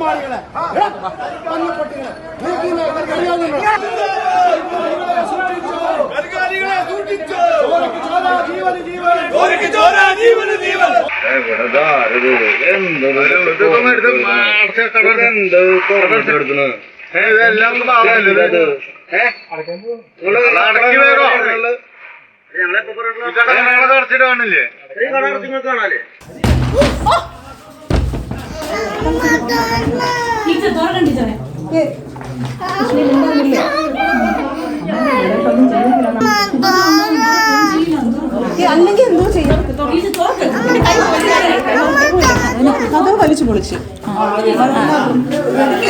കാണില്ലേ അല്ലെങ്കിൽ എന്തോ ചെയ്യാം അത് വലിച്ചു പൊളിച്ച്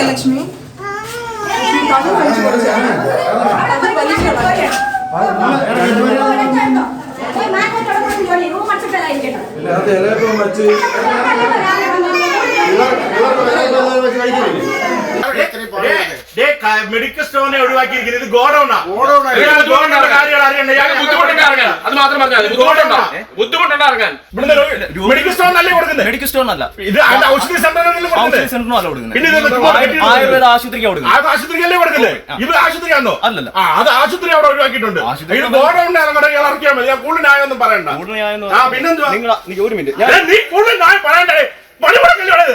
ലക്ഷ്മി മെഡിക്കൽ സ്റ്റോറിനെ ഒഴിവാക്കിയിരിക്കുന്നത് ഗോഡൌണാ. അത് മാത്രം പറഞ്ഞാൽ ബുദ്ധിമുട്ടുണ്ടോ ഇറങ്ങാൻ? മെഡിക്കൽ സ്റ്റോറിനല്ലേ കൊടുക്കുന്നത്? മെഡിക്കൽ സ്റ്റോറിനല്ല, ഇത് ഔഷധ സെന്ററിനല്ലേ കൊടുക്കുന്നത്? ആയുർവേദ ആശുപത്രിക്കാണ് കൊടുക്കുന്നത്. ആശുപത്രിക്കല്ലേ കൊടുക്കുന്നത്? ഇത് ആശുപത്രിയാണോ? അല്ലല്ല, അത് ആശുപത്രി അവിടെ ഒഴിവാക്കിയിട്ടുണ്ട്. ഇത് ഗോഡൌണിനെ ഇറക്കിയാൽ മതി. ഞാൻ കൂടുതൽ ന്യായമൊന്നും പറയണ്ട. പിന്നെന്തുവാ ഒരു മിനിറ്റ്, നീ കൂടുതൽ ന്യായം പറയണ്ടേ? പണി കൊടുക്കല്ലേ?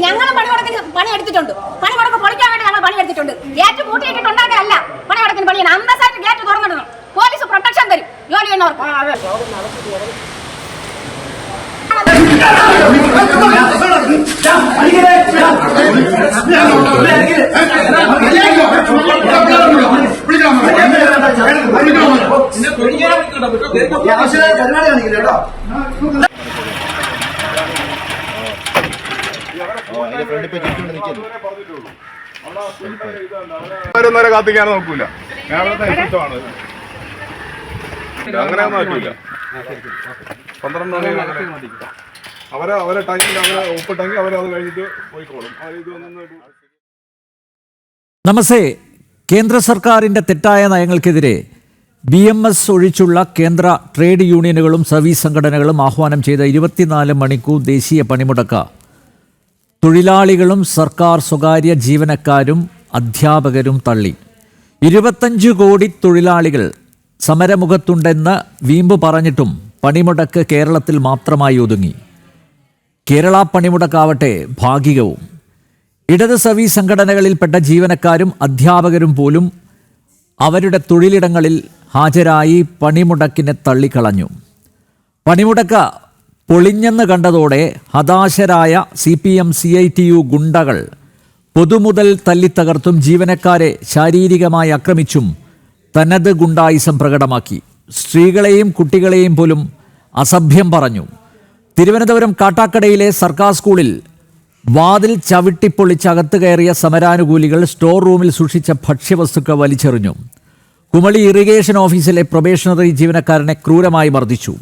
ഞങ്ങൾ പണിയെടുത്തിട്ടുണ്ട്. പണിമുടക്ക് പൊളിക്കാൻ വേണ്ടി ഞങ്ങൾ പണിയെടുത്തിട്ടുണ്ട്. ഗേറ്റ് പൂട്ടിയിട്ടിട്ടുണ്ടാകല്ല. പണിമുടക്കിന് പണിയാണ്. അന്തസ്സായിട്ട് ഗേറ്റ് തുറന്നിടണം. പോലീസ് പ്രൊട്ടക്ഷൻ തരും ജോലി ചെയ്യുന്നവർക്ക്. കാത്തിക്കാൻ നോക്കൂല. അങ്ങനെയൊന്നും പറ്റൂല. 12 മണി അവരെ ടൈമിൽ അവരെ ഒപ്പിട്ടെങ്കിൽ അവരത് കഴിഞ്ഞിട്ട് പോയിക്കോളും. നമസ്തേ. കേന്ദ്ര സർക്കാരിൻ്റെ തെറ്റായ നയങ്ങൾക്കെതിരെ BMS ഒഴിച്ചുള്ള കേന്ദ്ര ട്രേഡ് യൂണിയനുകളും സർവീസ് സംഘടനകളും ആഹ്വാനം ചെയ്ത 24 മണിക്കൂർ ദേശീയ പണിമുടക്ക് തൊഴിലാളികളും സർക്കാർ സ്വകാര്യ ജീവനക്കാരും അധ്യാപകരും തള്ളി. 25 കോടി തൊഴിലാളികൾ സമരമുഖത്തുണ്ടെന്ന് വീമ്പ് പറഞ്ഞിട്ടും പണിമുടക്ക് കേരളത്തിൽ മാത്രമായി ഒതുങ്ങി. കേരള പണിമുടക്കാവട്ടെ ഭാഗികവും. ഇടത് സർവീസ് സംഘടനകളിൽപ്പെട്ട ജീവനക്കാരും അധ്യാപകരും പോലും അവരുടെ തൊഴിലിടങ്ങളിൽ ഹാജരായി പണിമുടക്കിനെ തള്ളിക്കളഞ്ഞു. പണിമുടക്ക് പൊളിഞ്ഞെന്ന് കണ്ടതോടെ ഹതാശരായ CPM CITU ഗുണ്ടകൾ പൊതുമുതൽ തല്ലിത്തകർത്തും ജീവനക്കാരെ ശാരീരികമായി ആക്രമിച്ചും തനത് ഗുണ്ടായിസം പ്രകടമാക്കി. സ്ത്രീകളെയും കുട്ടികളെയും പോലും അസഭ്യം പറഞ്ഞു. തിരുവനന്തപുരം കാട്ടാക്കടയിലെ സർക്കാർ സ്കൂളിൽ വാതിൽ ചവിട്ടിപ്പൊളിച്ച് അകത്ത് കയറിയ സമരാനുകൂലികൾ സ്റ്റോർ റൂമിൽ സൂക്ഷിച്ച ഭക്ഷ്യവസ്തുക്കൾ വലിച്ചെറിഞ്ഞു. കുമളി ഇറിഗേഷൻ ഓഫീസിലെ പ്രൊബേഷണറി ജീവനക്കാരനെ ക്രൂരമായി മർദ്ദിച്ചു.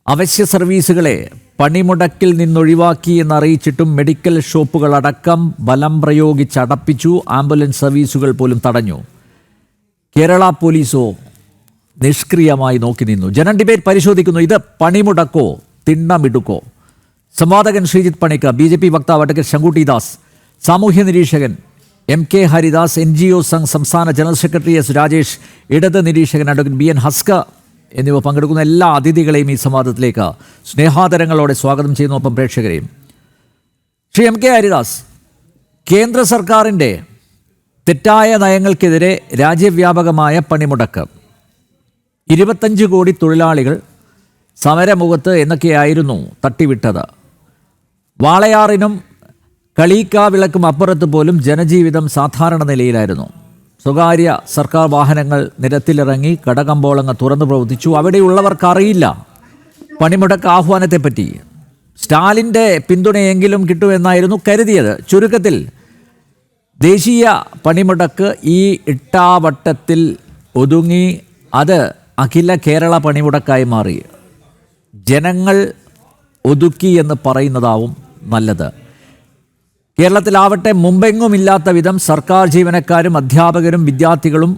അവശ്യ സർവീസുകളെ പണിമുടക്കിൽ നിന്നൊഴിവാക്കി എന്നറിയിച്ചിട്ടും മെഡിക്കൽ ഷോപ്പുകളടക്കം ബലം പ്രയോഗിച്ചടപ്പിച്ചു. ആംബുലൻസ് സർവീസുകൾ പോലും തടഞ്ഞു. കേരള പോലീസോ നിഷ്ക്രിയമായി നോക്കി നിന്നു. ജനം ഡിബേറ്റ് പരിശോധിക്കുന്നു. ഇത് പണിമുടക്കോ തിണ്ണമിടുക്കോ? സംവാദകൻ ശ്രീജിത്ത് പണിക്കർ, BJP വക്താവ് അഡ്വക്കേറ്റ് ശങ്കുട്ടി ദാസ്, സാമൂഹ്യ നിരീക്ഷകൻ MK ഹരിദാസ്, NGO സംഘ് സംസ്ഥാന ജനറൽ സെക്രട്ടറി S രാജേഷ്, ഇടത് നിരീക്ഷകൻ അഡ്വക്കേറ്റ് BN ഹസ്ക എന്നിവ പങ്കെടുക്കുന്ന എല്ലാ അതിഥികളെയും ഈ സംവാദത്തിലേക്ക് സ്നേഹാദരങ്ങളോടെ സ്വാഗതം ചെയ്യുന്നു. ഒപ്പം പ്രേക്ഷകരെയും. ശ്രീ MK ഹരിദാസ്, കേന്ദ്ര സർക്കാരിൻ്റെ തെറ്റായ നയങ്ങൾക്കെതിരെ രാജ്യവ്യാപകമായ പണിമുടക്ക്, 25 കോടി തൊഴിലാളികൾ സമരമുഖത്ത് എന്നൊക്കെയായിരുന്നു തട്ടിവിട്ടത്. വാളയാറിനും കളീക്കാവിളക്കും അപ്പുറത്ത് പോലും ജനജീവിതം സാധാരണ നിലയിലായിരുന്നു. സ്വകാര്യ സർക്കാർ വാഹനങ്ങൾ നിരത്തിലിറങ്ങി കടകമ്പോളങ്ങൾ തുറന്നു പ്രവർത്തിച്ചു. അവിടെയുള്ളവർക്കറിയില്ല പണിമുടക്ക് ആഹ്വാനത്തെപ്പറ്റി. സ്റ്റാലിൻ്റെ പിന്തുണയെങ്കിലും കിട്ടുമെന്നായിരുന്നു കരുതിയത്. ചുരുക്കത്തിൽ ദേശീയ പണിമുടക്ക് ഈ ഇട്ടാവട്ടത്തിൽ ഒതുങ്ങി. അത് അഖില കേരള പണിമുടക്കായി മാറി. ജനങ്ങൾ ഒതുക്കി എന്ന് പറയുന്നതാവും നല്ലത്. കേരളത്തിലാവട്ടെ മുമ്പെങ്ങുമില്ലാത്ത വിധം സർക്കാർ ജീവനക്കാരും അധ്യാപകരും വിദ്യാർത്ഥികളും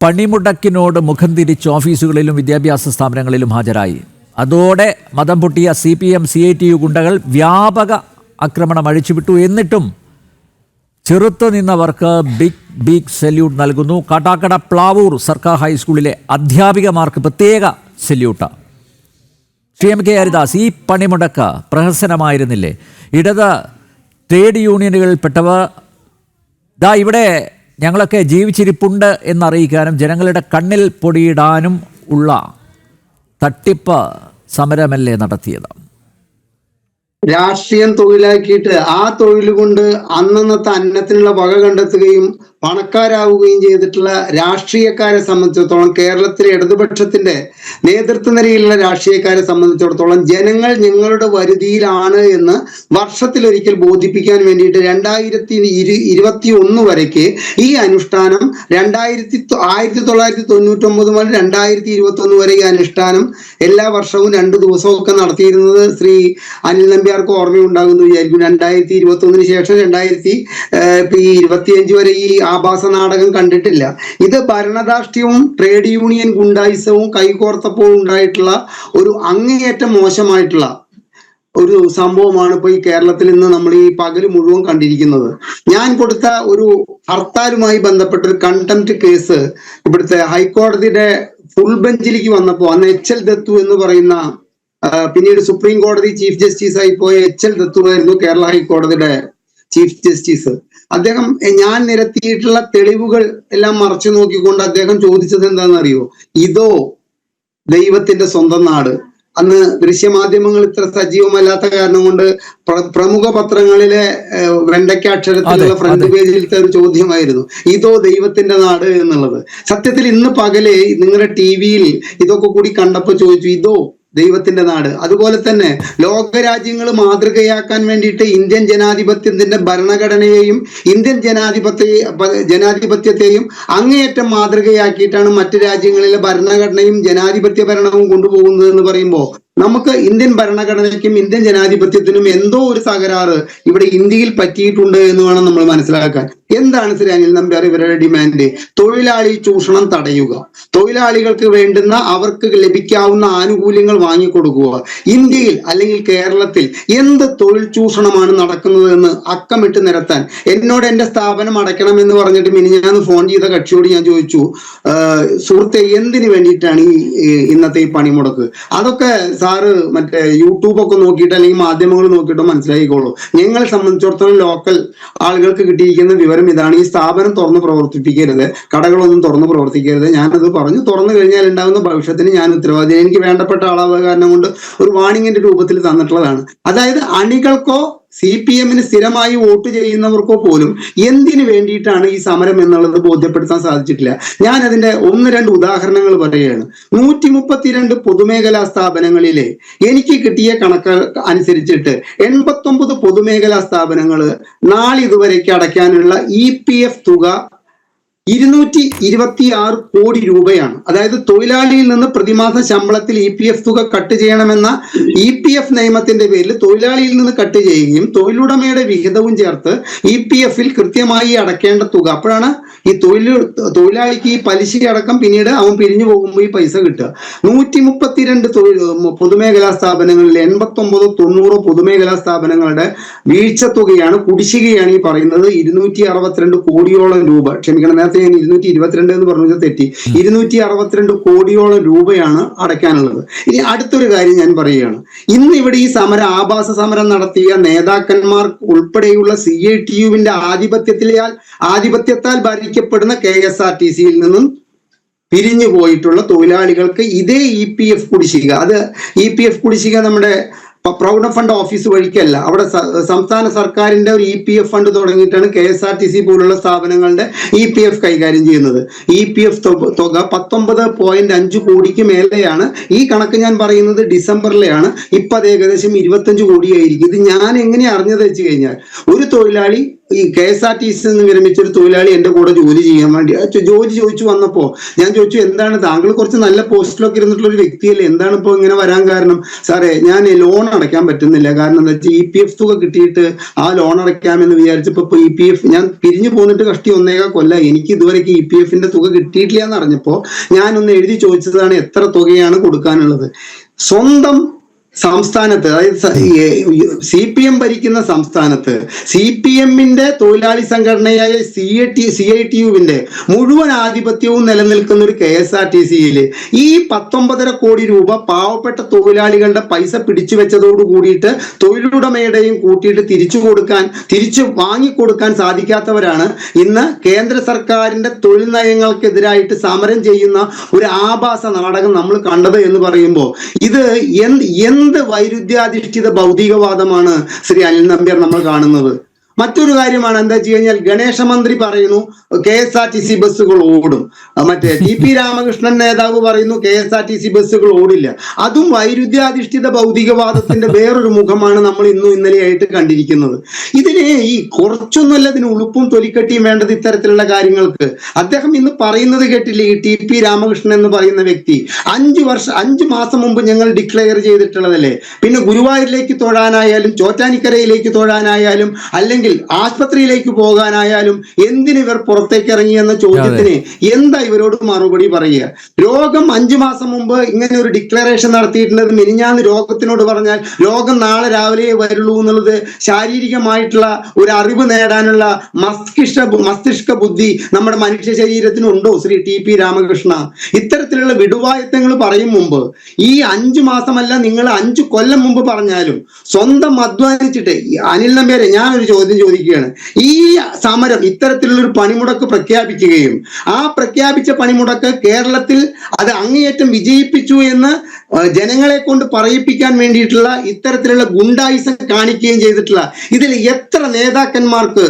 പണിമുടക്കിനോട് മുഖം തിരിച്ച് ഓഫീസുകളിലും വിദ്യാഭ്യാസ സ്ഥാപനങ്ങളിലും ഹാജരായി. അതോടെ മതം പൊട്ടിയ CPM CITU ഗുണ്ടകൾ വ്യാപക ആക്രമണം അഴിച്ചുവിട്ടു. എന്നിട്ടും ചെറുത്തു നിന്നവർക്ക് ബിഗ് സല്യൂട്ട് നൽകുന്നു. കാട്ടാക്കട പ്ലാവൂർ സർക്കാർ ഹൈസ്കൂളിലെ അധ്യാപികമാർക്ക് പ്രത്യേക സല്യൂട്ട്. CMK ഹരിദാസ്, ഈ പണിമുടക്ക് പ്രഹസനമായിരുന്നില്ലേ? ഇടത് ട്രേഡ് യൂണിയനുകളിൽപ്പെട്ടവർ ദാ ഇവിടെ ഞങ്ങളൊക്കെ ജീവിച്ചിരിപ്പുണ്ട് എന്നറിയിക്കാനും ജനങ്ങളുടെ കണ്ണിൽ പൊടിയിടാനും ഉള്ള തട്ടിപ്പ് സമരമല്ലേ നടത്തിയത്? രാഷ്ട്രീയം തൊഴിലാക്കിയിട്ട് ആ തൊഴിൽ കൊണ്ട് അന്നന്നത്തെ അന്നത്തിനുള്ള വക കണ്ടെത്തുകയും പണക്കാരാവുകയും ചെയ്തിട്ടുള്ള രാഷ്ട്രീയക്കാരെ സംബന്ധിച്ചിടത്തോളം, കേരളത്തിലെ ഇടതുപക്ഷത്തിന്റെ നേതൃത്വ നിരയിലുള്ള രാഷ്ട്രീയക്കാരെ സംബന്ധിച്ചിടത്തോളം ജനങ്ങൾ ഞങ്ങളുടെ വരുതിയിലാണ് എന്ന് വർഷത്തിലൊരിക്കൽ ബോധിപ്പിക്കാൻ വേണ്ടിയിട്ട് 2021 വരയ്ക്ക് ഈ അനുഷ്ഠാനം 1999 മുതൽ 2021 വരെ ഈ അനുഷ്ഠാനം എല്ലാ വർഷവും 2 ദിവസമൊക്കെ നടത്തിയിരുന്നത് ശ്രീ അനിൽ നമ്പ്യാർക്ക് ഓർമ്മയുണ്ടാകുന്നു വിചാരിക്കും. 2021 ശേഷം 2025 വരെ ഈ ആഭാസ നാടകം കണ്ടിട്ടില്ല. ഇത് ഭരണരാഷ്ട്രീയവും ട്രേഡ് യൂണിയൻ ഗുണ്ടായിസവും കൈകോർത്തപ്പോൾ ഉണ്ടായിട്ടുള്ള ഒരു അങ്ങേയറ്റം മോശമായിട്ടുള്ള ഒരു സംഭവമാണ് ഇപ്പോൾ ഈ കേരളത്തിൽ ഇന്ന് നമ്മൾ ഈ പകല് മുഴുവൻ കണ്ടിരിക്കുന്നത്. ഞാൻ കൊടുത്ത ഒരു ഹർത്താലുമായി ബന്ധപ്പെട്ട ഒരു കണ്ടംപ്റ്റ് കേസ് ഇവിടുത്തെ ഹൈക്കോടതിയുടെ ഫുൾ ബെഞ്ചിലേക്ക് വന്നപ്പോൾ അന്ന് HL ദത്തു എന്ന് പറയുന്ന പിന്നീട് സുപ്രീം കോടതി ചീഫ് ജസ്റ്റിസ് ആയി പോയ HL ദത്തു ആയിരുന്നു കേരള ഹൈക്കോടതിയുടെ ചീഫ് ജസ്റ്റിസ്. അദ്ദേഹം ഞാൻ നിരത്തിയിട്ടുള്ള തെളിവുകൾ എല്ലാം മറച്ചു നോക്കിക്കൊണ്ട് അദ്ദേഹം ചോദിച്ചത് എന്താണെന്ന് അറിയോ? ഇതോ ദൈവത്തിന്റെ സ്വന്തം നാട്. അന്ന് ദൃശ്യമാധ്യമങ്ങൾ ഇത്ര സജീവമല്ലാത്ത കാരണം കൊണ്ട് പ്രമുഖ പത്രങ്ങളിലെ വെണ്ടയ്ക്ക അക്ഷരത്തിലുള്ള ഫ്രണ്ട് പേജിലത്തെ ഒരു ചോദ്യമായിരുന്നു, ഇതോ ദൈവത്തിന്റെ നാട് എന്നുള്ളത്. സത്യത്തിൽ ഇന്ന് പകല് നിങ്ങളുടെ TV-യിൽ ഇതൊക്കെ കൂടി കണ്ടപ്പോൾ ചോദിച്ചു, ഇതോ ദൈവത്തിന്റെ നാട്? അതുപോലെ തന്നെ ലോകരാജ്യങ്ങൾ മാതൃകയാക്കാൻ വേണ്ടിയിട്ട് ഇന്ത്യൻ ജനാധിപത്യത്തിന്റെ ഭരണഘടനയെയും ഇന്ത്യൻ ജനാധിപത്യത്തെയും അങ്ങേയറ്റം മാതൃകയാക്കിയിട്ടാണ് മറ്റു രാജ്യങ്ങളിലെ ഭരണഘടനയും ജനാധിപത്യ ഭരണവും കൊണ്ടുപോകുന്നത് എന്ന് പറയുമ്പോൾ നമുക്ക് ഇന്ത്യൻ ഭരണഘടനയ്ക്കും ഇന്ത്യൻ ജനാധിപത്യത്തിനും എന്തോ ഒരു തകരാറ് ഇവിടെ ഇന്ത്യയിൽ പറ്റിയിട്ടുണ്ട് എന്ന് വേണം നമ്മൾ മനസ്സിലാക്കാൻ. എന്താണ് ശ്രീ അനിൽ നമ്പ്യാർ ഇവരുടെ ഡിമാൻഡ്? തൊഴിലാളി ചൂഷണം തടയുക, തൊഴിലാളികൾക്ക് വേണ്ടുന്ന അവർക്ക് ലഭിക്കാവുന്ന ആനുകൂല്യങ്ങൾ വാങ്ങിക്കൊടുക്കുക. ഇന്ത്യയിൽ അല്ലെങ്കിൽ കേരളത്തിൽ എന്ത് തൊഴിൽ ചൂഷണമാണ് നടക്കുന്നത് എന്ന് അക്കമിട്ട് നിരത്താൻ എന്നോട് എന്റെ സ്ഥാപനം അടയ്ക്കണം എന്ന് പറഞ്ഞിട്ട് മിനിഞ്ഞാന്ന് ഫോൺ ചെയ്ത കക്ഷിയോട് ഞാൻ ചോദിച്ചു, സുഹൃത്തെ എന്തിനു വേണ്ടിയിട്ടാണ് ഈ ഇന്നത്തെ ഈ പണിമുടക്ക്? അതൊക്കെ സാറ് മറ്റേ യൂട്യൂബൊക്കെ നോക്കിയിട്ട് അല്ലെങ്കിൽ മാധ്യമങ്ങൾ നോക്കിയിട്ടോ മനസ്സിലാക്കിക്കോളൂ. ഞങ്ങളെ സംബന്ധിച്ചിടത്തോളം ലോക്കൽ ആളുകൾക്ക് കിട്ടിയിരിക്കുന്ന വിവരം ഇതാണ്, ഈ സ്ഥാപനം തുറന്ന് പ്രവർത്തിപ്പിക്കരുത്, കടകളൊന്നും തുറന്ന് പ്രവർത്തിക്കരുത്. ഞാനത് പറഞ്ഞു. തുറന്നു കഴിഞ്ഞാൽ ഉണ്ടാകുന്ന ഭവിഷ്യത്തിന് ഞാൻ ഉത്തരവാദി. എനിക്ക് വേണ്ടപ്പെട്ട ആളാവുക കാരണം കൊണ്ട് ഒരു വാണിങ്ങിന്റെ രൂപത്തിൽ തന്നിട്ടുള്ളതാണ്. അതായത് അണികൾക്കോ CPM-ന് സ്ഥിരമായി വോട്ട് ചെയ്യുന്നവർക്കോ പോലും എന്തിനു വേണ്ടിയിട്ടാണ് ഈ സമരം എന്നുള്ളത് ബോധ്യപ്പെടുത്താൻ സാധിച്ചിട്ടില്ല. ഞാൻ അതിന്റെ 1-2 ഉദാഹരണങ്ങൾ പറയുകയാണ്. 132 പൊതുമേഖലാ സ്ഥാപനങ്ങളിലെ എനിക്ക് കിട്ടിയ കണക്ക് അനുസരിച്ചിട്ട് 89 പൊതുമേഖലാ സ്ഥാപനങ്ങൾ നാളിതുവരേക്ക് അടയ്ക്കാനുള്ള EPF തുക 226 കോടി രൂപയാണ്. അതായത് തൊഴിലാളിയിൽ നിന്ന് പ്രതിമാസ ശമ്പളത്തിൽ EPF തുക കട്ട് ചെയ്യണമെന്ന EPF നിയമത്തിന്റെ പേരിൽ തൊഴിലാളിയിൽ നിന്ന് കട്ട് ചെയ്യുകയും തൊഴിലുടമയുടെ വിഹിതവും ചേർത്ത് EPF-ൽ കൃത്യമായി അടക്കേണ്ട തുക, അപ്പോഴാണ് ഈ തൊഴിലാളിക്ക് ഈ പലിശ അടക്കം പിന്നീട് അവൻ പിരിഞ്ഞു പോകുമ്പോൾ ഈ പൈസ കിട്ടുക. 132 പൊതുമേഖലാ സ്ഥാപനങ്ങളിൽ 89-90 പൊതുമേഖലാ സ്ഥാപനങ്ങളുടെ വീഴ്ച തുകയാണ്, കുടിശ്ശികയാണ് ഈ പറയുന്നത് 262 കോടിയോളം രൂപ. ക്ഷമിക്കണം, നേരത്തെ ഞാൻ 222 എന്ന് പറഞ്ഞത് തെറ്റി. 262 കോടിയോളം രൂപയാണ് അടയ്ക്കാനുള്ളത്. ഇനി അടുത്തൊരു കാര്യം ഞാൻ പറയുകയാണ്. ഇന്ന് ഇവിടെ ഈ ആഭാസ സമരം നടത്തിയ നേതാക്കന്മാർ ഉൾപ്പെടെയുള്ള CITU-വിന്റെ ആധിപത്യത്താൽ ഭരിക്കപ്പെടുന്ന KSRTC-യിൽ നിന്നും പിരിഞ്ഞു പോയിട്ടുള്ള തൊഴിലാളികൾക്ക് ഇതേ EPF കുടിശ്ശിക, അത് EPF കുടിശ്ശിക നമ്മുടെ പ്രൗഢ ഫണ്ട് ഓഫീസ് വഴിക്കല്ല, അവിടെ സംസ്ഥാന സർക്കാരിന്റെ ഒരു EPF ഫണ്ട് തുടങ്ങിയിട്ടാണ് KSRTC പോലുള്ള സ്ഥാപനങ്ങളുടെ EPF കൈകാര്യം ചെയ്യുന്നത്. EPF തുക 19.5 കോടിക്ക് മേലെയാണ്. ഈ കണക്ക് ഞാൻ പറയുന്നത് ഡിസംബറിലെയാണ്. ഇപ്പൊ അത് ഏകദേശം 25 കോടിയായിരിക്കും. ഇത് ഞാൻ എങ്ങനെ അറിഞ്ഞത് വെച്ച് കഴിഞ്ഞാൽ, ഒരു തൊഴിലാളി ഈ KSRTC നിന്ന് വിരമിച്ച ഒരു തൊഴിലാളി എന്റെ കൂടെ ജോലി ചെയ്യാൻ വേണ്ടി ജോലി ചോദിച്ചു വന്നപ്പോ ഞാൻ ചോദിച്ചു, എന്താണ് താങ്കൾ കുറച്ച് നല്ല പോസ്റ്റിലൊക്കെ ഇരുന്നിട്ടുള്ള ഒരു വ്യക്തിയല്ലേ, എന്താണ് ഇപ്പൊ ഇങ്ങനെ വരാൻ കാരണം? സാറേ, ഞാൻ ലോൺ അടയ്ക്കാൻ പറ്റുന്നില്ല, കാരണം എന്താ വെച്ചാൽ EPF തുക കിട്ടിയിട്ട് ആ ലോൺ അടയ്ക്കാമെന്ന് വിചാരിച്ചപ്പോ ഇപ്പൊ EPF ഞാൻ പിരിഞ്ഞു പോന്നിട്ട് കഷ്ടി 1.25 കൊല്ലം, എനിക്ക് ഇതുവരെയ്ക്ക് EPF-ന്റെ തുക കിട്ടിയിട്ടില്ല എന്ന് അറിഞ്ഞപ്പോ ഞാനൊന്ന് എഴുതി ചോദിച്ചതാണ് എത്ര തുകയാണ് കൊടുക്കാനുള്ളത്. സ്വന്തം സംസ്ഥാനത്ത്, അതായത് CPM ഭരിക്കുന്ന സംസ്ഥാനത്ത് CPM-ന്റെ തൊഴിലാളി സംഘടനയായ CITU-വിന്റെ മുഴുവൻ ആധിപത്യവും നിലനിൽക്കുന്ന ഒരു KSRTC-യിൽ ഈ 19.5 കോടി രൂപ പാവപ്പെട്ട തൊഴിലാളികളുടെ പൈസ പിടിച്ചു വെച്ചതോട് കൂടിയിട്ട് തൊഴിലുടമയുടെയും കൂട്ടിയിട്ട് തിരിച്ചു വാങ്ങിക്കൊടുക്കാൻ സാധിക്കാത്തവരാണ് ഇന്ന് കേന്ദ്ര സർക്കാരിന്റെ തൊഴിൽ നയങ്ങൾക്കെതിരായിട്ട് സമരം ചെയ്യുന്ന ഒരു ആഭാസ നാടകം നമ്മൾ കണ്ടത് എന്ന് പറയുമ്പോൾ ഇത് എന്ത് വൈരുദ്ധ്യാധിഷ്ഠിത ഭൗതികവാദമാണ് ശ്രീ അനിൽ നമ്പ്യാർ നമ്മൾ കാണുന്നത്? മറ്റൊരു കാര്യമാണ് എന്താ വെച്ച് കഴിഞ്ഞാൽ, ഗണേശ മന്ത്രി പറയുന്നു KSRTC ബസ്സുകൾ ഓടും, മറ്റേ TP രാമകൃഷ്ണൻ നേതാവ് പറയുന്നു KSRTC ബസ്സുകൾ ഓടില്ല. അതും വൈരുദ്ധ്യാധിഷ്ഠിത ഭൗതികവാദത്തിന്റെ വേറൊരു മുഖമാണ് നമ്മൾ ഇന്നും ഇന്നലെയായിട്ട് കണ്ടിരിക്കുന്നത്. ഇതിന് ഈ കുറച്ചൊന്നുമല്ല ഇതിന് ഉളുപ്പും തൊലിക്കട്ടിയും വേണ്ടത് ഇത്തരത്തിലുള്ള കാര്യങ്ങൾക്ക്. അദ്ദേഹം ഇന്ന് പറയുന്നത് കേട്ടില്ലേ, ഈ TP രാമകൃഷ്ണൻ എന്ന് പറയുന്ന വ്യക്തി 5 മാസം മുമ്പ് ഞങ്ങൾ ഡിക്ലെയർ ചെയ്തിട്ടുള്ളതല്ലേ, പിന്നെ ഗുരുവായൂരിലേക്ക് തൊഴാനായാലും ചോറ്റാനിക്കരയിലേക്ക് തൊഴാനായാലും അല്ലെങ്കിൽ ആശുപത്രിയിലേക്ക് പോകാനായാലും എന്തിന് ഇവർ പുറത്തേക്ക് ഇറങ്ങി എന്ന ചോദ്യത്തിന് എന്താ ഇവരോട് മറുപടി പറയുക? രോഗം 5 മാസം മുമ്പ് ഇങ്ങനെ ഒരു ഡിക്ലറേഷൻ നടത്തിയിട്ടുള്ളത് മിനിഞ്ഞാന്ന് രോഗത്തിനോട് പറഞ്ഞാൽ രോഗം നാളെ രാവിലെ വരുള്ളൂ എന്നുള്ളത് ശാരീരികമായിട്ടുള്ള ഒരു അറിവ് നേടാനുള്ള മസ്തിഷ്ക ബുദ്ധി നമ്മുടെ മനുഷ്യ ശരീരത്തിനുണ്ടോ ശ്രീ TP രാമകൃഷ്ണ? ഇത്തരത്തിലുള്ള വിടുവായത്തങ്ങൾ പറയും മുമ്പ് ഈ 5 മാസമല്ല, നിങ്ങൾ 5 കൊല്ലം മുമ്പ് പറഞ്ഞാലും സ്വന്തം അധ്വാനിച്ചിട്ട് അനിൽ നമ്പ്യാരെ ഞാനൊരു ചോദ്യം ചോദിക്കുകയാണ്. ഈ സമരം ഇത്തരത്തിലുള്ള ഒരു പണിമുടക്ക് പ്രഖ്യാപിക്കുകയും ആ പ്രഖ്യാപിച്ച പണിമുടക്ക് കേരളത്തിൽ അത് അങ്ങേയറ്റം വിജയിപ്പിച്ചു എന്ന് ജനങ്ങളെ കൊണ്ട് പറയിപ്പിക്കാൻ വേണ്ടിയിട്ടുള്ള ഇത്തരത്തിലുള്ള ഗുണ്ടായിസം കാണിക്കുകയും ചെയ്തിട്ടുള്ള ഇതിൽ എത്ര നേതാക്കന്മാർക്ക്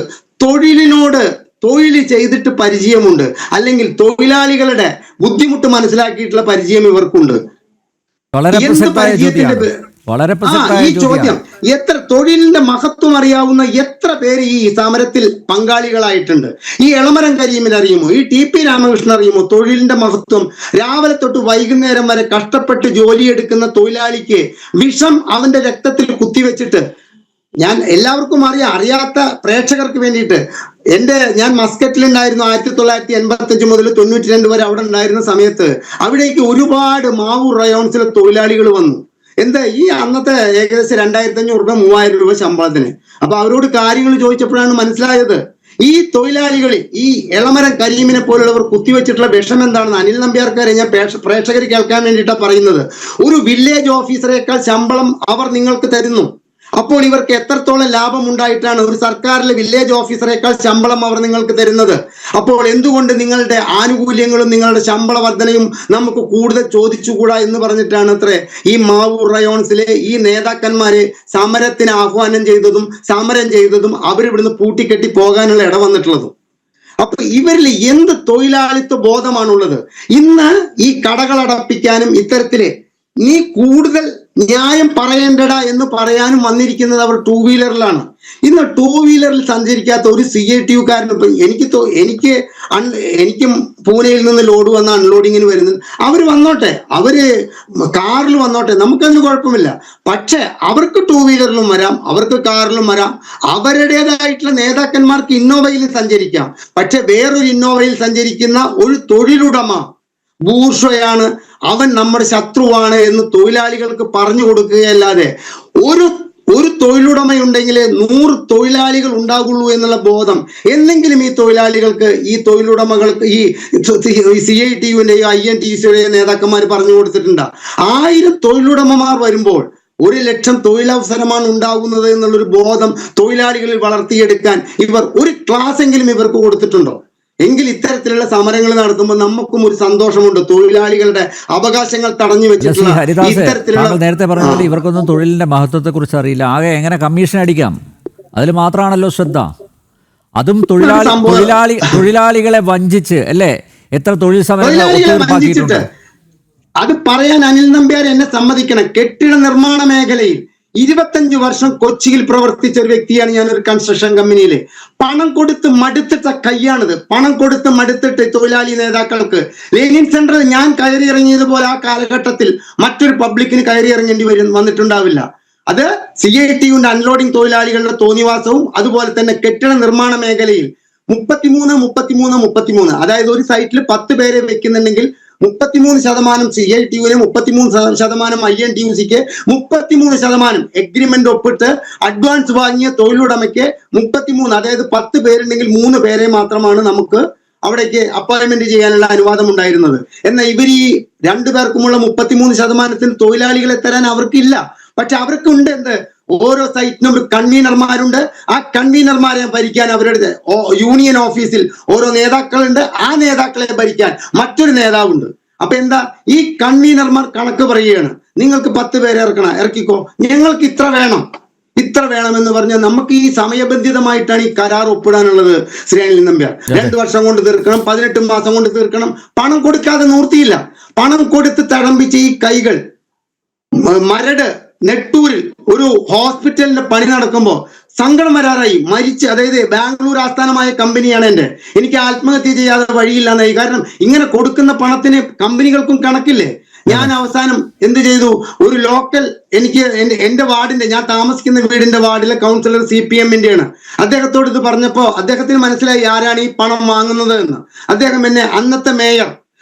തൊഴിൽ ചെയ്തിട്ട് പരിചയമുണ്ട്, അല്ലെങ്കിൽ തൊഴിലാളികളുടെ ബുദ്ധിമുട്ട് മനസ്സിലാക്കിയിട്ടുള്ള പരിചയം ഇവർക്കുണ്ട്? ഈ ചോദ്യം എത്ര തൊഴിലിന്റെ മഹത്വം അറിയാവുന്ന എത്ര പേര് ഈ സമരത്തിൽ പങ്കാളികളായിട്ടുണ്ട്? ഈ എളമരം കരീമിന് അറിയുമോ? ഈ TP രാമകൃഷ്ണൻ അറിയുമോ തൊഴിലിന്റെ മഹത്വം? രാവിലെ തൊട്ട് വൈകുന്നേരം വരെ കഷ്ടപ്പെട്ട് ജോലിയെടുക്കുന്ന തൊഴിലാളിക്ക് വിഷം അവന്റെ രക്തത്തിൽ കുത്തിവെച്ചിട്ട്, ഞാൻ എല്ലാവർക്കും അറിയാത്ത പ്രേക്ഷകർക്ക് വേണ്ടിയിട്ട്, ഞാൻ മസ്കറ്റിലുണ്ടായിരുന്നു 1985 മുതൽ 92 വരെ അവിടെ ഉണ്ടായിരുന്ന സമയത്ത് അവിടേക്ക് ഒരുപാട് മാവൂർ റയോൺസിലെ തൊഴിലാളികൾ വന്നു. എന്താ ഈ അന്നത്തെ ഏകദേശം 2500 രൂപ 3000 രൂപ ശമ്പളത്തിന്. അപ്പൊ അവരോട് കാര്യങ്ങൾ ചോദിച്ചപ്പോഴാണ് മനസ്സിലായത് ഈ തൊഴിലാളികളിൽ ഈ എളമരം കരീമിനെ പോലുള്ളവർ കുത്തിവെച്ചിട്ടുള്ള വിഷം എന്താണെന്ന്. അനിൽ നമ്പ്യാർക്കാരെ ഞാൻ പ്രേക്ഷകർ കേൾക്കാൻ വേണ്ടിയിട്ടാണ് പറയുന്നത്. ഒരു വില്ലേജ് ഓഫീസറേക്കാൾ ശമ്പളം അവർ നിങ്ങൾക്ക് തരുന്നു. അപ്പോൾ ഇവർക്ക് എത്രത്തോളം ലാഭം ഉണ്ടായിട്ടാണ് ഒരു സർക്കാരിലെ വില്ലേജ് ഓഫീസറേക്കാൾ ശമ്പളം അവർ നിങ്ങൾക്ക് തരുന്നത്? അപ്പോൾ എന്തുകൊണ്ട് നിങ്ങളുടെ ആനുകൂല്യങ്ങളും നിങ്ങളുടെ ശമ്പള വർധനയും നമുക്ക് കൂടുതൽ ചോദിച്ചുകൂടാ എന്ന് പറഞ്ഞിട്ടാണ് അത്രേ ഈ മാവൂർ റയോൺസിലെ ഈ നേതാക്കന്മാരെ സമരത്തിന് ആഹ്വാനം ചെയ്തതും സമരം ചെയ്തതും അവരിവിടുന്ന് പൂട്ടിക്കെട്ടി പോകാനുള്ള ഇട വന്നിട്ടുള്ളതും. അപ്പൊ ഇവരിൽ എന്ത് തൊഴിലാളിത്വ ബോധമാണുള്ളത്? ഇന്ന് ഈ കടകളടപ്പിക്കാനും ഇത്തരത്തില് നീ കൂടുതൽ ന്യായം പറയേണ്ടടാ എന്ന് പറയാനും വന്നിരിക്കുന്നത് അവർ 2 വീലറിലാണ്. ഇന്ന് 2 വീലറിൽ സഞ്ചരിക്കാത്ത ഒരു CITU-കാരന് എനിക്കും പൂനെയിൽ നിന്ന് ലോഡ് വന്ന അൺലോഡിങ്ങിന് വരുന്നത്, അവർ വന്നോട്ടെ, അവര് കാറിൽ വന്നോട്ടെ, നമുക്കതിന് കുഴപ്പമില്ല. പക്ഷെ അവർക്ക് 2 വീലറിലും വരാം, അവർക്ക് കാറിലും വരാം. അവരുടേതായിട്ടുള്ള നേതാക്കന്മാർക്ക് ഇന്നോവയിൽ സഞ്ചരിക്കാം. പക്ഷെ വേറൊരു ഇന്നോവയിൽ സഞ്ചരിക്കുന്ന ഒരു തൊഴിലുടമ ബൂർഷയാണ്, അവൻ നമ്മുടെ ശത്രുവാണ് എന്ന് തൊഴിലാളികൾക്ക് പറഞ്ഞു കൊടുക്കുകയല്ലാതെ ഒരു തൊഴിലുടമയുണ്ടെങ്കിൽ 100 തൊഴിലാളികൾ ഉണ്ടാകുള്ളൂ എന്നുള്ള ബോധം എന്തെങ്കിലും ഈ തൊഴിലാളികൾക്ക്, ഈ തൊഴിലുടമകൾക്ക്, ഈ CITU-ന്റെയോ INTUC-യുടെയോ നേതാക്കന്മാർ പറഞ്ഞു കൊടുത്തിട്ടുണ്ടോ? 1000 തൊഴിലുടമമാർ വരുമ്പോൾ 1,00,000 തൊഴിലവസരമാണ് ഉണ്ടാകുന്നത് എന്നുള്ളൊരു ബോധം തൊഴിലാളികളിൽ വളർത്തിയെടുക്കാൻ ഇവർ ഒരു ക്ലാസ് എങ്കിലും ഇവർക്ക് കൊടുത്തിട്ടുണ്ടോ? എങ്കിൽ ഇത്തരത്തിലുള്ള സമരങ്ങൾ നടത്തുമ്പോൾ നമുക്കും ഒരു സന്തോഷമുണ്ട്. തൊഴിലാളികളുടെ അവകാശങ്ങൾ തടഞ്ഞു വെച്ചിട്ടുള്ള ഹരിദാസ്, ഇത്തരത്തിലുള്ള താങ്കൾ നേരത്തെ പറഞ്ഞ പോലെ ഇവർക്കൊന്നും തൊഴിലിന്റെ മഹത്വത്തെ കുറിച്ച് അറിയില്ല. ആകെ എങ്ങനെ കമ്മീഷൻ അടിക്കാം, അതിൽ മാത്രമാണല്ലോ ശ്രദ്ധ. അതും തൊഴിലാളികളെ വഞ്ചിച്ച് അല്ലേ എത്ര തൊഴിൽ സമരങ്ങൾ. അത് പറയാൻ അനിൽ നമ്പ്യാർ എന്നെ സമ്മതിക്കണം. കെട്ടിട നിർമ്മാണ മേഖലയിൽ 25 വർഷം കൊച്ചിയിൽ പ്രവർത്തിച്ച ഒരു വ്യക്തിയാണ് ഞാൻ. ഒരു കൺസ്ട്രക്ഷൻ കമ്പനിയില് പണം കൊടുത്ത് മടുത്തിട്ട കൈയാണിത്. പണം കൊടുത്ത് മടുത്തിട്ട് തൊഴിലാളി നേതാക്കൾക്ക് ലെനിൻ സെന്ററിൽ ഞാൻ കയറി ഇറങ്ങിയതുപോലെ ആ കാലഘട്ടത്തിൽ മറ്റൊരു പബ്ലിക്കിന് കയറി ഇറങ്ങേണ്ടി വന്നിട്ടുണ്ടാവില്ല. അത് CITUവിന്റെ അൺലോഡിംഗ് തൊഴിലാളികളുടെ തോന്നിവാസവും അതുപോലെ തന്നെ കെട്ടിട നിർമ്മാണ മേഖലയിൽ 33 അതായത് ഒരു സൈറ്റിൽ 10 പേരെ വെക്കുന്നുണ്ടെങ്കിൽ 33% CITUവിന്, 33% INTUCക്ക്, 33% എഗ്രിമെന്റ് ഒപ്പിട്ട് അഡ്വാൻസ് വാങ്ങിയ തൊഴിലുടമയ്ക്ക് 33, അതായത് 10 പേരുണ്ടെങ്കിൽ 3 പേരെ മാത്രമാണ് നമുക്ക് അവിടേക്ക് അപ്പോയിന്റ്മെന്റ് ചെയ്യാനുള്ള അനുവാദം ഉണ്ടായിരുന്നത്. എന്നാൽ ഇവർ ഈ 2 പേർക്കുമുള്ള 33% തൊഴിലാളികളെ തരാൻ അവർക്കില്ല. പക്ഷെ അവർക്കുണ്ട് എന്ത്, ഓരോ സൈറ്റിനും ഒരു കൺവീനർമാരുണ്ട്. ആ കൺവീനർമാരെ ഭരിക്കാൻ അവരുടെ യൂണിയൻ ഓഫീസിൽ ഓരോ നേതാക്കളുണ്ട്. ആ നേതാക്കളെ ഭരിക്കാൻ മറ്റൊരു നേതാവുണ്ട്. അപ്പൊ എന്താ, ഈ കൺവീനർമാർ കണക്ക് പറയുകയാണ്, നിങ്ങൾക്ക് 10 പേരെ ഇറക്കിക്കോ, ഞങ്ങൾക്ക് ഇത്ര വേണമെന്ന് പറഞ്ഞാൽ നമുക്ക് ഈ സമയബന്ധിതമായിട്ടാണ് ഈ കരാർ ഒപ്പിടാനുള്ളത്. ശ്രീ അനിൽ നമ്പ്യാർ 2 വർഷം കൊണ്ട് തീർക്കണം, 18 മാസം കൊണ്ട് തീർക്കണം. പണം കൊടുക്കാതെ നിവൃത്തിയില്ല. പണം കൊടുത്ത് തഴമ്പിച്ച ഈ കൈകൾ മരട് നെട്ടൂരിൽ ഒരു ഹോസ്പിറ്റലിന്റെ പണി നടക്കുമ്പോൾ സങ്കടം വരാറായി. മരിച്ച്, അതായത് ബാംഗ്ലൂർ ആസ്ഥാനമായ കമ്പനിയാണ് എൻ്റെ. എനിക്ക് ആത്മഹത്യ ചെയ്യാതെ വഴിയില്ലെന്നായി. കാരണം ഇങ്ങനെ കൊടുക്കുന്ന പണത്തിന് കമ്പനികൾക്കും കണക്കില്ലേ. ഞാൻ അവസാനം എന്ത് ചെയ്തു, ഒരു ലോക്കൽ, എനിക്ക് എന്റെ വാർഡിന്റെ, ഞാൻ താമസിക്കുന്ന വീടിന്റെ വാർഡിലെ കൗൺസിലർ CPMന്റെയാണ്. അദ്ദേഹത്തോട് ഇത് പറഞ്ഞപ്പോ അദ്ദേഹത്തിന് മനസ്സിലായി ആരാണ് ഈ പണം വാങ്ങുന്നത് എന്ന്. അദ്ദേഹം എന്നെ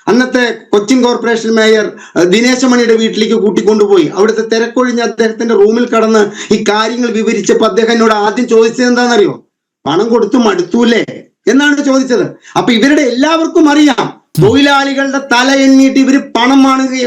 അന്നത്തെ കൊച്ചിൻ കോർപ്പറേഷൻ മേയർ ദിനേശ് മണിയുടെ വീട്ടിലേക്ക് കൂട്ടിക്കൊണ്ടുപോയി. അവിടുത്തെ തിരക്കൊഴിഞ്ഞ് അദ്ദേഹത്തിന്റെ റൂമിൽ കടന്ന് ഈ കാര്യങ്ങൾ വിവരിച്ചപ്പോൾ അദ്ദേഹം എന്നോട് ആദ്യം ചോദിച്ചത് എന്താണെന്നറിയോ, പണം കൊടുത്തു മടുത്തൂല്ലേ എന്നാണ് ചോദിച്ചത്. അപ്പൊ ഇവരുടെ എല്ലാവർക്കും അറിയാം തൊഴിലാളികളുടെ തല എണ്ണിയിട്ട് ഇവര് പണം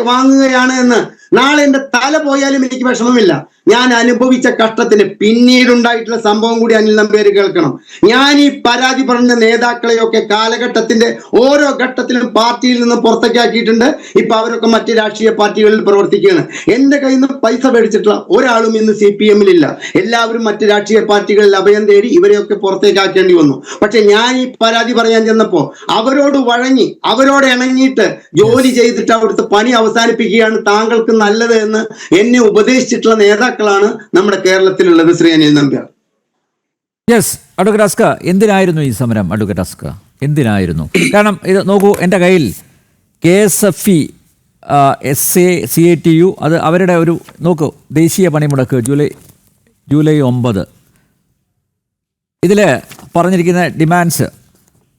വാങ്ങുകയാണ് എന്ന്. നാളെ എന്റെ തല പോയാലും എനിക്ക് വിഷമമില്ല. ഞാൻ അനുഭവിച്ച കഷ്ടത്തിന് പിന്നീടുണ്ടായിട്ടുള്ള സംഭവം കൂടി അനിൽ നമ്പ്യാർ കേൾക്കണം. ഞാൻ ഈ പരാതി പറഞ്ഞ നേതാക്കളെയൊക്കെ കാലഘട്ടത്തിന്റെ ഓരോ ഘട്ടത്തിലും പാർട്ടിയിൽ നിന്ന് പുറത്തേക്കാക്കിയിട്ടുണ്ട്. ഇപ്പൊ അവരൊക്കെ മറ്റ് രാഷ്ട്രീയ പാർട്ടികളിൽ പ്രവർത്തിക്കുകയാണ്. എന്റെ കയ്യിൽ നിന്ന് പൈസ മേടിച്ചിട്ടുള്ള ഒരാളും ഇന്ന് CPMലില്ല. എല്ലാവരും മറ്റ് രാഷ്ട്രീയ പാർട്ടികളിൽ അഭയം തേടി ഇവരെയൊക്കെ പുറത്തേക്കാക്കേണ്ടി വന്നു. പക്ഷെ ഞാൻ ഈ പരാതി പറയാൻ ചെന്നപ്പോ അവരോട് വഴങ്ങി, അവരോട് ഇണങ്ങിയിട്ട് ജോലി ചെയ്തിട്ട് അവിടുത്തെ പണി അവസാനിപ്പിക്കുകയാണ് താങ്കൾക്ക് നല്ലത് എന്ന് എന്നെ ഉപദേശിച്ചിട്ടുള്ള നേതാക്കളാണ് നമ്മുടെ കേരളത്തിലുള്ളത്. ശ്രീ അനിൽ നമ്പ്യാർ. യെസ്, അഡ്വക്കേറ്റ് അസ്ക, എന്തിനായിരുന്നു ഈ സമരം? അഡ്വക്കേറ്റ് അസ്ക, എന്തിനായിരുന്നു? കാരണം ഇത് നോക്കൂ, എൻ്റെ കയ്യിൽ KSFE, CITU, അത് അവരുടെ ഒരു നോക്കൂ, ദേശീയ പണിമുടക്ക് ജൂലൈ 9. ഇതിൽ പറഞ്ഞിരിക്കുന്ന ഡിമാൻഡ്സ്: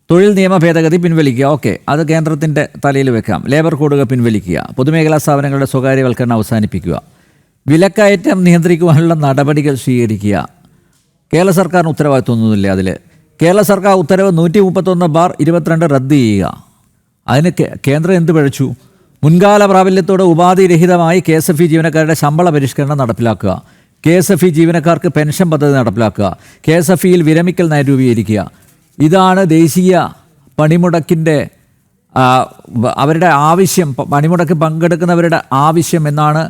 തൊഴിൽ നിയമ ഭേദഗതി പിൻവലിക്കുക, ഓക്കെ, അത് കേന്ദ്രത്തിൻ്റെ തലയിൽ വെക്കാം. ലേബർ കോഡുകൾ പിൻവലിക്കുക, പൊതുമേഖലാ സ്ഥാപനങ്ങളുടെ സ്വകാര്യവൽക്കരണം അവസാനിപ്പിക്കുക, വിലക്കയറ്റം നിയന്ത്രിക്കുവാനുള്ള നടപടികൾ സ്വീകരിക്കുക. കേരള സർക്കാരിന് ഉത്തരവാദിത്വമൊന്നുമില്ല അതിൽ. കേരള സർക്കാർ ഉത്തരവ് 131/22 റദ്ദ് ചെയ്യുക. അതിന് കേന്ദ്രം എന്ത് പഴിച്ചു? മുൻകാല പ്രാബല്യത്തോടെ ഉപാധിരഹിതമായി KSFE ജീവനക്കാരുടെ ശമ്പള പരിഷ്കരണം നടപ്പിലാക്കുക, KSFE ജീവനക്കാർക്ക് പെൻഷൻ പദ്ധതി നടപ്പിലാക്കുക, KSFEയിൽ വിരമിക്കൽ നയം രൂപീകരിക്കുക. ഇതാണ് ദേശീയ പണിമുടക്കിൻ്റെ അവരുടെ ആവശ്യം, പണിമുടക്ക് പങ്കെടുക്കുന്നവരുടെ ആവശ്യം എന്നാണ്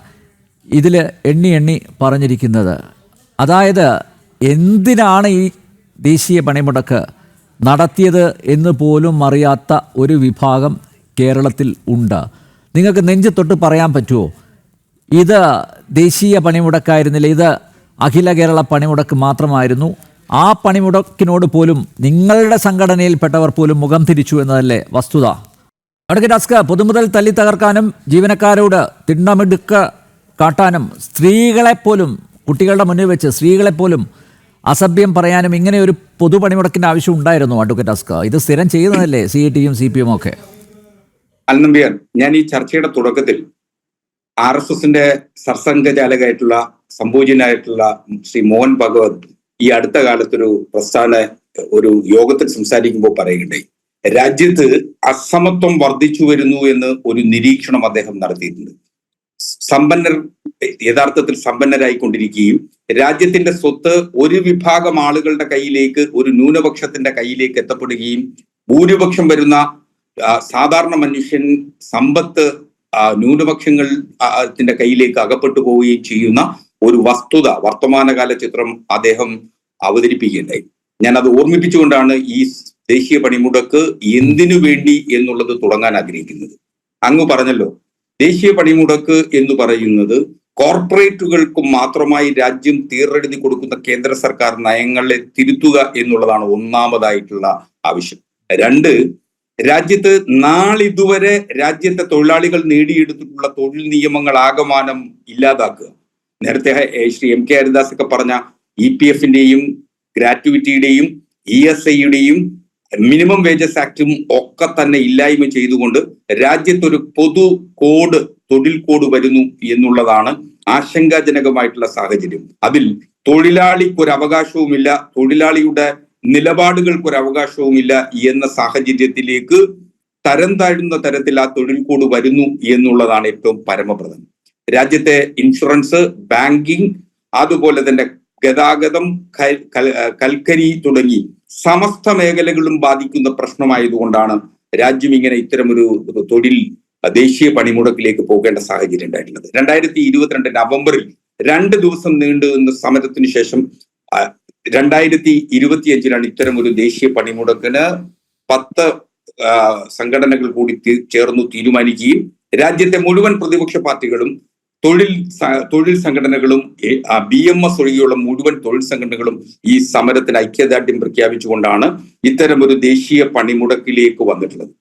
ഇതിൽ എണ്ണി പറഞ്ഞിരിക്കുന്നത്. അതായത് എന്തിനാണ് ഈ ദേശീയ പണിമുടക്ക് നടത്തിയത് എന്ന് പോലും അറിയാത്ത ഒരു വിഭാഗം കേരളത്തിൽ ഉണ്ട്. നിങ്ങൾക്ക് നെഞ്ചു തൊട്ട് പറയാൻ പറ്റുമോ ഇത് ദേശീയ പണിമുടക്കായിരുന്നില്ല, ഇത് അഖില കേരള പണിമുടക്ക് മാത്രമായിരുന്നു? ആ പണിമുടക്കിനോട് പോലും നിങ്ങളുടെ സംഘടനയിൽപ്പെട്ടവർ പോലും മുഖം തിരിച്ചു എന്നതല്ലേ വസ്തുത? അഡ്വക്കേറ്റ് അസ്ക, പൊതുമുതൽ തല്ലി തകർക്കാനും ജീവനക്കാരോട് തിണ്ണമിടുക്ക് കാട്ടാനും സ്ത്രീകളെപ്പോലും, കുട്ടികളുടെ മുന്നിൽ വെച്ച് സ്ത്രീകളെപ്പോലും അസഭ്യം പറയാനും ഇങ്ങനെ ഒരു പൊതുപണിമുടക്കിൻ്റെ ആവശ്യം ഉണ്ടായിരുന്നു അഡ്വക്കേറ്റ് അസ്ക? ഇത് സ്ഥിരം ചെയ്യുന്നതല്ലേ CITUം CPM ഒക്കെ? അനിൽ നമ്പ്യാർ, ഞാൻ ഈ ചർച്ചയുടെ തുടക്കത്തിൽ RSSന്റെ സർസംഘചാലകായിട്ടുള്ള സംഭൂജനായിട്ടുള്ള ശ്രീ മോഹൻ ഭഗവത് ഈ അടുത്ത കാലത്തൊരു ഒരു യോഗത്തിൽ സംസാരിക്കുമ്പോൾ പറയുകയുണ്ടായി, രാജ്യത്ത് അസമത്വം വർദ്ധിച്ചു വരുന്നു എന്ന് ഒരു നിരീക്ഷണം അദ്ദേഹം നടത്തിയിട്ടുണ്ട്. സമ്പന്നർ യഥാർത്ഥത്തിൽ സമ്പന്നരായിക്കൊണ്ടിരിക്കുകയും രാജ്യത്തിന്റെ സ്വത്ത് ഒരു വിഭാഗം ആളുകളുടെ കയ്യിലേക്ക്, ഒരു ന്യൂനപക്ഷത്തിന്റെ കയ്യിലേക്ക് എത്തപ്പെടുകയും ഭൂരിപക്ഷം വരുന്ന സാധാരണ മനുഷ്യൻ സമ്പത്ത് ന്യൂനപക്ഷങ്ങളുടെ കയ്യിലേക്ക് അകപ്പെട്ടു പോവുകയും ചെയ്യുന്ന ഒരു വസ്തുത വർത്തമാനകാല ചിത്രം അദ്ദേഹം അവതരിപ്പിക്കുകയുണ്ടായി. ഞാൻ അത് ഓർമ്മിപ്പിച്ചുകൊണ്ടാണ് ഈ ദേശീയ പണിമുടക്ക് എന്തിനു വേണ്ടി എന്നുള്ളത് തുടങ്ങാൻ ആഗ്രഹിക്കുന്നത്. അങ്ങ് പറഞ്ഞല്ലോ, ദേശീയ പണിമുടക്ക് എന്ന് പറയുന്നത് കോർപ്പറേറ്റുകൾക്ക് മാത്രമായി രാജ്യം തീറെഴുതി കൊടുക്കുന്ന കേന്ദ്ര സർക്കാർ നയങ്ങളെ തിരുത്തുക എന്നുള്ളതാണ് ഒന്നാമതായിട്ടുള്ള ആവശ്യം. രണ്ട്, രാജ്യത്ത് നാളിതുവരെ രാജ്യത്തെ തൊഴിലാളികൾ നേടിയെടുത്തിട്ടുള്ള തൊഴിൽ നിയമങ്ങൾ ആകമാനം ഇല്ലാതാക്കുക. നേരത്തെ ശ്രീ എം കെ ഹരിദാസ് ഒക്കെ പറഞ്ഞ EPF-ന്റെയും ഗ്രാറ്റുവിറ്റിയുടെയും ESI-യുടെയും മിനിമം വേജസ് ആക്ടും ഒക്കെ തന്നെ ഇല്ലായ്മ ചെയ്തുകൊണ്ട് രാജ്യത്തൊരു പൊതു കോഡ്, തൊഴിൽ കോഡ് വരുന്നു എന്നുള്ളതാണ് ആശങ്കാജനകമായിട്ടുള്ള സാഹചര്യം. അതിൽ തൊഴിലാളിക്കൊരു അവകാശവുമില്ല, തൊഴിലാളിയുടെ നിലപാടുകൾക്കൊരു അവകാശവുമില്ല എന്ന സാഹചര്യത്തിലേക്ക് തരം താഴ്ന്ന തരത്തിൽ ആ തൊഴിൽ കോഡ് വരുന്നു എന്നുള്ളതാണ് ഏറ്റവും പരമപ്രധാനം. രാജ്യത്തെ ഇൻഷുറൻസ്, ബാങ്കിങ്, അതുപോലെ തന്നെ ഗതാഗതം, കൽക്കരി തുടങ്ങി സമസ്ത മേഖലകളും ബാധിക്കുന്ന പ്രശ്നമായതുകൊണ്ടാണ് രാജ്യം ഇങ്ങനെ ഇത്തരമൊരു തൊഴിൽ ദേശീയ പണിമുടക്കിലേക്ക് പോകേണ്ട സാഹചര്യം ഉണ്ടായിട്ടുള്ളത്. 2022 നവംബറിൽ 2 ദിവസം നീണ്ടു നിന്ന സമരത്തിന് ശേഷം 2025 ഇത്തരം ഒരു ദേശീയ പണിമുടക്കിന് 10 സംഘടനകൾ കൂടി ചേർന്നു തീരുമാനിക്കുകയും രാജ്യത്തെ മുഴുവൻ പ്രതിപക്ഷ പാർട്ടികളും തൊഴിൽ സംഘടനകളും BMS ഒഴികെയുള്ള മുഴുവൻ തൊഴിൽ സംഘടനകളും ഈ സമരത്തിന് ഐക്യദാർഢ്യം പ്രഖ്യാപിച്ചുകൊണ്ടാണ് ഇത്തരമൊരു ദേശീയ പണിമുടക്കിലേക്ക് വന്നിട്ടുള്ളത്.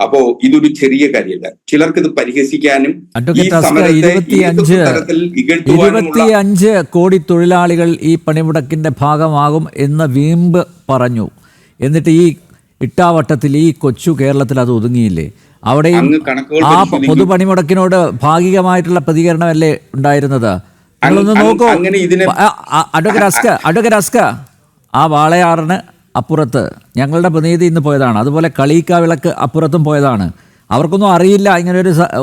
അപ്പോ ഇതൊരു ചെറിയ കാര്യമല്ല. ചിലർക്ക് ഇത് പരിഹസിക്കാനും ഈ സമരത്തെ തരത്തിൽ ഇകഴ്ത്തുവാനുമുള്ള 25 കോടി തൊഴിലാളികൾ ഈ പണിമുടക്കിന്റെ ഭാഗമാകും എന്ന് വീമ്പ് പറഞ്ഞു. എന്നിട്ട് ഈ ഇട്ടാവട്ടത്തിൽ, ഈ കൊച്ചു കേരളത്തിൽ അത് ഒതുങ്ങിയില്ലേ? അവിടെയും ആ പൊതുപണിമുടക്കിനോട് ഭാഗികമായിട്ടുള്ള പ്രതികരണമല്ലേ ഉണ്ടായിരുന്നത്? നിങ്ങളൊന്ന് നോക്കൂ. അഡ്വക്കേറ്റ് അസ്ക, ആ വാളയാറിന് അപ്പുറത്ത് ഞങ്ങളുടെ പ്രതിനിധി ഇന്ന് പോയതാണ്. അതുപോലെ കളീക്ക വിളക്ക് അപ്പുറത്തും പോയതാണ്. അവർക്കൊന്നും അറിയില്ല ഇങ്ങനെ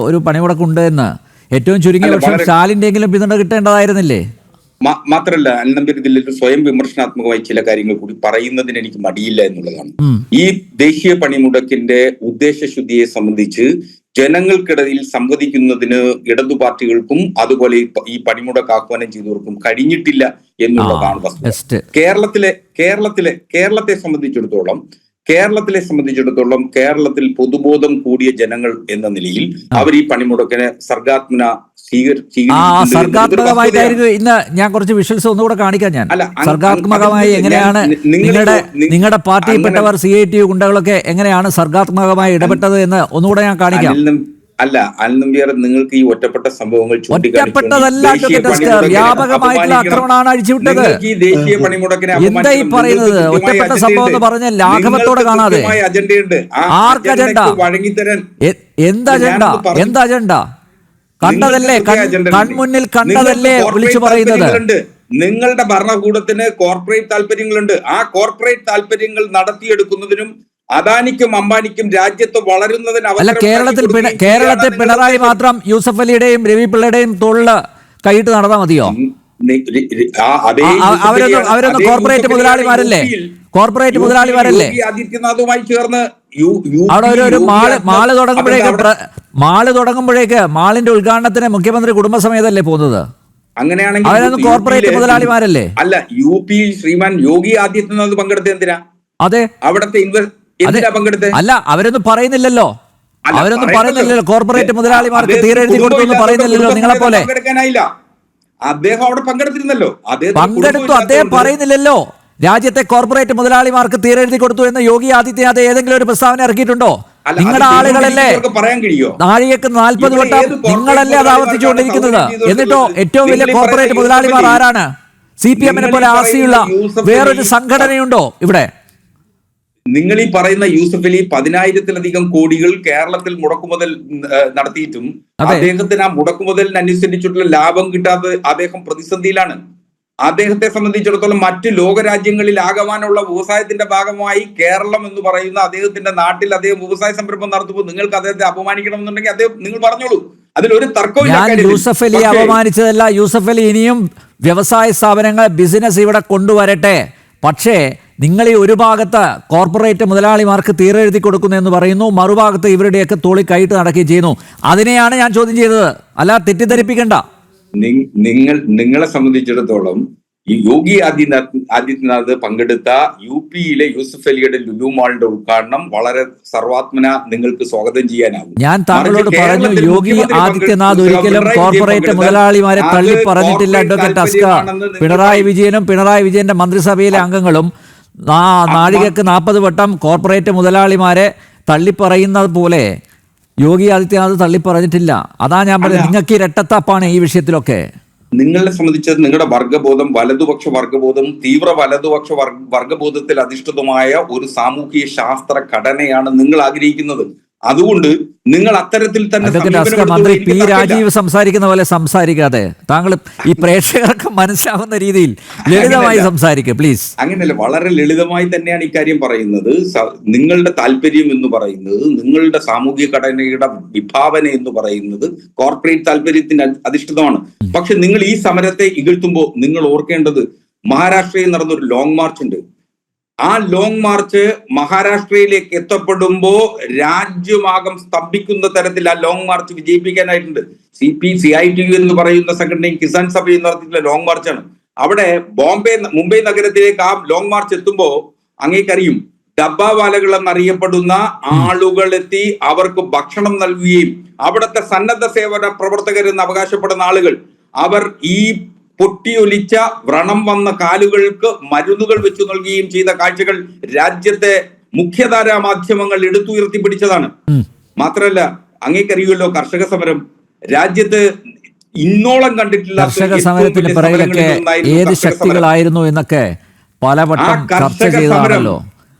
ഒരു പണിമുടക്കുണ്ട് എന്ന്. ഏറ്റവും ചുരുങ്ങിയ പക്ഷം സ്റ്റാലിൻ്റെങ്കിലും പിന്തുണ കിട്ടേണ്ടതായിരുന്നില്ലേ? മാത്രല്ല അൽനബീർ, ഇതിൽ സ്വയം വിമർശനാത്മകമായി ചില കാര്യങ്ങൾ കൂടി പറയുന്നതിന് എനിക്ക് മടിയില്ല എന്നുള്ളതാണ്. ഈ ദേശീയ പണിമുടക്കിന്റെ ഉദ്ദേശശുദ്ധിയെ സംബന്ധിച്ച് ജനങ്ങൾക്കിടയിൽ സംവദിക്കുന്നതിന് ഇടതു പാർട്ടികൾക്കും അതുപോലെ ഈ പണിമുടക്ക് ആഹ്വാനം ചെയ്തവർക്കും കഴിഞ്ഞിട്ടില്ല എന്നുള്ളതാണ് വസ്തുത. കേരളത്തെ സംബന്ധിച്ചിടത്തോളം കേരളത്തിൽ പൊതുബോധം കൂടിയ ജനങ്ങൾ എന്ന നിലയിൽ അവർ ഈ പണിമുടക്കിനെ സർഗാത്മകമായിട്ടായിരിക്കും. ഇന്ന് ഞാൻ കുറച്ച് വിഷ്വൽസ് ഒന്നുകൂടെ കാണിക്കാം. ഞാൻ സർഗാത്മകമായി എങ്ങനെയാണ് നിങ്ങളുടെ പാർട്ടിയിൽപ്പെട്ടവർ CITU ഗുണ്ടകളൊക്കെ എങ്ങനെയാണ് സർഗാത്മകമായി ഇടപെട്ടത് എന്ന് ഒന്നുകൂടെ ഞാൻ കാണിക്കാം. അല്ല അൽനബീർ, നിങ്ങൾക്ക് ഈ ഒറ്റപ്പെട്ട സംഭവങ്ങൾ വ്യാപകമായിട്ടുള്ള ആക്രമണമാണ് അഴിച്ചുവിട്ടത്. എന്താ ഈ പറയുന്നത്? ഒറ്റപ്പെട്ട സംഭവം എന്ന് പറഞ്ഞ ലാഘവത്തോടെ കാണാതെ ആർക്ക് അജണ്ട? എന്താ അജണ്ട? കണ്ടതല്ലേ, കൺമുന്നിൽ കണ്ടതല്ലേ വിളിച്ചു പറയുന്നത്? നിങ്ങളുടെ ഭരണകൂടത്തിന് കോർപ്പറേറ്റ് താല്പര്യങ്ങളുണ്ട്. ആ കോർപ്പറേറ്റ് താല്പര്യങ്ങൾ നടത്തിയെടുക്കുന്നതിനും അദാനിക്കും അംബാനിക്കും രാജ്യത്ത് വളരുന്നതിന് അല്ല, കേരളത്തെ പിണറായി മാത്രം യൂസഫ് അലിയുടെയും രവി പിള്ളയുടെയും തോളില് കൈയിട്ട് നടന്നാൽ മതിയോ? അവരൊന്നും കോർപ്പറേറ്റ് മുതലാളിമാരല്ലേ? ആദിത്യനാഥുമായി ചേർന്ന് അവിടെ ഒരു മാള് തുടങ്ങുമ്പോഴേക്ക് മാളിന്റെ ഉദ്ഘാടനത്തിന് മുഖ്യമന്ത്രി കുടുംബസമേതല്ലേ പോകുന്നത്? അങ്ങനെയാണെങ്കിൽ അവരൊന്നും കോർപ്പറേറ്റ് മുതലാളിമാരല്ലേ? അല്ല, UP-യിൽ ശ്രീമാൻ യോഗി ആദിത്യനാഥ് പങ്കെടുത്ത എന്തിനാ? അതെ, അവിടത്തെ അല്ല, അവരൊന്നും പറയുന്നില്ലല്ലോ. കോർപ്പറേറ്റ് മുതലാളിമാർക്ക് തീരെഴുതി കൊടുത്തു എന്ന് പറയുന്നില്ലല്ലോ നിങ്ങളെ പോലെ. അദ്ദേഹം അവിടെ പങ്കെടുത്തിരുന്നല്ലോ. പങ്കെടുത്തു, അദ്ദേഹം പറയുന്നില്ലല്ലോ രാജ്യത്തെ കോർപ്പറേറ്റ് മുതലാളിമാർക്ക് തീരെഴുതി കൊടുത്തു എന്ന് യോഗി ആദിത്യനാഥ് ഏതെങ്കിലും ഒരു പ്രസ്താവന ഇറക്കിയിട്ടുണ്ടോ? നിങ്ങളുടെ ആളുകളല്ലേ പറയാൻ കഴിയോ? നാഴികക്ക് 40 വട്ടം നിങ്ങളല്ലേ അത് ആവർത്തിച്ചുകൊണ്ടിരിക്കുന്നത്. എന്നിട്ടോ ഏറ്റവും വലിയ കോർപ്പറേറ്റ് മുതലാളിമാർ ആരാണ്? CPM-നെ പോലെ ആർസിയുള്ള വേറൊരു സംഘടനയുണ്ടോ ഇവിടെ? നിങ്ങൾ ഈ പറയുന്ന യൂസഫ് അലി 10,000-ലധികം കോടികൾ കേരളത്തിൽ മുടക്കുമുതൽ നടത്തിയിട്ടും അദ്ദേഹത്തിന് ആ മുടക്കുമുതലിനനുസരിച്ചിട്ടുള്ള ലാഭം കിട്ടാതെ അദ്ദേഹം പ്രതിസന്ധിയിലാണ്. അദ്ദേഹത്തെ സംബന്ധിച്ചിടത്തോളം മറ്റ് ലോകരാജ്യങ്ങളിൽ ആകമാനുള്ള വ്യവസായത്തിന്റെ ഭാഗമായി കേരളം എന്ന് പറയുന്ന അദ്ദേഹത്തിന്റെ നാട്ടിൽ അദ്ദേഹം വ്യവസായ സംരംഭം നടത്തുമ്പോൾ നിങ്ങൾക്ക് അദ്ദേഹത്തെ അപമാനിക്കണം എന്നുണ്ടെങ്കിൽ അദ്ദേഹം നിങ്ങൾ പറഞ്ഞോളൂ, അതിലൊരു തർക്കവും. യൂസഫ് അലി അപമാനിച്ചതല്ല. യൂസഫ് അലി ഇനിയും വ്യവസായ സ്ഥാപനങ്ങൾ, ബിസിനസ് ഇവിടെ കൊണ്ടുവരട്ടെ. പക്ഷേ നിങ്ങൾ ഈ ഒരു ഭാഗത്ത് കോർപ്പറേറ്റ് മുതലാളിമാർക്ക് തീരെഴുതി കൊടുക്കുന്നു എന്ന് പറയുന്നു, മറുഭാഗത്ത് ഇവരുടെയൊക്കെ തോളി കൈയിട്ട് നടക്കുകയും ചെയ്യുന്നു. അതിനെയാണ് ഞാൻ ചോദ്യം ചെയ്തത്, അല്ല തെറ്റിദ്ധരിപ്പിക്കണ്ട. നിങ്ങളെ സംബന്ധിച്ചിടത്തോളം ഈ യോഗി ആദിത്യനാഥ് പങ്കെടുത്ത UP-യിലെ യൂസഫ് അലിയുടെ ലുലു മാളിന്റെ ഉദ്ഘാടനം വളരെ സർവാത്മന നിങ്ങൾക്ക് സ്വാഗതം ചെയ്യാനാകും. ഞാൻ താങ്കളോട് പറഞ്ഞു, യോഗി ആദിത്യനാഥ് ഒരിക്കലും കോർപ്പറേറ്റ് മുതലാളിമാരെ തള്ളി പറഞ്ഞിട്ടില്ല. അഡ്വക്കേറ്റ് അസ്ക, പിണറായി വിജയനും പിണറായി വിജയന്റെ മന്ത്രിസഭയിലെ അംഗങ്ങളും നാഴികക്ക് 40 വട്ടം കോർപ്പറേറ്റ് മുതലാളിമാരെ തള്ളിപ്പറയുന്നത് പോലെ യോഗി ആദിത്യനാഥ് തള്ളിപ്പറഞ്ഞിട്ടില്ല. അതാ ഞാൻ പറഞ്ഞത്, നിങ്ങൾക്ക് ഇരട്ടത്താപ്പാണ് ഈ വിഷയത്തിലൊക്കെ. നിങ്ങളെ സംബന്ധിച്ചത് നിങ്ങളുടെ വർഗബോധം വലതുപക്ഷ വർഗബോധം തീവ്ര വലതുപക്ഷ വർഗബോധത്തിൽ അധിഷ്ഠിതമായ ഒരു സാമൂഹിക ശാസ്ത്ര ഘടനയാണ് നിങ്ങൾ ആഗ്രഹിക്കുന്നത്. അതുകൊണ്ട് നിങ്ങൾ അത്തരത്തിൽ തന്നെ മന്ത്രി പി രാജീവ് സംസാരിക്കുന്ന പോലെ സംസാരിക്കാതെ താങ്കൾ ഈ പ്രേക്ഷകർക്ക് മനസ്സിലാവുന്ന രീതിയിൽ ലളിതമായി സംസാരിക്കുക പ്ലീസ്. അങ്ങനെയല്ല, വളരെ ലളിതമായി തന്നെയാണ് ഇക്കാര്യം പറയുന്നത്. നിങ്ങളുടെ താല്പര്യം എന്ന് പറയുന്നത്, നിങ്ങളുടെ സാമൂഹിക ഘടനയുടെ വിഭാവന എന്ന് പറയുന്നത് കോർപ്പറേറ്റ് താല്പര്യത്തിന് അധിഷ്ഠിതമാണ്. പക്ഷെ നിങ്ങൾ ഈ സമരത്തെ ഇകഴ്ത്തുമ്പോൾ നിങ്ങൾ ഓർക്കേണ്ടത്, മഹാരാഷ്ട്രയിൽ നടന്നൊരു ലോങ് മാർച്ച് ഉണ്ട്. ആ ലോങ് മാർച്ച് മഹാരാഷ്ട്രയിലേക്ക് എത്തപ്പെടുമ്പോ രാജ്യമാകം സ്തംഭിക്കുന്ന തരത്തിൽ ആ ലോങ് മാർച്ച് വിജയിപ്പിക്കാനായിട്ടുണ്ട്. CITU എന്ന് പറയുന്ന സംഘടനയും കിസാൻ സഭയും നടത്തിയിട്ടുള്ള ലോങ് മാർച്ചാണ്. അവിടെ മുംബൈ നഗരത്തിലേക്ക് ആ ലോങ് മാർച്ച് എത്തുമ്പോ അങ്ങേക്കറിയും, ഡബ്ബാവാലകൾ എന്നറിയപ്പെടുന്ന ആളുകളെത്തി അവർക്ക് ഭക്ഷണം നൽകുകയും അവിടുത്തെ സന്നദ്ധ സേവന പ്രവർത്തകരെന്ന് അവകാശപ്പെടുന്ന ആളുകൾ അവർ ഈ പൊട്ടിയൊലിച്ച വ്രണം വന്ന കാലുകൾക്ക് മരുന്നുകൾ വെച്ചു നൽകുകയും ചെയ്ത കാഴ്ചകൾ രാജ്യത്തെ മുഖ്യധാരാ മാധ്യമങ്ങൾ എടുത്തുയർത്തിപ്പിടിച്ചതാണ്. മാത്രമല്ല, അങ്ങേക്കറിയുമല്ലോ, കർഷക സമരം രാജ്യത്ത് ഇന്നോളം കണ്ടിട്ടില്ല. കർഷക സമരത്തിന് പിറകിലൊക്കെ ഏത് ശക്തികളായിരുന്നു എന്നൊക്കെ പലവട്ടം ചർച്ച ചെയ്തതാണല്ലോ.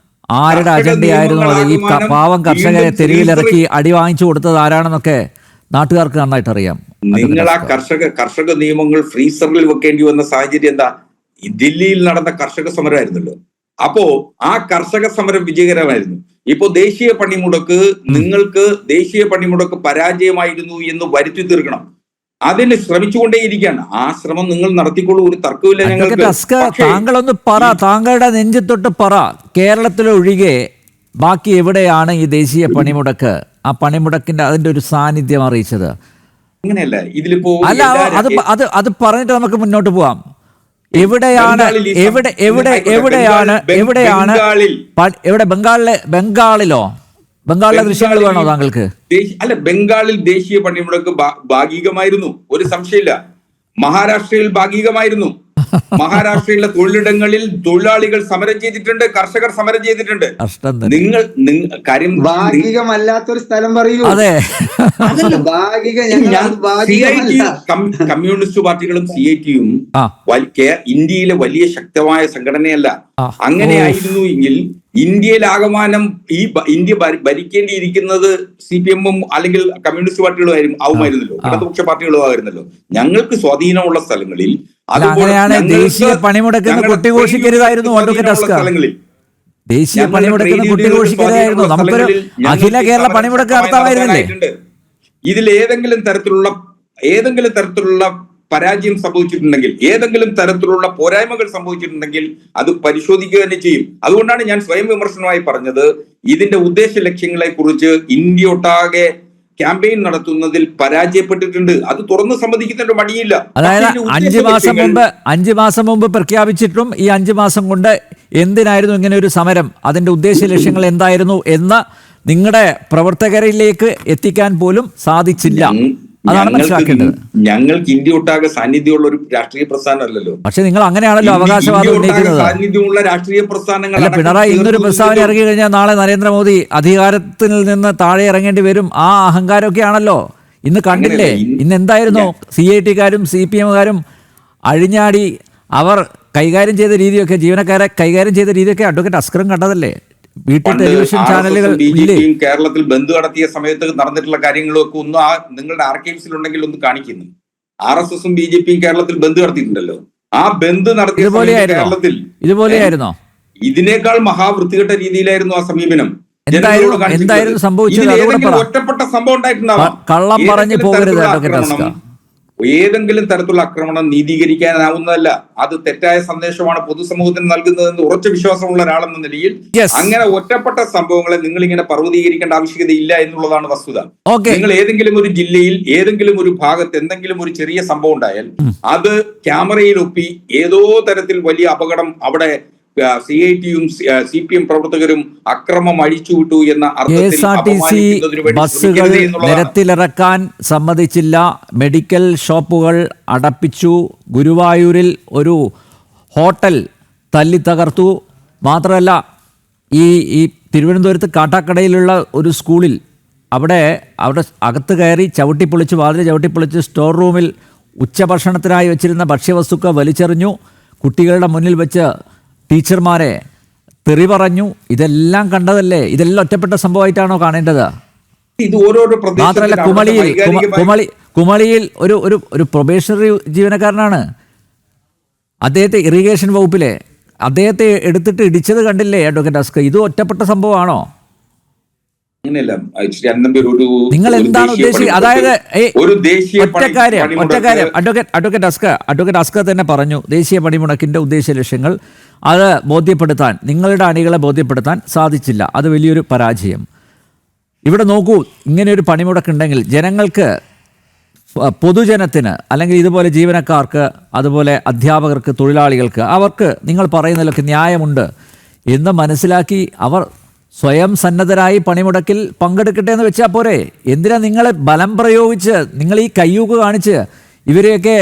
ആരുടെ അജണ്ടയായിരുന്നു അത്? ഈ പാവം കർഷകരെ തെരുവിലിറക്കി അടി വാങ്ങിച്ചു കൊടുത്തത് ആരാണെന്നൊക്കെ നാട്ടുകാർക്ക് നന്നായിട്ട് അറിയാം. നിങ്ങൾ ആ കർഷക നിയമങ്ങൾ ഫ്രീസറിൽ വെക്കേണ്ടി വന്ന സാഹചര്യം എന്താ? ദില്ലിയിൽ നടന്ന കർഷക സമരമായിരുന്നല്ലോ. അപ്പോ ആ കർഷക സമരം വിജയകരമായിരുന്നു. ഇപ്പോ ദേശീയ പണിമുടക്ക്, നിങ്ങൾക്ക് ദേശീയ പണിമുടക്ക് പരാജയമായിരുന്നു എന്ന് വരുത്തി തീർക്കണം. അതിന് ശ്രമിച്ചുകൊണ്ടേയിരിക്കുകയാണ്. ആ ശ്രമം നിങ്ങൾ നടത്തിക്കൊള്ളൂ, ഒരു തർക്കമില്ല ഞങ്ങൾക്ക്. താങ്കളൊന്ന് പറ, താങ്കളുടെ നെഞ്ചിത്തൊട്ട് പറ, കേരളത്തിലൊഴികെ ബാക്കി എവിടെയാണ് ഈ ദേശീയ പണിമുടക്ക്, ആ പണിമുടക്കിന്റെ അതിന്റെ ഒരു സാന്നിധ്യം അറിയിച്ചത്? അങ്ങനെയല്ല, ഇതിലിപ്പോ അല്ല, അത് പറഞ്ഞിട്ട് നമുക്ക് മുന്നോട്ട് പോവാം. എവിടെയാണ് ബംഗാളിലോ? ബംഗാളിലെ ദൃശ്യങ്ങൾ വേണോ താങ്കൾക്ക്? അല്ല, ബംഗാളിൽ ദേശീയ പണിമുടക്ക് ഭാഗികമായിരുന്നു, ഒരു സംശയമില്ല. മഹാരാഷ്ട്രയിൽ ഭാഗികമായിരുന്നു. മഹാരാഷ്ട്രയിലെ തൊഴിലിടങ്ങളിൽ തൊഴിലാളികൾ സമരം ചെയ്തിട്ടുണ്ട്, കർഷകർ സമരം ചെയ്തിട്ടുണ്ട്. നിങ്ങൾ കാര്യം ഭാഗികമല്ലാത്തൊരു സ്ഥലം പറയൂ. അതെ, കമ്മ്യൂണിസ്റ്റ് പാർട്ടികളും CITUം ഇന്ത്യയിലെ വലിയ ശക്തമായ സംഘടനയല്ല. അങ്ങനെയായിരുന്നു എങ്കിൽ ഇന്ത്യയിലാകമാനം ഇന്ത്യ ഭരിക്കേണ്ടിയിരിക്കുന്നത് CPM-ഉം അല്ലെങ്കിൽ കമ്മ്യൂണിസ്റ്റ് പാർട്ടികളും ആവുമായിരുന്നല്ലോ, ഇടതുപക്ഷ പാർട്ടികളും ആയിരുന്നല്ലോ. ഞങ്ങൾക്ക് സ്വാധീനമുള്ള സ്ഥലങ്ങളിൽ ദേശീയ പണിമുടക്കുന്ന കുട്ടിഘോഷിക്കരുതായിരുന്നു. ദേശീയ പണിമുടക്കുന്ന കുട്ടിഘോഷിക്കരുതായിരുന്നു. നമുക്കൊരു അഖില കേരള പണിമുടക്ക് നടത്താമായിരുന്നില്ലേ? ഇതിൽ ഏതെങ്കിലും തരത്തിലുള്ള പരാജയം സംഭവിച്ചിട്ടുണ്ടെങ്കിൽ, ഏതെങ്കിലും തരത്തിലുള്ള പോരായ്മകൾ സംഭവിച്ചിട്ടുണ്ടെങ്കിൽ അത് പരിശോധിക്കുക തന്നെ ചെയ്യും. അതുകൊണ്ടാണ് ഞാൻ സ്വയം വിമർശനമായി പറഞ്ഞത്, ഇതിന്റെ ഉദ്ദേശ ലക്ഷ്യങ്ങളെ കുറിച്ച് ഇന്ത്യ ഒട്ടാകെ ക്യാമ്പയിൻ നടത്തുന്നതിൽ പരാജയപ്പെട്ടിട്ടുണ്ട്. അത് തുറന്ന് സമ്മതിക്കുന്നതിന്റെ മടിയില്ല. അതായത് 5 മാസം മുമ്പ് പ്രഖ്യാപിച്ചിട്ടും ഈ 5 മാസം കൊണ്ട് എന്തിനായിരുന്നു ഇങ്ങനെ ഒരു സമരം, അതിന്റെ ഉദ്ദേശ ലക്ഷ്യങ്ങൾ എന്തായിരുന്നു എന്ന് നിങ്ങളുടെ പ്രവർത്തകരിലേക്ക് എത്തിക്കാൻ പോലും സാധിച്ചില്ല. അതാണ് മനസ്സിലാക്കേണ്ടത്. ഞങ്ങൾക്ക് ഇന്ത്യ ഒട്ടാകെ സാന്നിധ്യമുള്ള ഒരു രാഷ്ട്രീയ പ്രസ്ഥാനമല്ലല്ലോ. പക്ഷെ നിങ്ങൾ അങ്ങനെയാണല്ലോ അവകാശവാദം ഉന്നയിക്കുന്നത്. സാന്നിധ്യമുള്ള രാഷ്ട്രീയ പ്രസ്ഥാനങ്ങൾ. പിണറായി ഇന്നൊരു പ്രസ്താവന ഇറങ്ങി കഴിഞ്ഞാൽ നാളെ നരേന്ദ്രമോദി അധികാരത്തിൽ നിന്ന് താഴെ ഇറങ്ങേണ്ടി വരും. ആ അഹങ്കാരമൊക്കെ ആണല്ലോ ഇന്ന് കണ്ടില്ലേ. ഇന്ന് എന്തായിരുന്നു CIT-കാരും CPM-കാരും അഴിഞ്ഞാടി അവർ കൈകാര്യം ചെയ്ത രീതിയൊക്കെ, ജീവനക്കാരെ കൈകാര്യം ചെയ്ത രീതിയൊക്കെ അഡ്വക്കേറ്റ് അസ്കറും കണ്ടതല്ലേ? വീട്ടിൽ ടെലിവിഷൻ ചാനലുകൾ കേരളത്തിൽ ബന്ദ് നടത്തിയ സമയത്ത് നടന്നിട്ടുള്ള കാര്യങ്ങളൊക്കെ ഒന്ന് നിങ്ങളുടെ ആർക്കൈവ്സിൽ ഉണ്ടെങ്കിൽ ഒന്ന് കാണിക്കുന്നു. RSS-ഉം BJP-യും കേരളത്തിൽ ബന്ദ് നടത്തിയിട്ടുണ്ടല്ലോ. ആ ബന്ദ് നടത്തിയ കേരളത്തിൽ ഇതുപോലെയായിരുന്നോ? ഇതിനേക്കാൾ മഹാവൃത്തികെട്ട രീതിയിലായിരുന്നു ആ സമീപനം. എന്തായിരുന്നു സംഭവിച്ചത്? ഒറ്റപ്പെട്ട സംഭവം ഉണ്ടായിട്ടുണ്ടാവാം. കള്ളം പറഞ്ഞു പോകരുത്. ഏതെങ്കിലും തരത്തിലുള്ള ആക്രമണം നീതീകരിക്കാനാവുന്നതല്ല. അത് തെറ്റായ സന്ദേശമാണ് പൊതുസമൂഹത്തിന് നൽകുന്നതെന്ന് ഉറച്ച വിശ്വാസമുള്ള ഒരാളെന്ന നിലയിൽ അങ്ങനെ ഒറ്റപ്പെട്ട സംഭവങ്ങളെ നിങ്ങൾ ഇങ്ങനെ പർവ്വതീകരിക്കേണ്ട ആവശ്യകതയില്ല എന്നുള്ളതാണ് വസ്തുത. നിങ്ങൾ ഏതെങ്കിലും ഒരു ജില്ലയിൽ ഏതെങ്കിലും ഒരു ഭാഗത്ത് എന്തെങ്കിലും ഒരു ചെറിയ സംഭവം ഉണ്ടായാൽ അത് ക്യാമറയിൽ ഒപ്പി ഏതോ തരത്തിൽ വലിയ അപകടം അവിടെ CIT-യും CPM പ്രവർത്തകരും അക്രമം അഴിച്ചുവിട്ടു എന്ന അർത്ഥത്തിൽ ബസ്സുകൾ നിരത്തിലിറക്കാൻ സമ്മതിച്ചില്ല, മെഡിക്കൽ ഷോപ്പുകൾ അടപ്പിച്ചു, ഗുരുവായൂരിൽ ഒരു ഹോട്ടൽ തല്ലി തകർത്തു. മാത്രമല്ല ഈ തിരുവനന്തപുരത്ത് കാട്ടാക്കടയിലുള്ള ഒരു സ്കൂളിൽ അവിടെ അകത്ത് കയറി വാതിൽ ചവിട്ടിപ്പൊളിച്ച് സ്റ്റോർ റൂമിൽ ഉച്ചഭക്ഷണത്തിനായി വെച്ചിരുന്ന ഭക്ഷ്യവസ്തുക്കൾ വലിച്ചെറിഞ്ഞു, കുട്ടികളുടെ മുന്നിൽ വെച്ച് ടീച്ചർമാരെ തെറി പറഞ്ഞു. ഇതെല്ലാം കണ്ടതല്ലേ? ഇതെല്ലാം ഒറ്റപ്പെട്ട സംഭവമായിട്ടാണോ കാണേണ്ടത്? ഇത് ഓരോരോ മാത്രമല്ല കുമളിയിൽ ഒരു പ്രൊബേഷണറി ജീവനക്കാരനാണ്, അദ്ദേഹത്തെ ഇറിഗേഷൻ വകുപ്പിലെ അദ്ദേഹത്തെ എടുത്തിട്ട് ഇടിച്ചത് കണ്ടില്ലേ അഡ്വക്കേറ്റ് അസ്കർ? ഇത് ഒറ്റപ്പെട്ട സംഭവമാണോ? നിങ്ങൾ എന്താണ് ഉദ്ദേശിച്ചത്? അതായത് ഒറ്റക്കാര്യം അഡ്വക്കേറ്റ് അസ്കർ തന്നെ പറഞ്ഞു, ദേശീയ പണിമുടക്കിന്റെ ഉദ്ദേശ ലക്ഷ്യങ്ങൾ അത് ബോധ്യപ്പെടുത്താൻ, നിങ്ങളുടെ അണികളെ ബോധ്യപ്പെടുത്താൻ സാധിച്ചില്ല, അത് വലിയൊരു പരാജയം. ഇവിടെ നോക്കൂ, ഇങ്ങനെ ഒരു പണിമുടക്കുണ്ടെങ്കിൽ ജനങ്ങൾക്ക്, പൊതുജനത്തിന്, അല്ലെങ്കിൽ ഇതുപോലെ ജീവനക്കാർക്ക്, അതുപോലെ അധ്യാപകർക്ക്, തൊഴിലാളികൾക്ക്, അവർക്ക് നിങ്ങൾ പറയുന്നതിലൊക്കെ ന്യായമുണ്ട് എന്ന് മനസ്സിലാക്കി അവർ സ്വയം സന്നദ്ധരായി പണിമുടക്കിൽ പങ്കെടുക്കട്ടെ എന്ന് വെച്ചാൽ പോരെ? എന്തിനാ നിങ്ങളെ ബലം പ്രയോഗിച്ച്, നിങ്ങൾ ഈ കയ്യൂക്ക് കാണിച്ച് ഇവരെയൊക്കെ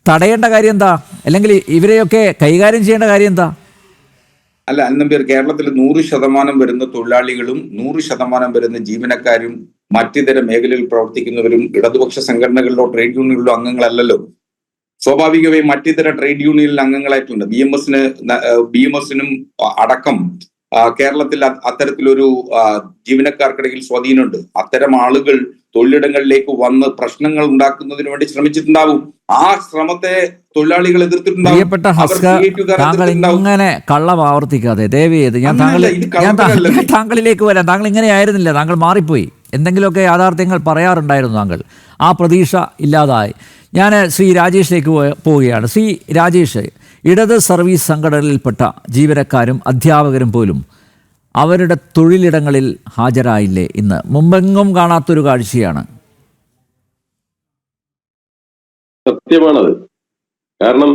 തടയേണ്ട കാര്യം എന്താ? അല്ലെങ്കിൽ ഇവരെയൊക്കെ കൈകാര്യം ചെയ്യേണ്ട കാര്യം എന്താ? അല്ല, അന്നമ്പേർ, കേരളത്തിൽ 100% വരുന്ന തൊഴിലാളികളും 100% വരുന്ന ജീവനക്കാരും മറ്റിതര മേഖലയിൽ പ്രവർത്തിക്കുന്നവരും ഇടതുപക്ഷ സംഘടനകളിലോ ട്രേഡ് യൂണിയനിലോ അംഗങ്ങളല്ലല്ലോ. സ്വാഭാവികമായും മറ്റിതര ട്രേഡ് യൂണിയനിൽ അംഗങ്ങളായിട്ടുണ്ട്. BMS-നും അടക്കം കേരളത്തിൽ അത്തരത്തിലൊരു ജീവനക്കാർക്കിടയിൽ സ്വാധീനമുണ്ട്. അത്തരം ആളുകൾ തൊഴിലിടങ്ങളിലേക്ക് വന്ന് പ്രശ്നങ്ങൾ ഉണ്ടാക്കുന്നതിന് വേണ്ടി ശ്രമിച്ചിട്ടുണ്ടാവും. ആ ശ്രമത്തെ തൊഴിലാളികൾ എതിർത്തിട്ടുണ്ടാവും. പ്രിയപ്പെട്ട ഹസ്ക, താങ്കൾ ഇങ്ങനെ കള്ളം ആവർത്തിക്കാതെ ദയവേത്. ഞാൻ താങ്കളിലേക്ക് വരാം. താങ്കൾ ഇങ്ങനെ ആയിരുന്നില്ല, താങ്കൾ മാറിപ്പോയി. എന്തെങ്കിലുമൊക്കെ യാഥാർത്ഥ്യങ്ങൾ പറയാറുണ്ടായിരുന്നു താങ്കൾ. ആ പ്രതീക്ഷ ഇല്ലാതായി. ഞാൻ ശ്രീ രാജേഷിലേക്ക് പോവുകയാണ്. ശ്രീ രാജേഷ്, ഇടത് സർവീസ് സംഘടനയിൽപ്പെട്ട ജീവനക്കാരും അധ്യാപകരും പോലും അവരുടെ തൊഴിലിടങ്ങളിൽ ഹാജരായില്ലേ? ഇന്ന് മുമ്പെങ്ങും കാണാത്തൊരു കാഴ്ചയാണ്. സത്യമാണത്. കാരണം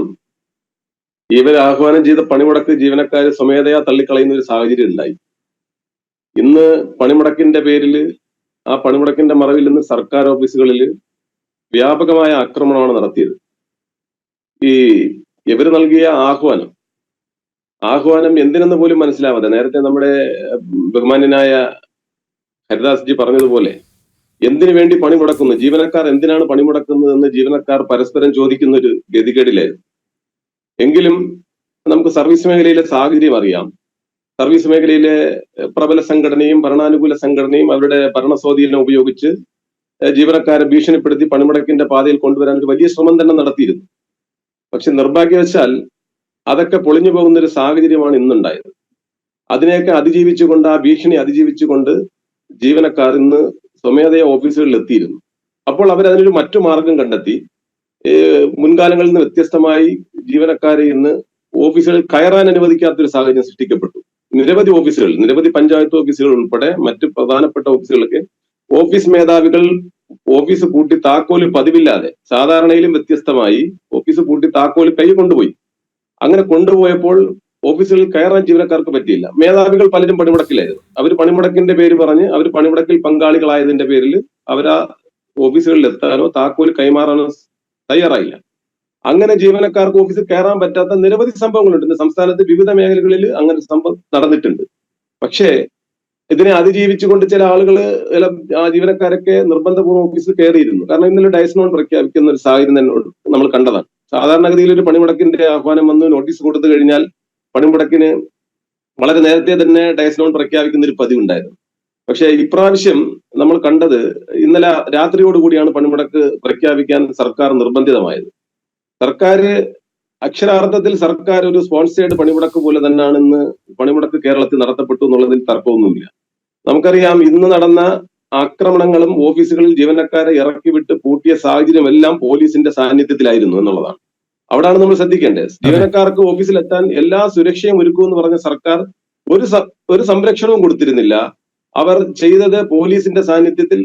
ഇവർ ആഹ്വാനം ചെയ്ത പണിമുടക്ക് ജീവനക്കാർ സ്വമേധയാ തള്ളിക്കളയുന്ന ഒരു സാഹചര്യം ഉണ്ടായി. ഇന്ന് പണിമുടക്കിന്റെ പേരിൽ, ആ പണിമുടക്കിന്റെ മറവിൽ നിന്ന് സർക്കാർ ഓഫീസുകളിൽ വ്യാപകമായ ആക്രമണമാണ് നടത്തിയത്. ഇവർ നൽകിയ ആഹ്വാനം എന്തിനെന്ന് പോലും മനസ്സിലാവാതെ, നേരത്തെ നമ്മുടെ ബഹുമാന്യനായ ഹരിദാസ് ജി പറഞ്ഞതുപോലെ, എന്തിനു വേണ്ടി പണിമുടക്കുന്നു, ജീവനക്കാർ എന്തിനാണ് പണിമുടക്കുന്നതെന്ന് ജീവനക്കാർ പരസ്പരം ചോദിക്കുന്ന ഒരു ഗതികേടിലായിരുന്നു. എങ്കിലും നമുക്ക് സർവീസ് മേഖലയിലെ സാഹചര്യം അറിയാം. സർവീസ് മേഖലയിലെ പ്രബല സംഘടനയും ഭരണാനുകൂല സംഘടനയും അവരുടെ ഭരണസ്വാധീനം ഉപയോഗിച്ച് ജീവനക്കാരെ ഭീഷണിപ്പെടുത്തി പണിമുടക്കിന്റെ പാതയിൽ കൊണ്ടുവരാൻ ഒരു വലിയ ശ്രമം തന്നെ നടത്തിയിരുന്നു. പക്ഷെ നിർഭാഗ്യവശാൽ അതൊക്കെ പൊളിഞ്ഞു പോകുന്ന ഒരു സാഹചര്യമാണ് ഇന്നുണ്ടായത്. അതിനെയൊക്കെ അതിജീവിച്ചുകൊണ്ട്, ആ ഭീഷണി അതിജീവിച്ചുകൊണ്ട് ജീവനക്കാർ ഇന്ന് സ്വമേധയാ ഓഫീസുകളിൽ എത്തിയിരുന്നു. അപ്പോൾ അവരതിനൊരു മറ്റു മാർഗം കണ്ടെത്തി. മുൻകാലങ്ങളിൽ നിന്ന് വ്യത്യസ്തമായി ജീവനക്കാരെ ഇന്ന് ഓഫീസുകളിൽ കയറാൻ അനുവദിക്കാത്തൊരു സാഹചര്യം സൃഷ്ടിക്കപ്പെട്ടു. നിരവധി പഞ്ചായത്ത് ഓഫീസുകൾ ഉൾപ്പെടെ മറ്റ് പ്രധാനപ്പെട്ട ഓഫീസുകളൊക്കെ ഓഫീസ് മേധാവികൾ ഓഫീസ് പൂട്ടി താക്കോല് പതിവില്ലാതെ, സാധാരണയിലും വ്യത്യസ്തമായി ഓഫീസ് പൂട്ടി താക്കോല് കൈ കൊണ്ടുപോയി. അങ്ങനെ കൊണ്ടുപോയപ്പോൾ ഓഫീസുകളിൽ കയറാൻ ജീവനക്കാർക്ക് പറ്റിയില്ല. മേധാവികൾ പലരും പണിമുടക്കിലായിരുന്നു. അവർ പണിമുടക്കിന്റെ പേര് പറഞ്ഞ് അവർ പണിമുടക്കിൽ പങ്കാളികളായതിന്റെ പേരിൽ അവരാ ഓഫീസുകളിൽ എത്താനോ താക്കോല് കൈമാറാനോ തയ്യാറായില്ല. അങ്ങനെ ജീവനക്കാർക്ക് ഓഫീസിൽ കയറാൻ പറ്റാത്ത നിരവധി സംഭവങ്ങളുണ്ട്. ഇന്ന് സംസ്ഥാനത്ത് വിവിധ മേഖലകളിൽ അങ്ങനെ സംഭവം നടന്നിട്ടുണ്ട്. പക്ഷേ ഇതിനെ അതിജീവിച്ചുകൊണ്ട് ചില ആളുകൾ, ചില ജീവനക്കാരൊക്കെ നിർബന്ധപൂർവ്വം ഓഫീസിൽ കയറിയിരുന്നു. കാരണം ഇന്നലെ ഡയസ്നോൺ പ്രഖ്യാപിക്കുന്ന ഒരു സാഹചര്യം തന്നെ നമ്മൾ കണ്ടതാണ്. സാധാരണഗതിയിൽ ഒരു പണിമുടക്കിന്റെ ആഹ്വാനം വന്ന് നോട്ടീസ് കൊടുത്തു കഴിഞ്ഞാൽ പണിമുടക്കിന് വളരെ നേരത്തെ തന്നെ ഡയസ്നോൺ പ്രഖ്യാപിക്കുന്ന ഒരു പതിവുണ്ടായിരുന്നു. പക്ഷേ ഇപ്രാവശ്യം നമ്മൾ കണ്ടത് ഇന്നലെ രാത്രിയോടുകൂടിയാണ് പണിമുടക്ക് പ്രഖ്യാപിക്കാൻ സർക്കാർ നിർബന്ധിതമായത്. സർക്കാർ അക്ഷരാർത്ഥത്തിൽ സർക്കാർ ഒരു സ്പോൺസേർഡ് പണിമുടക്ക് പോലെ തന്നെയാണ് ഇന്ന് പണിമുടക്ക് കേരളത്തിൽ നടത്തപ്പെട്ടു എന്നുള്ളതിൽ തർക്കമൊന്നുമില്ല. നമുക്കറിയാം, ഇന്ന് നടന്ന ആക്രമണങ്ങളും ഓഫീസുകളിൽ ജീവനക്കാരെ ഇറക്കി വിട്ട് പൂട്ടിയ സാഹചര്യം എല്ലാം പോലീസിന്റെ സാന്നിധ്യത്തിലായിരുന്നു എന്നുള്ളതാണ്. അവിടാണ് നമ്മൾ ശ്രദ്ധിക്കേണ്ടത്. ജീവനക്കാർക്ക് ഓഫീസിലെത്താൻ എല്ലാ സുരക്ഷയും ഒരുക്കുമെന്ന് പറഞ്ഞ സർക്കാർ ഒരു സംരക്ഷണവും കൊടുത്തിരുന്നില്ല. അവർ ചെയ്തത് പോലീസിന്റെ സാന്നിധ്യത്തിൽ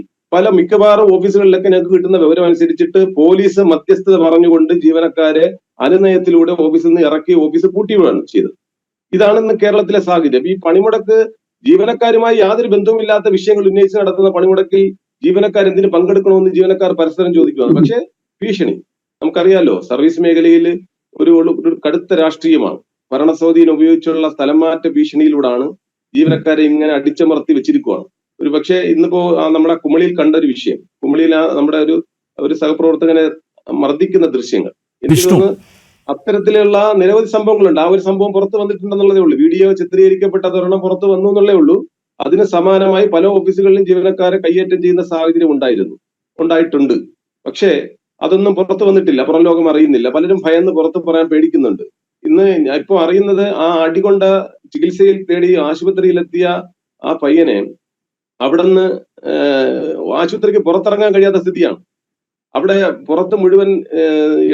മിക്കവാറും ഓഫീസുകളിലൊക്കെ ഞങ്ങൾക്ക് കിട്ടുന്ന വിവരം അനുസരിച്ചിട്ട് പോലീസ് മധ്യസ്ഥത പറഞ്ഞുകൊണ്ട് ജീവനക്കാരെ അനുനയത്തിലൂടെ ഓഫീസിൽ നിന്ന് ഇറക്കി ഓഫീസ് പൂട്ടിവിടുകയാണ് ചെയ്തത്. ഇതാണ് ഇന്ന് കേരളത്തിലെ സാഹചര്യം. ഈ പണിമുടക്ക് ജീവനക്കാരുമായി യാതൊരു ബന്ധവുമില്ലാത്ത വിഷയങ്ങൾ ഉന്നയിച്ച് നടത്തുന്ന പണിമുടക്കിൽ ജീവനക്കാർ എന്തിനു പങ്കെടുക്കണമെന്ന് ജീവനക്കാർ പരസ്പരം ചോദിക്കുകയാണ്. പക്ഷെ ഭീഷണി നമുക്കറിയാലോ, സർവീസ് മേഖലയിൽ ഒരു കടുത്ത രാഷ്ട്രീയമാണ്. ഭരണസ്വാധീനം ഉപയോഗിച്ചുള്ള സ്ഥലം മാറ്റ ഭീഷണിയിലൂടെയാണ് ജീവനക്കാരെ ഇങ്ങനെ അടിച്ചമർത്തി വെച്ചിരിക്കുകയാണ്. ഒരു പക്ഷേ ഇന്നിപ്പോ നമ്മുടെ കുമളിയിൽ കണ്ട ഒരു വിഷയം, കുമളിയിൽ നമ്മുടെ ഒരു സഹപ്രവർത്തകനെ മർദ്ദിക്കുന്ന ദൃശ്യങ്ങൾ, എനിക്ക് തോന്നുന്നു അത്തരത്തിലുള്ള നിരവധി സംഭവങ്ങളുണ്ട്. ആ ഒരു സംഭവം പുറത്തു വന്നിട്ടുണ്ടെന്നുള്ളതേ ഉള്ളൂ. വീഡിയോ ചിത്രീകരിക്കപ്പെട്ടതൊരെണ്ണം പുറത്തു വന്നു എന്നുള്ളേ ഉള്ളൂ. അതിന് സമാനമായി പല ഓഫീസുകളിലും ജീവനക്കാരെ കൈയേറ്റം ചെയ്യുന്ന സാഹചര്യം ഉണ്ടായിട്ടുണ്ട്. പക്ഷേ അതൊന്നും പുറത്തു വന്നിട്ടില്ല, പുറം ലോകം അറിയുന്നില്ല. പലരും ഭയന്ന് പുറത്ത് പറയാൻ പേടിക്കുന്നുണ്ട്. ഇന്ന് ഇപ്പൊ അറിയുന്നത് ആ അടികൊണ്ട ചികിത്സയിൽ തേടി ആശുപത്രിയിലെത്തിയ ആ പയ്യനെ അവിടുന്ന് ആശുപത്രിക്ക് പുറത്തിറങ്ങാൻ കഴിയാത്ത സ്ഥിതിയാണ്. അവിടെ പുറത്ത് മുഴുവൻ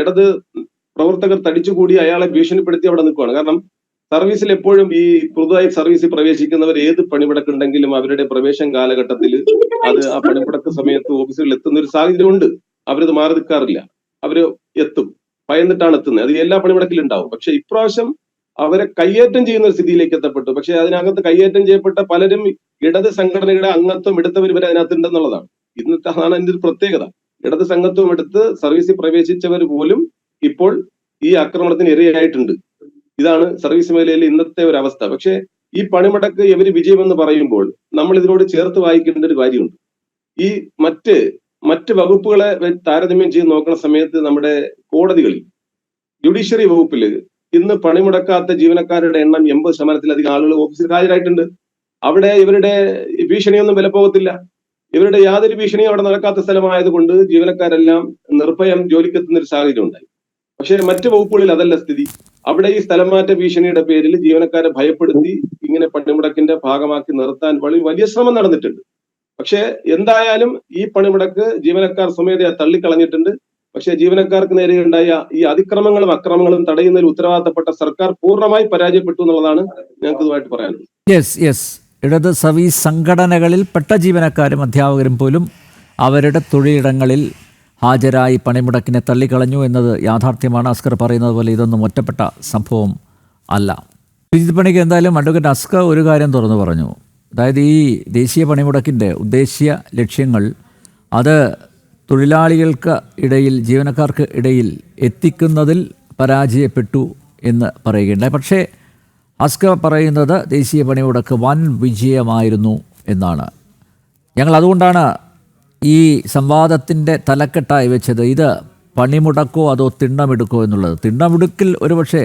ഇടത് പ്രവർത്തകർ തടിച്ചുകൂടി അയാളെ ഭീഷണിപ്പെടുത്തി അവിടെ നിൽക്കുകയാണ്. കാരണം സർവീസിൽ എപ്പോഴും ഈ പുതുതായി സർവീസിൽ പ്രവേശിക്കുന്നവർ ഏത് പണിമുടക്കുണ്ടെങ്കിലും അവരുടെ പ്രവേശന കാലഘട്ടത്തിൽ അത് ആ പണിമുടക്ക് സമയത്ത് ഓഫീസുകളിൽ എത്തുന്ന ഒരു സാഹചര്യം ഉണ്ട്. അവരത് മാറി നിൽക്കാറില്ല, അവര് എത്തും, ഭയന്നിട്ടാണ് എത്തുന്നത്. അത് എല്ലാ പണിമുടക്കിലും ഉണ്ടാവും. പക്ഷെ ഇപ്രാവശ്യം അവരെ കയ്യേറ്റം ചെയ്യുന്ന ഒരു സ്ഥിതിയിലേക്ക് എത്തപ്പെട്ടു. പക്ഷെ അതിനകത്ത് കയ്യേറ്റം ചെയ്യപ്പെട്ട പലരും ഇടത് സംഘടനയുടെ അംഗത്വം എടുത്തവർ വരെ അതിനകത്ത് ഉണ്ടെന്നുള്ളതാണ്. ഇന്നത്തെ അതാണ് അതിന്റെ ഒരു പ്രത്യേകത. ഇടത് സംഘത്വം എടുത്ത് സർവീസിൽ പ്രവേശിച്ചവർ പോലും ഇപ്പോൾ ഈ ആക്രമണത്തിന് ഇരയായിട്ടുണ്ട്. ഇതാണ് സർവീസ് മേഖലയിലെ ഇന്നത്തെ ഒരു അവസ്ഥ. പക്ഷെ ഈ പണിമുടക്ക് ഇവര് വിജയമെന്ന് പറയുമ്പോൾ നമ്മൾ ഇതിനോട് ചേർത്ത് വായിക്കേണ്ട ഒരു കാര്യമുണ്ട്. ഈ മറ്റ് വകുപ്പുകളെ താരതമ്യം ചെയ്ത് നോക്കുന്ന സമയത്ത് നമ്മുടെ കോടതികളിൽ ജുഡീഷ്യറി വകുപ്പിൽ ഇന്ന് പണിമുടക്കാത്ത ജീവനക്കാരുടെ എണ്ണം 80% ആളുകൾ ഓഫീസിൽ ഹാജരായിട്ടുണ്ട്. അവിടെ ഇവരുടെ ഭീഷണിയൊന്നും വിലപ്പോകത്തില്ല. ഇവരുടെ യാതൊരു ഭീഷണിയും അവിടെ നടക്കാത്ത സ്ഥലമായതുകൊണ്ട് ജീവനക്കാരെല്ലാം നിർഭയം ജോലിക്കെത്തുന്ന ഒരു സാഹചര്യം ഉണ്ടായി. പക്ഷെ മറ്റു വകുപ്പുകളിൽ അതല്ല സ്ഥിതി. അവിടെ ഈ സ്ഥലം മാറ്റ ഭീഷണിയുടെ പേരിൽ ജീവനക്കാരെ ഭയപ്പെടുത്തി ഇങ്ങനെ പണിമുടക്കിന്റെ ഭാഗമാക്കി നിർത്താൻ വലിയ ശ്രമം നടന്നിട്ടുണ്ട്. പക്ഷെ എന്തായാലും ഈ പണിമുടക്ക് ജീവനക്കാർ സ്വമേധയാ തള്ളിക്കളഞ്ഞിട്ടുണ്ട്. പക്ഷെ ജീവനക്കാർക്ക് നേരെ ഉണ്ടായ ഈ അതിക്രമങ്ങളും അക്രമങ്ങളും തടയുന്നതിൽ ഉത്തരവാദിത്തപ്പെട്ട സർക്കാർ പൂർണ്ണമായി പരാജയപ്പെട്ടു എന്നുള്ളതാണ് ഞങ്ങൾക്ക് ഇതുമായിട്ട് പറയാനുള്ളത്. യെസ് ഇടത് സർവീസ് സംഘടനകളിൽ പെട്ട ജീവനക്കാരും അധ്യാപകരും പോലും അവരുടെ തൊഴിലിടങ്ങളിൽ ഹാജരായി പണിമുടക്കിനെ തള്ളിക്കളഞ്ഞു എന്നത് യാഥാർത്ഥ്യമാണ്. അസ്കർ പറയുന്നത് പോലെ ഇതൊന്നും ഒറ്റപ്പെട്ട സംഭവം അല്ല. ശ്രീജിത്ത് പണിക്ക് എന്തായാലും അഡ്വക്കേറ്റ് അസ്കർ ഒരു കാര്യം തുറന്നു പറഞ്ഞു. അതായത് ഈ ദേശീയ പണിമുടക്കിൻ്റെ ഉദ്ദേശ്യ ലക്ഷ്യങ്ങൾ അത് തൊഴിലാളികൾക്ക് ഇടയിൽ, ജീവനക്കാർക്ക് ഇടയിൽ എത്തിക്കുന്നതിൽ പരാജയപ്പെട്ടു എന്ന് പറയുകയുണ്ടായി. പക്ഷേ അസ്കർ പറയുന്നത് ദേശീയ പണിമുടക്ക് വൻ വിജയമായിരുന്നു എന്നാണ്. ഞങ്ങൾ അതുകൊണ്ടാണ് ഈ സംവാദത്തിൻ്റെ തലക്കെട്ടായി വെച്ചത് ഇത് പണിമുടക്കോ അതോ തിണ്ണമെടുക്കോ എന്നുള്ളത്. തിണ്ണമെടുക്കിൽ ഒരുപക്ഷെ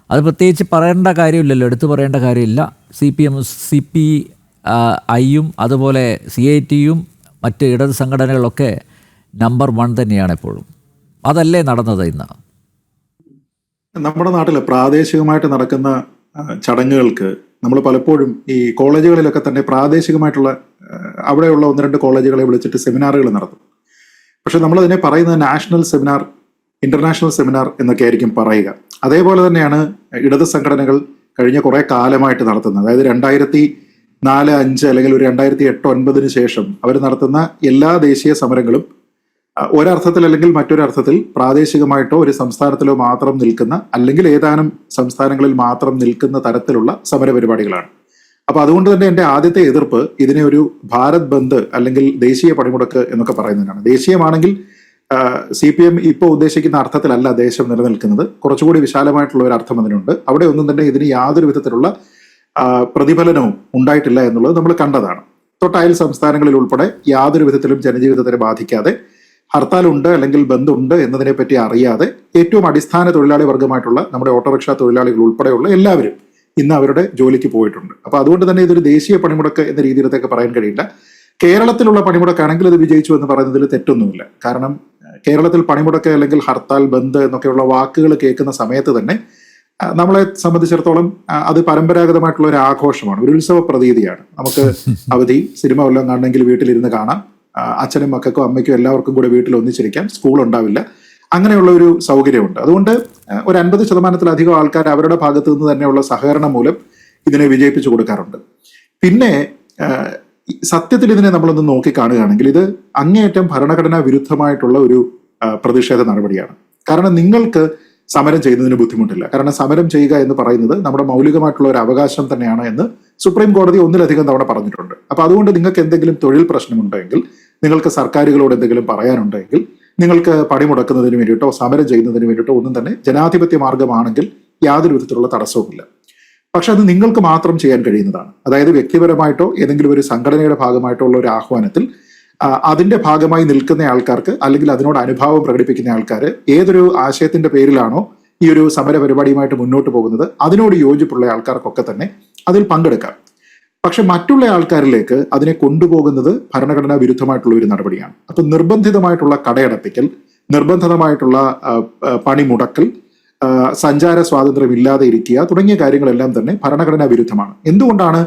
അത് പ്രത്യേകിച്ച് പറയേണ്ട കാര്യമില്ലല്ലോ, എടുത്തു പറയേണ്ട കാര്യമില്ല. CPM CPIയും അതുപോലെ CITയും മറ്റ് ഇടത് സംഘടനകളൊക്കെ നമ്പർ 1 തന്നെയാണ് എപ്പോഴും. അതല്ലേ നടന്നത് ഇന്ന്? നമ്മുടെ നാട്ടിൽ പ്രാദേശികമായിട്ട് നടക്കുന്ന ചടങ്ങുകൾക്ക് നമ്മൾ പലപ്പോഴും ഈ കോളേജുകളിലൊക്കെ തന്നെ പ്രാദേശികമായിട്ടുള്ള അവിടെയുള്ള 1-2 കോളേജുകളെ വിളിച്ചിട്ട് സെമിനാറുകൾ നടത്തും. പക്ഷെ നമ്മളതിനെ പറയുന്നത് നാഷണൽ സെമിനാർ, ഇന്റർനാഷണൽ സെമിനാർ എന്നൊക്കെ ആയിരിക്കും പറയുക. അതേപോലെ തന്നെയാണ് ഇടത് സംഘടനകൾ കഴിഞ്ഞ കുറേ കാലമായിട്ട് നടത്തുന്നത്. അതായത് 2004-05 അല്ലെങ്കിൽ ഒരു 2008-09 ശേഷം അവർ നടത്തുന്ന എല്ലാ ദേശീയ സമരങ്ങളും ഒരർത്ഥത്തിൽ അല്ലെങ്കിൽ മറ്റൊരർത്ഥത്തിൽ പ്രാദേശികമായിട്ടോ ഒരു സംസ്ഥാനത്തിലോ മാത്രം നിൽക്കുന്ന, അല്ലെങ്കിൽ ഏതാനും സംസ്ഥാനങ്ങളിൽ മാത്രം നിൽക്കുന്ന തരത്തിലുള്ള സമരപരിപാടികളാണ്. അപ്പൊ അതുകൊണ്ട് തന്നെ എൻ്റെ ആദ്യത്തെ എതിർപ്പ് ഇതിനെ ഒരു ഭാരത് ബന്ദ് അല്ലെങ്കിൽ ദേശീയ പണിമുടക്ക് എന്നൊക്കെ പറയുന്നതിനാണ്. ദേശീയമാണെങ്കിൽ CPM ഇപ്പോൾ ഉദ്ദേശിക്കുന്ന അർത്ഥത്തിലല്ല ദേശം നിലനിൽക്കുന്നത്. കുറച്ചുകൂടി വിശാലമായിട്ടുള്ള ഒരു അർത്ഥം അതിനുണ്ട്. അവിടെ ഒന്നും തന്നെ ഇതിന് യാതൊരു വിധത്തിലുള്ള പ്രതിഫലനവും ഉണ്ടായിട്ടില്ല എന്നുള്ളത് നമ്മൾ കണ്ടതാണ്. തൊട്ടയൽ സംസ്ഥാനങ്ങളിൽ ഉൾപ്പെടെ യാതൊരു വിധത്തിലും ജനജീവിതത്തെ ബാധിക്കാതെ ഹർത്താൽ ഉണ്ട് അല്ലെങ്കിൽ ബന്ധുണ്ട് എന്നതിനെ പറ്റി അറിയാതെ ഏറ്റവും അടിസ്ഥാന തൊഴിലാളി വർഗമായിട്ടുള്ള നമ്മുടെ ഓട്ടോറിക്ഷ തൊഴിലാളികൾ ഉൾപ്പെടെയുള്ള എല്ലാവരും ഇന്ന് അവരുടെ ജോലിക്ക് പോയിട്ടുണ്ട്. അപ്പൊ അതുകൊണ്ട് തന്നെ ഇതൊരു ദേശീയ പണിമുടക്ക് എന്ന രീതിയിലത്തേക്ക് പറയാൻ കഴിയില്ല. കേരളത്തിലുള്ള പണിമുടക്കാണെങ്കിൽ ഇത് വിജയിച്ചു എന്ന് പറയുന്നതിൽ തെറ്റൊന്നുമില്ല. കാരണം കേരളത്തിൽ പണിമുടക്ക് അല്ലെങ്കിൽ ഹർത്താൽ, ബന്ദ് എന്നൊക്കെയുള്ള വാക്കുകൾ കേൾക്കുന്ന സമയത്ത് തന്നെ നമ്മളെ സംബന്ധിച്ചിടത്തോളം അത് പരമ്പരാഗതമായിട്ടുള്ള ഒരു ആഘോഷമാണ്, ഒരു ഉത്സവ പ്രതീതിയാണ്. നമുക്ക് അവധി, സിനിമ വല്ലതും കാണണമെങ്കിൽ വീട്ടിലിരുന്ന് കാണാം, അച്ഛനും മക്കൾക്കും അമ്മയ്ക്കും എല്ലാവർക്കും കൂടെ വീട്ടിൽ ഒന്നിച്ചിരിക്കാം, സ്കൂൾ ഉണ്ടാവില്ല, അങ്ങനെയുള്ള ഒരു സൗകര്യമുണ്ട്. അതുകൊണ്ട് ഒരു 50% ആൾക്കാർ അവരുടെ ഭാഗത്തു നിന്ന് തന്നെയുള്ള സഹകരണം മൂലം ഇതിനെ വിജയിപ്പിച്ചു കൊടുക്കാറുണ്ട്. പിന്നെ സത്യത്തിൽ ഇതിനെ നമ്മളൊന്ന് നോക്കി കാണുകയാണെങ്കിൽ ഇത് അങ്ങേയറ്റം ഭരണഘടനാ വിരുദ്ധമായിട്ടുള്ള ഒരു പ്രതിഷേധ നടപടിയാണ്. കാരണം നിങ്ങൾക്ക് സമരം ചെയ്യുന്നതിന് ബുദ്ധിമുട്ടില്ല. കാരണം സമരം ചെയ്യുക എന്ന് പറയുന്നത് നമ്മുടെ മൗലികമായിട്ടുള്ള ഒരു അവകാശം തന്നെയാണ് എന്ന് സുപ്രീം കോടതി ഒന്നിലധികം തവണ പറഞ്ഞിട്ടുണ്ട്. അപ്പൊ അതുകൊണ്ട് നിങ്ങൾക്ക് എന്തെങ്കിലും തൊഴിൽ പ്രശ്നമുണ്ടെങ്കിൽ, നിങ്ങൾക്ക് സർക്കാരുകളോട് എന്തെങ്കിലും പറയാനുണ്ടെങ്കിൽ, നിങ്ങൾക്ക് പണിമുടക്കുന്നതിന് വേണ്ടിയിട്ടോ സമരം ചെയ്യുന്നതിന് വേണ്ടിയിട്ടോ ഒന്നും തന്നെ ജനാധിപത്യ മാർഗമാണെങ്കിൽ യാതൊരു വിധത്തിലുള്ള തടസ്സവുമില്ല. പക്ഷെ അത് നിങ്ങൾക്ക് മാത്രം ചെയ്യാൻ കഴിയുന്നതാണ്. അതായത് വ്യക്തിപരമായിട്ടോ ഏതെങ്കിലും ഒരു സംഘടനയുടെ ഭാഗമായിട്ടോ ഉള്ള ഒരു ആഹ്വാനത്തിൽ അതിന്റെ ഭാഗമായി നിൽക്കുന്ന ആൾക്കാർക്ക്, അല്ലെങ്കിൽ അതിനോട് അനുഭാവം പ്രകടിപ്പിക്കുന്ന ആൾക്കാർ ഏതൊരു ആശയത്തിന്റെ പേരിലാണോ ഈ ഒരു സമര പരിപാടിയുമായിട്ട് മുന്നോട്ട് പോകുന്നത് അതിനോട് യോജിപ്പുള്ള ആൾക്കാർക്കൊക്കെ തന്നെ അതിൽ പങ്കെടുക്കാം. പക്ഷെ മറ്റുള്ള ആൾക്കാരിലേക്ക് അതിനെ കൊണ്ടുപോകുന്നത് ഭരണഘടനാ വിരുദ്ധമായിട്ടുള്ള ഒരു നടപടിയാണ്. അപ്പൊ നിർബന്ധിതമായിട്ടുള്ള കടയടപ്പിക്കൽ, നിർബന്ധിതമായിട്ടുള്ള പണിമുടക്കൽ, സഞ്ചാര സ്വാതന്ത്ര്യം ഇല്ലാതെ ഇരിക്കുക തുടങ്ങിയ കാര്യങ്ങളെല്ലാം തന്നെ ഭരണഘടനാ വിരുദ്ധമാണ്. എന്തുകൊണ്ടാണ്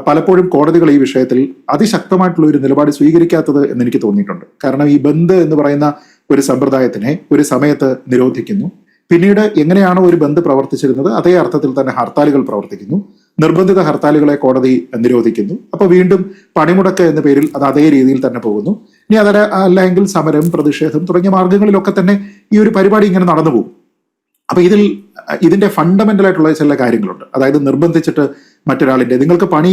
പലപ്പോഴും കോടതികൾ ഈ വിഷയത്തിൽ അതിശക്തമായിട്ടുള്ള ഒരു നിലപാട് സ്വീകരിക്കാത്തത് എന്ന് എനിക്ക് തോന്നിയിട്ടുണ്ട്. കാരണം ഈ ബന്ദ് എന്ന് പറയുന്ന ഒരു സമ്പ്രദായത്തിനെ ഒരു സമയത്ത് നിരോധിക്കുന്നു, പിന്നീട് എങ്ങനെയാണോ ഒരു ബന്ദ് പ്രവർത്തിച്ചിരുന്നത് അതേ അർത്ഥത്തിൽ തന്നെ ഹർത്താലുകൾ പ്രവർത്തിക്കുന്നു, നിർബന്ധിത ഹർത്താലുകളെ കോടതി നിരോധിക്കുന്നു. അപ്പൊ വീണ്ടും പണിമുടക്ക് എന്ന പേരിൽ അത് അതേ രീതിയിൽ തന്നെ പോകുന്നു. ഇനി അതല്ലെങ്കിൽ സമരം, പ്രതിഷേധം തുടങ്ങിയ മാർഗങ്ങളിലൊക്കെ തന്നെ ഈ ഒരു പരിപാടി ഇങ്ങനെ നടന്നു പോകും. അപ്പൊ ഇതിന്റെ ഫണ്ടമെന്റൽ ആയിട്ടുള്ള ചില കാര്യങ്ങളുണ്ട്. അതായത് നിർബന്ധിച്ചിട്ട് മറ്റൊരാളിന്റെ, നിങ്ങൾക്ക് പണി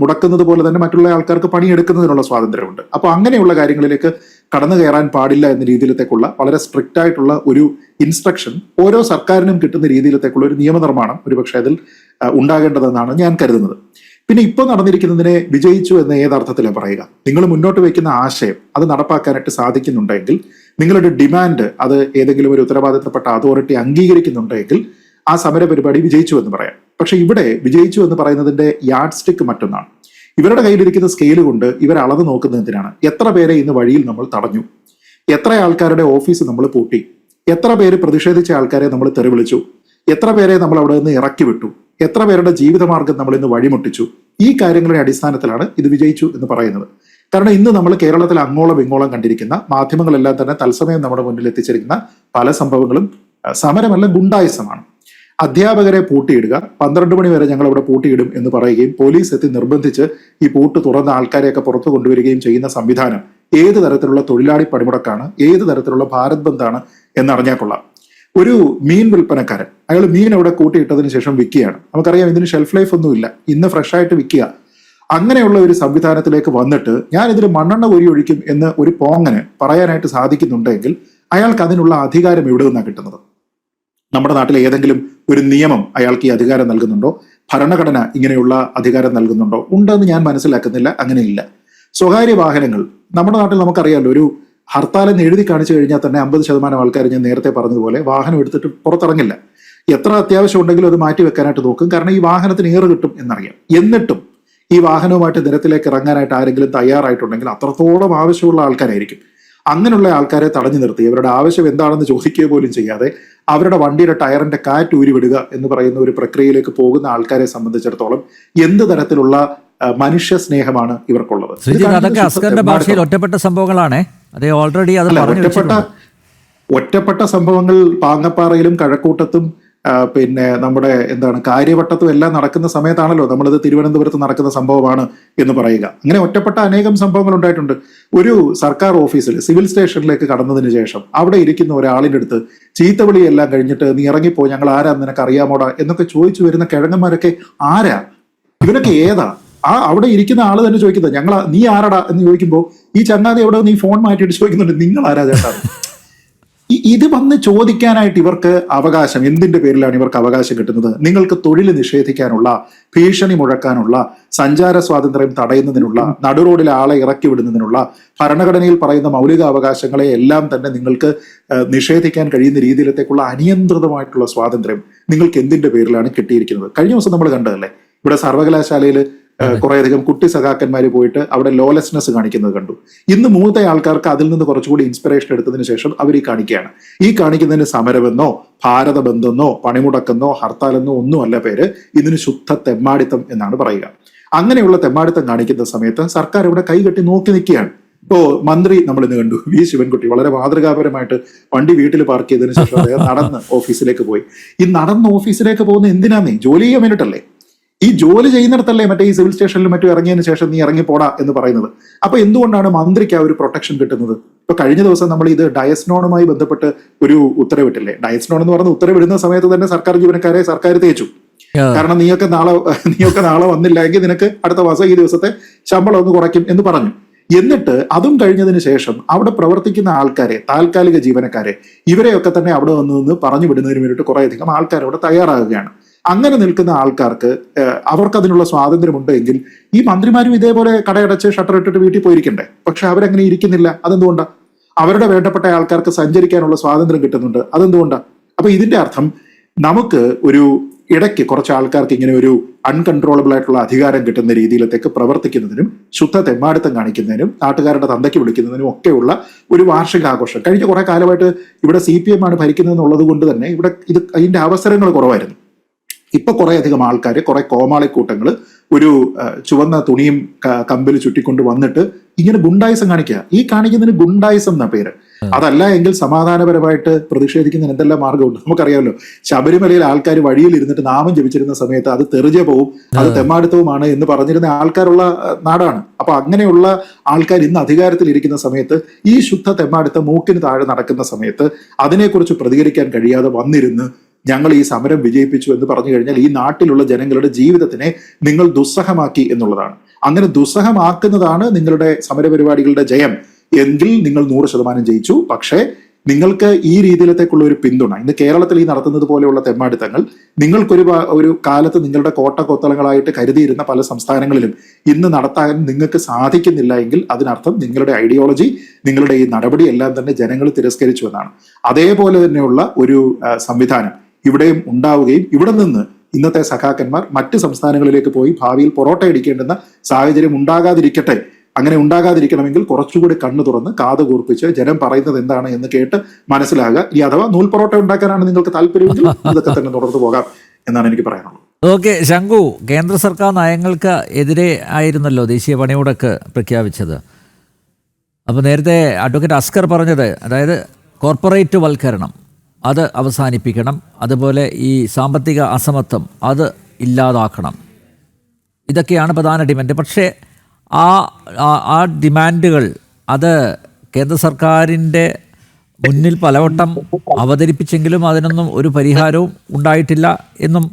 മുടക്കുന്നത് പോലെ തന്നെ മറ്റുള്ള ആൾക്കാർക്ക് പണി എടുക്കുന്നതിനുള്ള സ്വാതന്ത്ര്യമുണ്ട്. അപ്പൊ അങ്ങനെയുള്ള കാര്യങ്ങളിലേക്ക് കടന്നു കയറാൻ പാടില്ല എന്ന രീതിയിലത്തേക്കുള്ള വളരെ സ്ട്രിക്റ്റ് ആയിട്ടുള്ള ഒരു ഇൻസ്ട്രക്ഷൻ ഓരോ സർക്കാരിനും കിട്ടുന്ന രീതിയിലത്തേക്കുള്ള ഒരു നിയമനിർമ്മാണം ഒരുപക്ഷെ അതിൽ ഉണ്ടാകേണ്ടതെന്നാണ് ഞാൻ കരുതുന്നത്. പിന്നെ ഇപ്പോൾ നടന്നിരിക്കുന്നതിനെ വിജയിച്ചു എന്ന് ഏതർത്ഥത്തിലാണ് പറയുക? നിങ്ങൾ മുന്നോട്ട് വയ്ക്കുന്ന ആശയം അത് നടപ്പാക്കാനായിട്ട് സാധിക്കുന്നുണ്ടെങ്കിൽ, നിങ്ങളുടെ ഡിമാൻഡ് അത് ഏതെങ്കിലും ഒരു ഉത്തരവാദിത്തപ്പെട്ട അതോറിറ്റി അംഗീകരിക്കുന്നുണ്ടെങ്കിൽ ആ സമര പരിപാടി വിജയിച്ചു എന്ന് പറയാം. പക്ഷെ ഇവിടെ വിജയിച്ചു എന്ന് പറയുന്നതിന്റെ യാർഡ് സ്റ്റിക്ക് മറ്റൊന്നാണ്. ഇവരുടെ കയ്യിലിരിക്കുന്ന സ്കെയിൽ കൊണ്ട് ഇവർ അളവ് നോക്കുന്നതിനാണ്. എത്ര പേരെ ഇന്ന് വഴിയിൽ നമ്മൾ തടഞ്ഞു, എത്ര ആൾക്കാരുടെ ഓഫീസ് നമ്മൾ പൂട്ടി, എത്ര പേര് പ്രതിഷേധിച്ച ആൾക്കാരെ നമ്മൾ തെറിവിളിച്ചു, എത്ര പേരെ നമ്മൾ അവിടെ നിന്ന് ഇറക്കി വിട്ടു, എത്ര പേരുടെ ജീവിതമാർഗം നമ്മൾ ഇന്ന് വഴിമുട്ടിച്ചു. ഈ കാര്യങ്ങളുടെ അടിസ്ഥാനത്തിലാണ് ഇത് വിജയിച്ചു എന്ന് പറയുന്നത്. കാരണം ഇന്ന് നമ്മൾ കേരളത്തിൽ അങ്ങോളം ഇങ്ങോളം കണ്ടിരിക്കുന്ന മാധ്യമങ്ങളെല്ലാം തന്നെ തത്സമയം നമ്മുടെ മുന്നിൽ എത്തിച്ചിരിക്കുന്ന പല സംഭവങ്ങളും സമരമല്ല, ഗുണ്ടായിസമാണ്. അധ്യാപകരെ പൂട്ടിയിടുക, 12 മണി വരെ ഞങ്ങൾ അവിടെ പൂട്ടിയിടും എന്ന് പറയുകയും പോലീസ് എത്തി നിർബന്ധിച്ച് ഈ പൂട്ട് തുറന്ന ആൾക്കാരെയൊക്കെ പുറത്തു കൊണ്ടുവരികയും ചെയ്യുന്ന സംവിധാനം ഏത് തരത്തിലുള്ള തൊഴിലാളി പണിമുടക്കാണ്, ഏത് തരത്തിലുള്ള ഭാരത് ബന്ദാണ് എന്നറിഞ്ഞാൽ കൊള്ളാം. ഒരു മീൻ വിൽപ്പനക്കാരൻ, അയാൾ മീൻ അവിടെ കൂട്ടിയിട്ടതിന് ശേഷം വിൽക്കുകയാണ്. നമുക്കറിയാം ഇതിന് ഷെൽഫ് ലൈഫ് ഒന്നുമില്ല, ഇന്ന് ഫ്രഷ് ആയിട്ട് വിൽക്കുക. അങ്ങനെയുള്ള ഒരു സംവിധാനത്തിലേക്ക് വന്നിട്ട് ഞാൻ ഇതിൽ മണ്ണെണ്ണ കോരി ഒഴിക്കും എന്ന് ഒരു പോങ്ങന് പറയാനായിട്ട് സാധിക്കുന്നുണ്ടെങ്കിൽ അയാൾക്ക് അതിനുള്ള അധികാരം എവിടെ നിന്നാണ് കിട്ടുന്നത്? നമ്മുടെ നാട്ടിലെ ഏതെങ്കിലും ഒരു നിയമം അയാൾക്ക് ഈ അധികാരം നൽകുന്നുണ്ടോ? ഭരണഘടന ഇങ്ങനെയുള്ള അധികാരം നൽകുന്നുണ്ടോ? ഉണ്ടെന്ന് ഞാൻ മനസ്സിലാക്കുന്നില്ല. അങ്ങനെയില്ല. സ്വകാര്യ വാഹനങ്ങൾ നമ്മുടെ നാട്ടിൽ നമുക്കറിയാമല്ലോ, ഒരു ഹർത്താൽ എന്ന് എഴുതി കാണിച്ചു കഴിഞ്ഞാൽ തന്നെ 50% ആൾക്കാർ ഞാൻ നേരത്തെ പറഞ്ഞതുപോലെ വാഹനം എടുത്തിട്ട് പുറത്തിറങ്ങില്ല. എത്ര അത്യാവശ്യം ഉണ്ടെങ്കിലും അത് മാറ്റി വെക്കാനായിട്ട് നോക്കും. കാരണം ഈ വാഹനത്തിന് ഏറ് കിട്ടും എന്നറിയാം. എന്നിട്ടും ഈ വാഹനവുമായിട്ട് നിരത്തിലേക്ക് ഇറങ്ങാനായിട്ട് ആരെങ്കിലും തയ്യാറായിട്ടുണ്ടെങ്കിൽ അത്രത്തോളം ആവശ്യമുള്ള ആൾക്കാരായിരിക്കും. അങ്ങനെയുള്ള ആൾക്കാരെ തടഞ്ഞു നിർത്തി അവരുടെ ആവശ്യം എന്താണെന്ന് ചോദിക്കുക പോലും ചെയ്യാതെ അവരുടെ വണ്ടിയുടെ ടയറിന്റെ കാറ്റ് ഊരിവിടുക എന്ന് പറയുന്ന ഒരു പ്രക്രിയയിലേക്ക് പോകുന്ന ആൾക്കാരെ സംബന്ധിച്ചിടത്തോളം എന്ത് തരത്തിലുള്ള മനുഷ്യ സ്നേഹമാണ് ഇവർക്കുള്ളത്? അതൊക്കെ അസ്കറിന്റെ ഭാഷയിൽ ഒറ്റപ്പെട്ട സംഭവങ്ങളാണ്. അതേ ഓൾറെഡി അത് ഒറ്റപ്പെട്ട സംഭവങ്ങൾ പാങ്ങപ്പാറയിലും കഴക്കൂട്ടത്തും പിന്നെ നമ്മുടെ കാര്യവട്ടത്തും എല്ലാം നടക്കുന്ന സമയത്താണല്ലോ നമ്മളിത് തിരുവനന്തപുരത്ത് നടക്കുന്ന സംഭവമാണ് എന്ന് പറയുക. അങ്ങനെ ഒറ്റപ്പെട്ട അനേകം സംഭവങ്ങൾ ഉണ്ടായിട്ടുണ്ട്. ഒരു സർക്കാർ ഓഫീസിൽ സിവിൽ സ്റ്റേഷനിലേക്ക് കടന്നതിന് ശേഷം അവിടെ ഇരിക്കുന്ന ഒരാളിൻ്റെ അടുത്ത് ചീത്തവിളിയെല്ലാം കഴിഞ്ഞിട്ട് നീ ഇറങ്ങിപ്പോ, ഞങ്ങൾ ആരാ നിനക്ക് അറിയാമോടാ എന്നൊക്കെ ചോദിച്ചു വരുന്ന കിഴങ്ങന്മാരൊക്കെ ആരാ? ഇവരൊക്കെ ഏതാ? അവിടെ ഇരിക്കുന്ന ആള് തന്നെ ചോദിക്കുന്നത് നീ ആരടാ എന്ന് ചോദിക്കുമ്പോൾ ഈ ചങ്ങാതി അവിടെ നീ ഫോൺ മാറ്റിയിട്ട് ചോദിക്കുന്നുണ്ട് നിങ്ങൾ ആരാ ചേട്ടാ? ഇത് വന്ന് ചോദിക്കാനായിട്ട് ഇവർക്ക് അവകാശം എന്തിന്റെ പേരിലാണ് ഇവർക്ക് അവകാശം കിട്ടുന്നത്? നിങ്ങൾക്ക് തൊഴിൽ നിഷേധിക്കാനുള്ള, ഭീഷണി മുഴക്കാനുള്ള, സഞ്ചാര സ്വാതന്ത്ര്യം തടയുന്നതിനുള്ള, നടുറോഡിൽ ആളെ ഇറക്കി വിടുന്നതിനുള്ള, ഭരണഘടനയിൽ പറയുന്ന മൗലിക അവകാശങ്ങളെ എല്ലാം തന്നെ നിങ്ങൾക്ക് നിഷേധിക്കാൻ കഴിയുന്ന രീതിയിലത്തേക്കുള്ള അനിയന്ത്രിതമായിട്ടുള്ള സ്വാതന്ത്ര്യം നിങ്ങൾക്ക് എന്തിന്റെ പേരിലാണ് കിട്ടിയിരിക്കുന്നത്? കഴിഞ്ഞ ദിവസം നമ്മൾ കണ്ടതല്ലേ, ഇവിടെ സർവകലാശാലയിൽ കുറേയധികം കുട്ടി സഖാക്കന്മാർ പോയിട്ട് അവിടെ ലോലെസ്നെസ് കാണിക്കുന്നത് കണ്ടു. ഇന്ന് മൂത്ത ആൾക്കാർക്ക് അതിൽ നിന്ന് കുറച്ചുകൂടി ഇൻസ്പിറേഷൻ എടുത്തതിന് ശേഷം അവർ ഈ കാണിക്കുകയാണ്. ഈ കാണിക്കുന്നതിന് സമരമെന്നോ ഭാരത ബന്ധെന്നോ പണിമുടക്കെന്നോ ഹർത്താലെന്നോ ഒന്നുമല്ല പേര്, ഇതിന് ശുദ്ധ തെമ്മാടിത്തം എന്നാണ് പറയുക. അങ്ങനെയുള്ള തെമ്മാടിത്തം കാണിക്കുന്ന സമയത്ത് സർക്കാർ ഇവിടെ കൈകെട്ടി നോക്കി നിൽക്കുകയാണ്. ഇപ്പോ മന്ത്രി നമ്മൾ ഇന്ന് കണ്ടു, വി ശിവൻകുട്ടി വളരെ മാതൃകാപരമായിട്ട് വണ്ടി വീട്ടിൽ പാർക്ക് ചെയ്തതിനു ശേഷം അദ്ദേഹം നടന്ന് ഓഫീസിലേക്ക് പോയി. ഈ നടന്ന് ഓഫീസിലേക്ക് പോകുന്ന എന്തിനാന്നേ? ജോലി ചെയ്യാൻ വേണ്ടിയിട്ടല്ലേ? ഈ ജോലി ചെയ്യുന്നിടത്തല്ലേ മറ്റേ ഈ സിവിൽ സ്റ്റേഷനിലും മറ്റും ഇറങ്ങിയതിനു ശേഷം നീ ഇറങ്ങിപ്പോടാ എന്ന് പറയുന്നത്? അപ്പൊ എന്തുകൊണ്ടാണ് മന്ത്രിക്ക് ആ ഒരു പ്രൊട്ടക്ഷൻ കിട്ടുന്നത്? ഇപ്പൊ കഴിഞ്ഞ ദിവസം നമ്മൾ ഇത് ഡയസ്നോണുമായി ബന്ധപ്പെട്ട് ഒരു ഉത്തരവിട്ടില്ലേ? ഡയസ്നോൺ എന്ന് പറഞ്ഞ ഉത്തരവിടുന്ന സമയത്ത് തന്നെ സർക്കാർ ജീവനക്കാരെ സർക്കാർ തേച്ചു. കാരണം നീയൊക്കെ നാളെ വന്നില്ല എങ്കിൽ നിനക്ക് അടുത്ത മാസം ഈ ദിവസത്തെ ശമ്പളം ഒന്ന് കുറയ്ക്കും എന്ന് പറഞ്ഞു. എന്നിട്ട് അതും കഴിഞ്ഞതിന് ശേഷം അവിടെ പ്രവർത്തിക്കുന്ന ആൾക്കാരെ, താൽക്കാലിക ജീവനക്കാരെ, ഇവരെയൊക്കെ തന്നെ അവിടെ നിന്ന് പറഞ്ഞു വിടുന്നതിന് വേണ്ടിയിട്ട് കുറേയധികം ആൾക്കാർ അവിടെ തയ്യാറാകുകയാണ്. അങ്ങനെ നിൽക്കുന്ന ആൾക്കാർക്ക് അവർക്ക് അതിനുള്ള സ്വാതന്ത്ര്യമുണ്ട് എങ്കിൽ ഈ മന്ത്രിമാരും ഇതേപോലെ കടയടച്ച് ഷട്ടർ ഇട്ടിട്ട് വീട്ടിൽ പോയിരിക്കണ്ടേ? പക്ഷെ അവരങ്ങനെ ഇരിക്കുന്നില്ല. അതെന്തുകൊണ്ടാണ്? അവരുടെ വേണ്ടപ്പെട്ട ആൾക്കാർക്ക് സഞ്ചരിക്കാനുള്ള സ്വാതന്ത്ര്യം കിട്ടുന്നുണ്ട്. അതെന്തുകൊണ്ടാണ്? അപ്പൊ ഇതിന്റെ അർത്ഥം നമുക്ക് ഒരു ഇടയ്ക്ക് കുറച്ച് ആൾക്കാർക്ക് ഇങ്ങനെ ഒരു അൺകൺട്രോളബിൾ ആയിട്ടുള്ള അധികാരം കിട്ടുന്ന രീതിയിലത്തേക്ക് പ്രവർത്തിക്കുന്നതിനും ശുദ്ധ തെമ്മാടിത്തം കാണിക്കുന്നതിനും നാട്ടുകാരുടെ തന്തയ്ക്ക് വിളിക്കുന്നതിനും ഒക്കെയുള്ള ഒരു വാർഷികാഘോഷം കഴിഞ്ഞ കുറെ കാലമായിട്ട് ഇവിടെ CPM ആണ് ഭരിക്കുന്നതെന്നുള്ളത് കൊണ്ട് തന്നെ ഇവിടെ അതിന്റെ അവസരങ്ങൾ കുറവായിരുന്നു. ഇപ്പൊ കുറേയധികം ആൾക്കാർ, കുറെ കോമാളിക്കൂട്ടങ്ങൾ ഒരു ചുവന്ന തുണിയും കമ്പിൽ ചുറ്റിക്കൊണ്ട് വന്നിട്ട് ഇങ്ങനെ ഗുണ്ടായിസം കാണിക്കുക. ഈ കാണിക്കുന്നതിന് ഗുണ്ടായിസം എന്ന പേര്. അതല്ല എങ്കിൽ സമാധാനപരമായിട്ട് പ്രതിഷേധിക്കുന്നതിന് എന്തെല്ലാം മാർഗമുണ്ട്? നമുക്കറിയാമല്ലോ, ശബരിമലയിൽ ആൾക്കാർ വഴിയിൽ ഇരുന്നിട്ട് നാമം ജപിച്ചിരുന്ന സമയത്ത് അത് തെറിജപവും അത് തെമ്മാടിത്തവുമാണ് എന്ന് പറഞ്ഞിരുന്ന ആൾക്കാരുള്ള നാടാണ്. അപ്പൊ അങ്ങനെയുള്ള ആൾക്കാർ ഇന്ന് അധികാരത്തിൽ ഇരിക്കുന്ന സമയത്ത് ഈ ശുദ്ധ തെമ്മാടിത്തം മൂക്കിന് താഴെ നടക്കുന്ന സമയത്ത് അതിനെക്കുറിച്ച് പ്രതികരിക്കാൻ കഴിയാതെ വന്നിരുന്ന് ഞങ്ങൾ ഈ സമരം വിജയിപ്പിച്ചു എന്ന് പറഞ്ഞു കഴിഞ്ഞാൽ ഈ നാട്ടിലുള്ള ജനങ്ങളുടെ ജീവിതത്തിനെ നിങ്ങൾ ദുസ്സഹമാക്കി എന്നുള്ളതാണ്. അങ്ങനെ ദുസ്സഹമാക്കുന്നതാണ് നിങ്ങളുടെ സമരപരിപാടികളുടെ ജയം എങ്കിൽ നിങ്ങൾ 100% ജയിച്ചു. പക്ഷേ നിങ്ങൾക്ക് ഈ രീതിയിലത്തേക്കുള്ള ഒരു പിന്തുണ ഇന്ന് കേരളത്തിൽ ഈ നടത്തുന്നത് പോലെയുള്ള തെമ്മാടിത്തങ്ങൾ ഒരു കാലത്ത് നിങ്ങളുടെ കോട്ടക്കൊത്തളങ്ങളായിട്ട് കരുതിയിരുന്ന പല സംസ്ഥാനങ്ങളിലും ഇന്ന് നടത്താൻ നിങ്ങൾക്ക് സാധിക്കുന്നില്ല എങ്കിൽ അതിനർത്ഥം നിങ്ങളുടെ ഐഡിയോളജി, നിങ്ങളുടെ ഈ നടപടി എല്ലാം തന്നെ ജനങ്ങൾ തിരസ്കരിച്ചു എന്നാണ്. അതേപോലെ തന്നെയുള്ള ഒരു സംവിധാനം ഇവിടെയും ഉണ്ടാവുകയും ഇവിടെ നിന്ന് ഇന്നത്തെ സഖാക്കന്മാർ മറ്റ് സംസ്ഥാനങ്ങളിലേക്ക് പോയി ഭാവിയിൽ പൊറോട്ട അടിക്കേണ്ടുന്ന സാഹചര്യം ഉണ്ടാകാതിരിക്കട്ടെ. അങ്ങനെ ഉണ്ടാകാതിരിക്കണമെങ്കിൽ കുറച്ചുകൂടി കണ്ണു തുറന്ന് കാത് കൂർപ്പിച്ച് ജനം പറയുന്നത് എന്താണ് എന്ന് കേട്ട് മനസ്സിലാകുക. ഇനി അഥവാ നൂൽ പൊറോട്ട ഉണ്ടാക്കാനാണ് നിങ്ങൾക്ക് താല്പര്യമെങ്കിൽ ഇതൊക്കെ തന്നെ തുടർന്ന് പോകാം എന്നാണ് എനിക്ക് പറയാനുള്ളത്. ഓക്കെ ശംഖു, കേന്ദ്ര സർക്കാർ നയങ്ങൾക്ക് എതിരെ ആയിരുന്നല്ലോ ദേശീയ പണിമുടക്ക് പ്രഖ്യാപിച്ചത്. അപ്പോൾ നേരത്തെ അഡ്വക്കേറ്റ് അസ്കർ പറഞ്ഞത്, അതായത് കോർപ്പറേറ്റ് വൽക്കരണം അത് അവസാനിപ്പിക്കണം, അതുപോലെ ഈ സാമ്പത്തിക അസമത്വം അത് ഇല്ലാതാക്കണം, ഇതൊക്കെയാണ് പ്രധാന ഡിമാൻഡ്. പക്ഷേ ആ ഡിമാൻഡുകൾ അത് കേന്ദ്ര സർക്കാരിൻ്റെ മുന്നിൽ പലവട്ടം അവതരിപ്പിച്ചെങ്കിലും അതിനൊന്നും ഒരു പരിഹാരവും ഉണ്ടായിട്ടില്ല എന്നും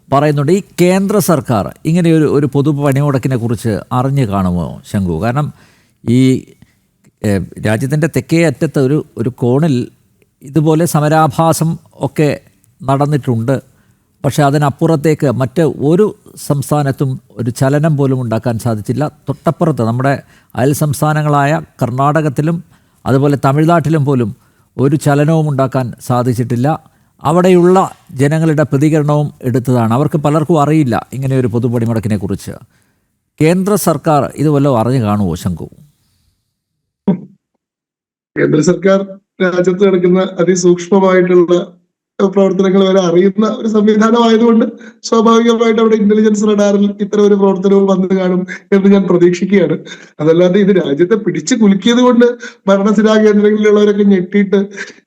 പറയുന്നുണ്ട്. ഈ കേന്ദ്ര സർക്കാർ ഇങ്ങനെ ഒരു പൊതു പണിമുടക്കിനെ കുറിച്ച് അറിഞ്ഞു കാണുമോ ശംഖു? കാരണം ഈ രാജ്യത്തിൻ്റെ തെക്കേ അറ്റത്ത് ഒരു കോണിൽ ഇതുപോലെ സമരാഭാസം ഒക്കെ നടന്നിട്ടുണ്ട്. പക്ഷേ അതിനപ്പുറത്തേക്ക് മറ്റ് ഒരു സംസ്ഥാനത്തും ഒരു ചലനം പോലും ഉണ്ടാക്കാൻ സാധിച്ചില്ല. തൊട്ടപ്പുറത്ത് നമ്മുടെ അയൽ സംസ്ഥാനങ്ങളായ കർണാടകത്തിലും അതുപോലെ തമിഴ്നാട്ടിലും പോലും ഒരു ചലനവും ഉണ്ടാക്കാൻ സാധിച്ചിട്ടില്ല. അവിടെയുള്ള ജനങ്ങളുടെ പ്രതികരണവും എടുത്തതാണ്. അവർക്ക് പലർക്കും അറിയില്ല ഇങ്ങനെ ഒരു പൊതുപണിമുടക്കിനെ കുറിച്ച്. കേന്ദ്ര സർക്കാർ ഇത് വല്ലതും അറിഞ്ഞു കാണുമോ ശംഖു? കേന്ദ്ര സർക്കാർ രാജ്യത്ത് നടക്കുന്ന അതിസൂക്ഷ്മമായിട്ടുള്ള പ്രവർത്തനങ്ങൾ വരെ അറിയുന്ന ഒരു സംവിധാനമായതുകൊണ്ട് സ്വാഭാവികമായിട്ട് അവിടെ ഇന്റലിജൻസ് റഡാറിൽ ഇത്തരം ഒരു പ്രവർത്തനവും വന്നു കാണും എന്ന് ഞാൻ പ്രതീക്ഷിക്കുകയാണ്. അതല്ലാതെ ഇത് രാജ്യത്തെ പിടിച്ചു കുലുക്കിയത് കൊണ്ട് ഭരണസിരാ കേന്ദ്രങ്ങളിലുള്ളവരൊക്കെ ഞെട്ടിയിട്ട്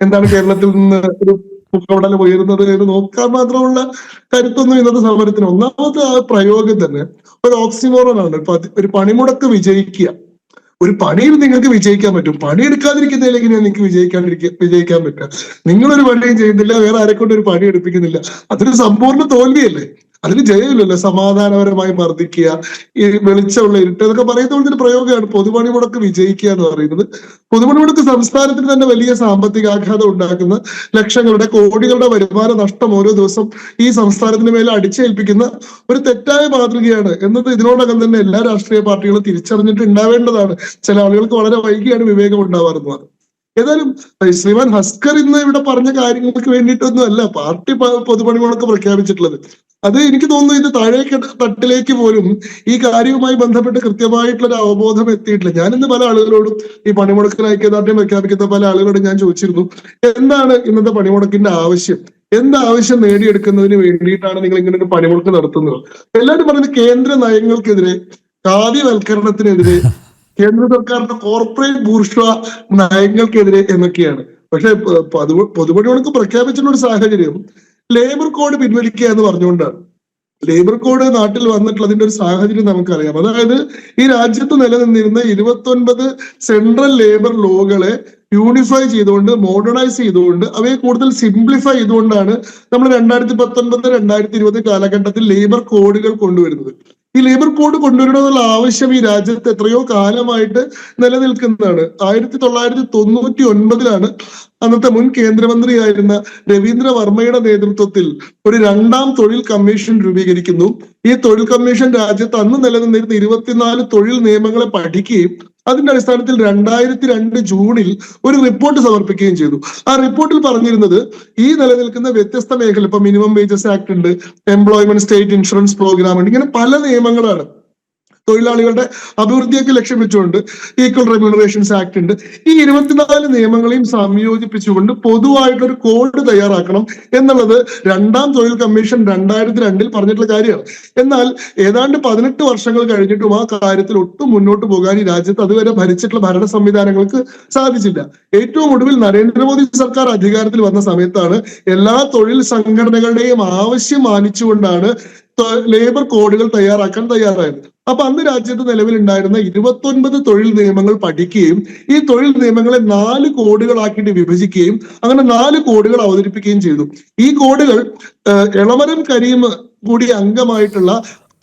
എന്താണ് കേരളത്തിൽ നിന്ന് ഒരു പുകപടലം ഉയരുന്നത് എന്ന് നോക്കാൻ മാത്രമുള്ള കരുത്തൊന്നും ഇന്നത്തെ സമരത്തിന്. ഒന്നാമത്തെ ആ പ്രയോഗം തന്നെ ഒരു ഓക്സിമോറനാണ്. ഒരു പണിമുടക്ക് വിജയിക്കുക, ഒരു പണിയിൽ നിങ്ങൾക്ക് വിജയിക്കാൻ പറ്റും, പണിയെടുക്കാതിരിക്കുന്നതിലേക്ക് നിങ്ങൾക്ക് വിജയിക്കാൻ പറ്റുക. നിങ്ങളൊരു പണിയും ചെയ്യുന്നില്ല, വേറെ ആരെക്കൊണ്ട് ഒരു പണി എടുപ്പിക്കുന്നില്ല, അതൊരു സമ്പൂർണ്ണ തോൽവിയല്ലേ? അതിന് ജയമില്ലല്ലോ. സമാധാനപരമായി മർദ്ദിക്കുക, ഈ വെളിച്ചമുള്ള ഇരുട്ട് എന്നൊക്കെ പറയുന്ന പോലത്തെ പ്രയോഗമാണ് പൊതുപണിമുടക്ക് വിജയിക്കുക എന്ന് പറയുന്നത്. പൊതുപണിമുടക്ക് സംസ്ഥാനത്തിന് തന്നെ വലിയ സാമ്പത്തിക ആഘാതം ഉണ്ടാക്കുന്ന, ലക്ഷങ്ങളുടെ കോടികളുടെ വരുമാന നഷ്ടം ഓരോ ദിവസം ഈ സംസ്ഥാനത്തിന് മേലെ അടിച്ചേൽപ്പിക്കുന്ന ഒരു തെറ്റായ മാതൃകയാണ് എന്നത് ഇതിനോടകം തന്നെ എല്ലാ രാഷ്ട്രീയ പാർട്ടികളും തിരിച്ചറിഞ്ഞിട്ട് ഉണ്ടാവേണ്ടതാണ്. ചില ആളുകൾക്ക് വളരെ വൈകിയാണ് വിവേകം ഉണ്ടാവാറുന്നത്. ഏതായാലും ശ്രീമാൻ ഹസ്കർ ഇന്ന് ഇവിടെ പറഞ്ഞ കാര്യങ്ങൾക്ക് വേണ്ടിയിട്ടൊന്നും അല്ല പാർട്ടി പൊതുപണിമുടക്ക് പ്രഖ്യാപിച്ചിട്ടുള്ളത്. അത് എനിക്ക് തോന്നുന്നു ഇത് താഴെ തട്ടിലേക്ക് പോലും ഈ കാര്യവുമായി ബന്ധപ്പെട്ട് കൃത്യമായിട്ടുള്ള ഒരു അവബോധം എത്തിയിട്ടില്ല. ഞാനിന്ന് പല ആളുകളോടും ഈ പണിമുടക്കിന് ഐക്യദാർഢ്യം പ്രഖ്യാപിക്കുന്ന പല ആളുകളോടും ഞാൻ ചോദിച്ചിരുന്നു, എന്താണ് ഇന്നത്തെ പണിമുടക്കിന്റെ ആവശ്യം, എന്താവശ്യം നേടിയെടുക്കുന്നതിന് വേണ്ടിയിട്ടാണ് നിങ്ങൾ ഇങ്ങനെ ഒരു പണിമുടക്ക് നടത്തുന്നത്? എല്ലാവരും പറയുന്നത് കേന്ദ്ര നയങ്ങൾക്കെതിരെ, ഖാദിവൽക്കരണത്തിനെതിരെ, കേന്ദ്ര സർക്കാരിന്റെ കോർപ്പറേറ്റ് ബൂർഷ്വ നയങ്ങൾക്കെതിരെ എന്നൊക്കെയാണ്. പക്ഷെ പൊതുപണിമുടക്ക് പ്രഖ്യാപിച്ചിട്ടുള്ള ഒരു സാഹചര്യം ലേബർ കോഡ് പിൻവലിക്കുക എന്ന് പറഞ്ഞുകൊണ്ടാണ്. ലേബർ കോഡ് നാട്ടിൽ വന്നിട്ടുള്ളതിന്റെ ഒരു സാഹചര്യം നമുക്കറിയാം. അതായത് ഈ രാജ്യത്ത് നിലനിന്നിരുന്ന 29 സെൻട്രൽ ലേബർ ലോകളെ യൂണിഫൈ ചെയ്തുകൊണ്ട്, മോഡേണൈസ് ചെയ്തുകൊണ്ട്, അവയെ കൂടുതൽ സിംപ്ലിഫൈ ചെയ്തുകൊണ്ടാണ് നമ്മൾ 2019-2020 കാലഘട്ടത്തിൽ ലേബർ കോഡുകൾ കൊണ്ടുവരുന്നത്. ഈ ലേബർ കോഡ് കൊണ്ടുവരണമെന്നുള്ള ആവശ്യം ഈ രാജ്യത്ത് എത്രയോ കാലമായിട്ട് നിലനിൽക്കുന്നതാണ്. 1999 അന്നത്തെ മുൻ കേന്ദ്രമന്ത്രിയായിരുന്ന രവീന്ദ്ര വർമ്മയുടെ നേതൃത്വത്തിൽ ഒരു 2ാം തൊഴിൽ കമ്മീഷൻ രൂപീകരിക്കുന്നു. ഈ തൊഴിൽ കമ്മീഷൻ രാജ്യത്ത് അന്ന് നിലനിന്നിരുന്ന 24 തൊഴിൽ നിയമങ്ങളെ പഠിക്കുകയും അതിന്റെ അടിസ്ഥാനത്തിൽ 2002 ജൂണിൽ ഒരു റിപ്പോർട്ട് സമർപ്പിക്കുകയും ചെയ്തു. ആ റിപ്പോർട്ടിൽ പറഞ്ഞിരുന്നത് ഈ നിലനിൽക്കുന്ന വ്യത്യസ്ത മേഖല, ഇപ്പൊ മിനിമം വേജസ് ആക്ട് ഉണ്ട്, എംപ്ലോയ്മെന്റ് സ്റ്റേറ്റ് ഇൻഷുറൻസ് പ്രോഗ്രാം ഉണ്ട്, ഇങ്ങനെ പല നിയമങ്ങളാണ്. തൊഴിലാളികളുടെ അഭിവൃദ്ധിയൊക്കെ ലക്ഷ്യം വെച്ചുകൊണ്ട് ഈക്വൽ റെമ്യൂണറേഷൻസ് ആക്ട് ഉണ്ട്. ഈ 24 നിയമങ്ങളെയും സംയോജിപ്പിച്ചുകൊണ്ട് പൊതുവായിട്ടൊരു കോഡ് തയ്യാറാക്കണം എന്നുള്ളത് 2ാം തൊഴിൽ കമ്മീഷൻ 2002 പറഞ്ഞിട്ടുള്ള കാര്യമാണ്. എന്നാൽ ഏതാണ്ട് 18 വർഷങ്ങൾ കഴിഞ്ഞിട്ടും ആ കാര്യത്തിൽ ഒട്ടും മുന്നോട്ട് പോകാൻ ഈ രാജ്യത്ത് അതുവരെ ഭരിച്ചിട്ടുള്ള ഭരണ സംവിധാനങ്ങൾക്ക് സാധിച്ചില്ല. ഏറ്റവും ഒടുവിൽ നരേന്ദ്രമോദി സർക്കാർ അധികാരത്തിൽ വന്ന സമയത്താണ് എല്ലാ തൊഴിൽ സംഘടനകളുടെയും ആവശ്യം മാനിച്ചുകൊണ്ടാണ് ലേബർ കോഡുകൾ തയ്യാറായത്. അപ്പൊ അന്ന് രാജ്യത്ത് നിലവിലുണ്ടായിരുന്ന 29 തൊഴിൽ നിയമങ്ങൾ പഠിക്കുകയും ഈ തൊഴിൽ നിയമങ്ങളെ 4 കോഡുകളാക്കിയിട്ട് വിഭജിക്കുകയും അങ്ങനെ 4 കോഡുകൾ അവതരിപ്പിക്കുകയും ചെയ്തു. ഈ കോഡുകൾ എളമരം കരീം കൂടി അംഗമായിട്ടുള്ള